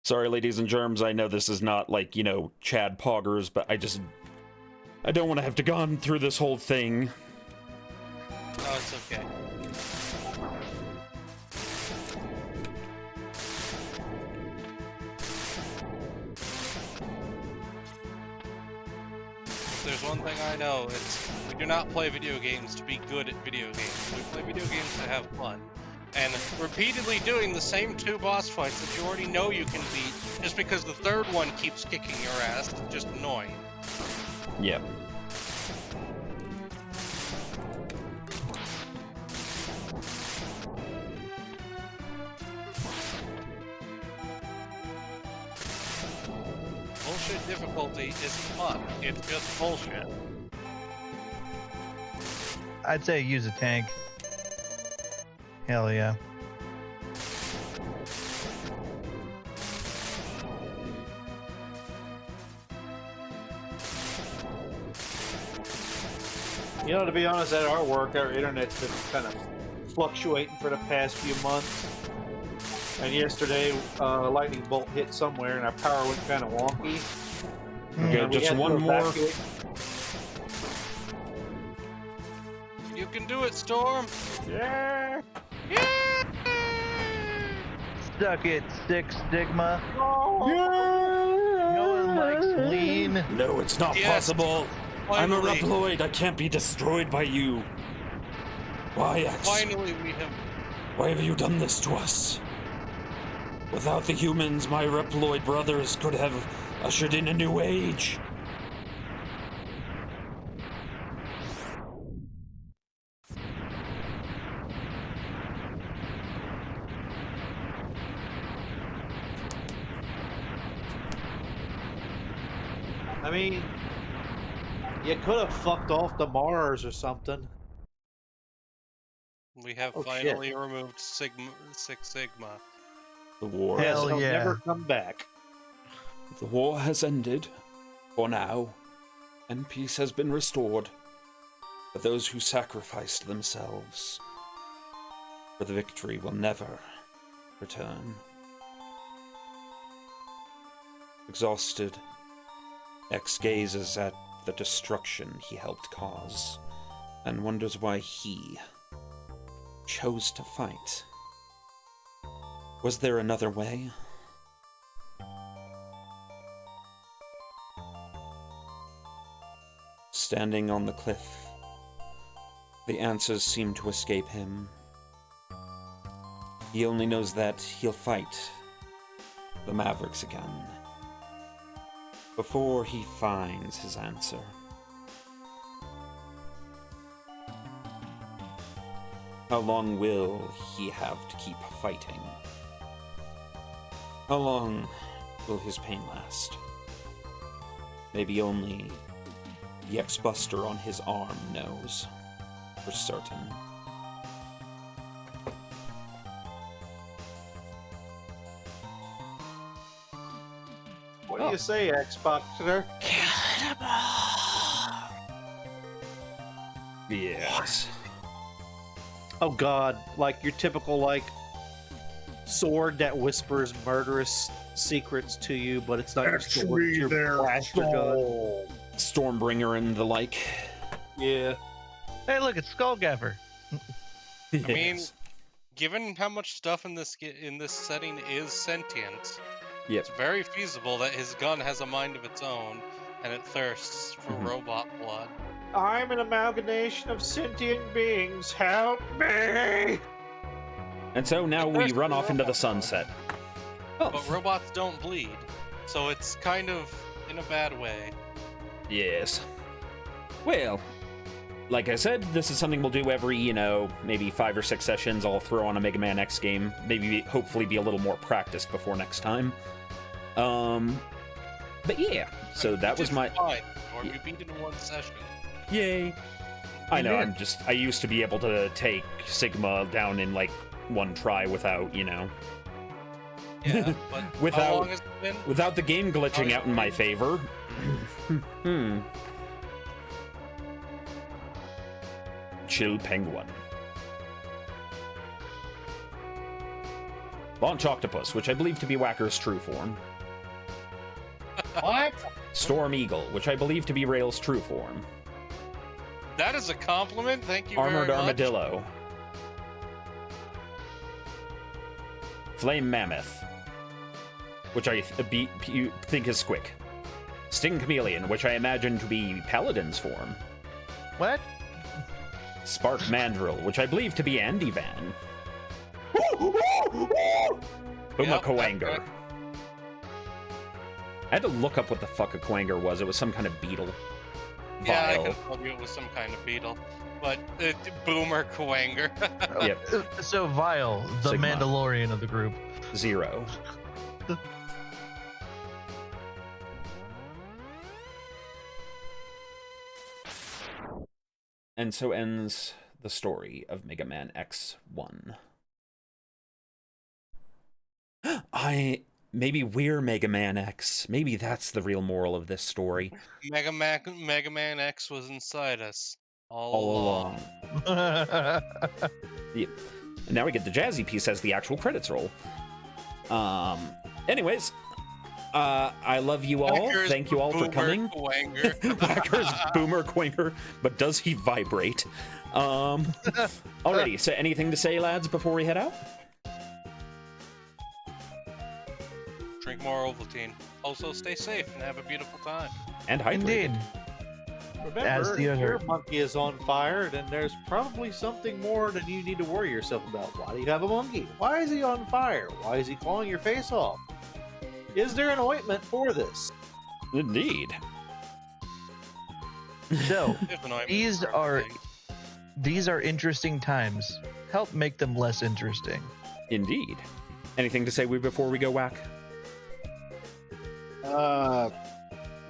Speaker 1: Sorry, ladies and germs, I know this is not like, you know, Chad Poggers, but I don't want to have to go through this whole thing.
Speaker 3: No, it's okay. If there's one thing I know, it's we do not play video games to be good at video games. We play video games to have fun. And repeatedly doing the same two boss fights that you already know you can beat just because the third one keeps kicking your ass is just annoying.
Speaker 1: Yep.
Speaker 3: Bullshit difficulty isn't fun. It's just bullshit.
Speaker 7: I'd say use a tank. Hell yeah.
Speaker 4: You know, to be honest, at our work, our internet's been kind of fluctuating for the past few months. And yesterday, a lightning bolt hit somewhere, and our power went kind of wonky.
Speaker 1: Okay,
Speaker 4: And we
Speaker 1: just
Speaker 4: had to
Speaker 1: one more.
Speaker 4: evacuate.
Speaker 3: You can do it, Storm!
Speaker 4: Yeah.
Speaker 7: Suck it, Six Sigma. No one likes lean.
Speaker 1: No, it's not
Speaker 3: Yes.
Speaker 1: possible. I'm a
Speaker 3: Finally.
Speaker 1: Reploid. I can't be destroyed by you. Why, X?
Speaker 3: Finally, we have...
Speaker 1: Why have you done this to us? Without the humans, my Reploid brothers could have ushered in a new age.
Speaker 4: I I mean, you could have fucked off to Mars or something.
Speaker 3: We have
Speaker 4: Oh, shit.
Speaker 3: finally removed Six Sigma.
Speaker 1: The war.
Speaker 7: Hell
Speaker 4: He'll
Speaker 7: yeah.
Speaker 4: never come back.
Speaker 1: The war has ended, for now, and peace has been restored. But those who sacrificed themselves for the victory will never return. Exhausted, X gazes at the destruction he helped cause, and wonders why he chose to fight. Was there another way? Standing on the cliff, the answers seem to escape him. He only knows that he'll fight the Mavericks again before he finds his answer. How long will he have to keep fighting? How long will his pain last? Maybe only the X-Buster on his arm knows for certain.
Speaker 4: What do you say, Xboxer?
Speaker 1: Yes.
Speaker 4: Oh god, like your typical like sword that whispers murderous secrets to you, but it's not your sword, it's your blaster gun.
Speaker 1: Stormbringer and the like.
Speaker 4: Yeah.
Speaker 7: Hey, look, it's Skullgapper.
Speaker 3: I mean, given how much stuff in this setting is sentient,
Speaker 1: Yep.
Speaker 3: it's very feasible that his gun has a mind of its own, and it thirsts for robot blood.
Speaker 4: I'm an amalgamation of sentient beings. Help me!
Speaker 1: And so now
Speaker 3: It
Speaker 1: we
Speaker 3: thirsts
Speaker 1: run
Speaker 3: for
Speaker 1: off into the
Speaker 3: robot blood.
Speaker 1: sunset. Oh,
Speaker 3: But robots don't bleed, so it's kind of in a bad way.
Speaker 1: yes. Well, like I said, this is something we'll do every, maybe 5 or 6 sessions. I'll throw on a Mega Man X game. Maybe, hopefully, be a little more practiced before next time. But yeah, so that was my...
Speaker 3: Fine, or you beat it in one session.
Speaker 1: Yay. I know,
Speaker 7: Yeah.
Speaker 1: I used to be able to take Sigma down in, like, one try without,
Speaker 3: Yeah, but how
Speaker 1: Without-
Speaker 3: long has it been?
Speaker 1: without the game glitching out in my favor. Chill Penguin. Launch Octopus, which I believe to be Whacker's true form.
Speaker 5: What?
Speaker 1: Storm Eagle, which I believe to be Rail's true form.
Speaker 3: That is a compliment. Thank you
Speaker 1: Armored
Speaker 3: very much.
Speaker 1: Armadillo. Flame Mammoth, which I think is Squick. Sting Chameleon, which I imagine to be Paladin's form.
Speaker 7: What?
Speaker 1: Spark Mandrill, which I believe to be Andy Van. Uma
Speaker 3: Yep,
Speaker 1: Coanger.
Speaker 3: that's right.
Speaker 1: I had to look up what the fuck a Coanger was. It was some kind of beetle.
Speaker 3: Yeah, I
Speaker 1: Vile.
Speaker 3: can tell you it was some kind of beetle. But Boomer Coanger.
Speaker 1: Yep.
Speaker 7: So Vile, the
Speaker 1: Sigma.
Speaker 7: Mandalorian of the group.
Speaker 1: Zero. And so ends the story of Mega Man X1. Maybe we're Mega Man X. Maybe that's the real moral of this story.
Speaker 3: Mega Man X was inside us all
Speaker 1: All
Speaker 3: along.
Speaker 1: along. Yeah. And now we get the jazzy piece as the actual credits roll. Anyways, I love you all.
Speaker 3: Whacker's
Speaker 1: Thank you all for
Speaker 3: Boomer
Speaker 1: coming.
Speaker 3: Coanger.
Speaker 1: Whacker's Boomer Quinger, but does he vibrate? Alrighty, so anything to say, lads, before we head out?
Speaker 3: Drink more Ovaltine. Also, stay safe and have a beautiful time.
Speaker 1: And hydrated.
Speaker 7: Indeed.
Speaker 4: Remember,
Speaker 7: As the
Speaker 4: if your
Speaker 7: other-
Speaker 4: monkey is on fire, then there's probably something more than you need to worry yourself about. Why do you have a monkey? Why is he on fire? Why is he clawing your face off? Is there an ointment for this?
Speaker 1: Indeed.
Speaker 7: So,
Speaker 3: If an ointment
Speaker 7: these
Speaker 3: for
Speaker 7: are
Speaker 3: everything.
Speaker 7: these are interesting times. Help make them less interesting.
Speaker 1: Indeed. Anything to say before we go, Whack?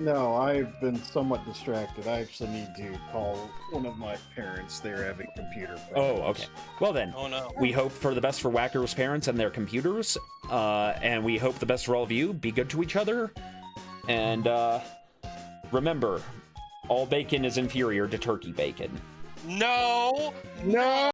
Speaker 2: No, I've been somewhat distracted. I actually need to call one of my parents. They're having computer problems.
Speaker 1: Oh, okay. Well then,
Speaker 3: Oh no.
Speaker 1: we hope for the best for Wacker's parents and their computers, and we hope the best for all of you. Be good to each other, and remember, all bacon is inferior to turkey bacon.
Speaker 3: No!
Speaker 2: No!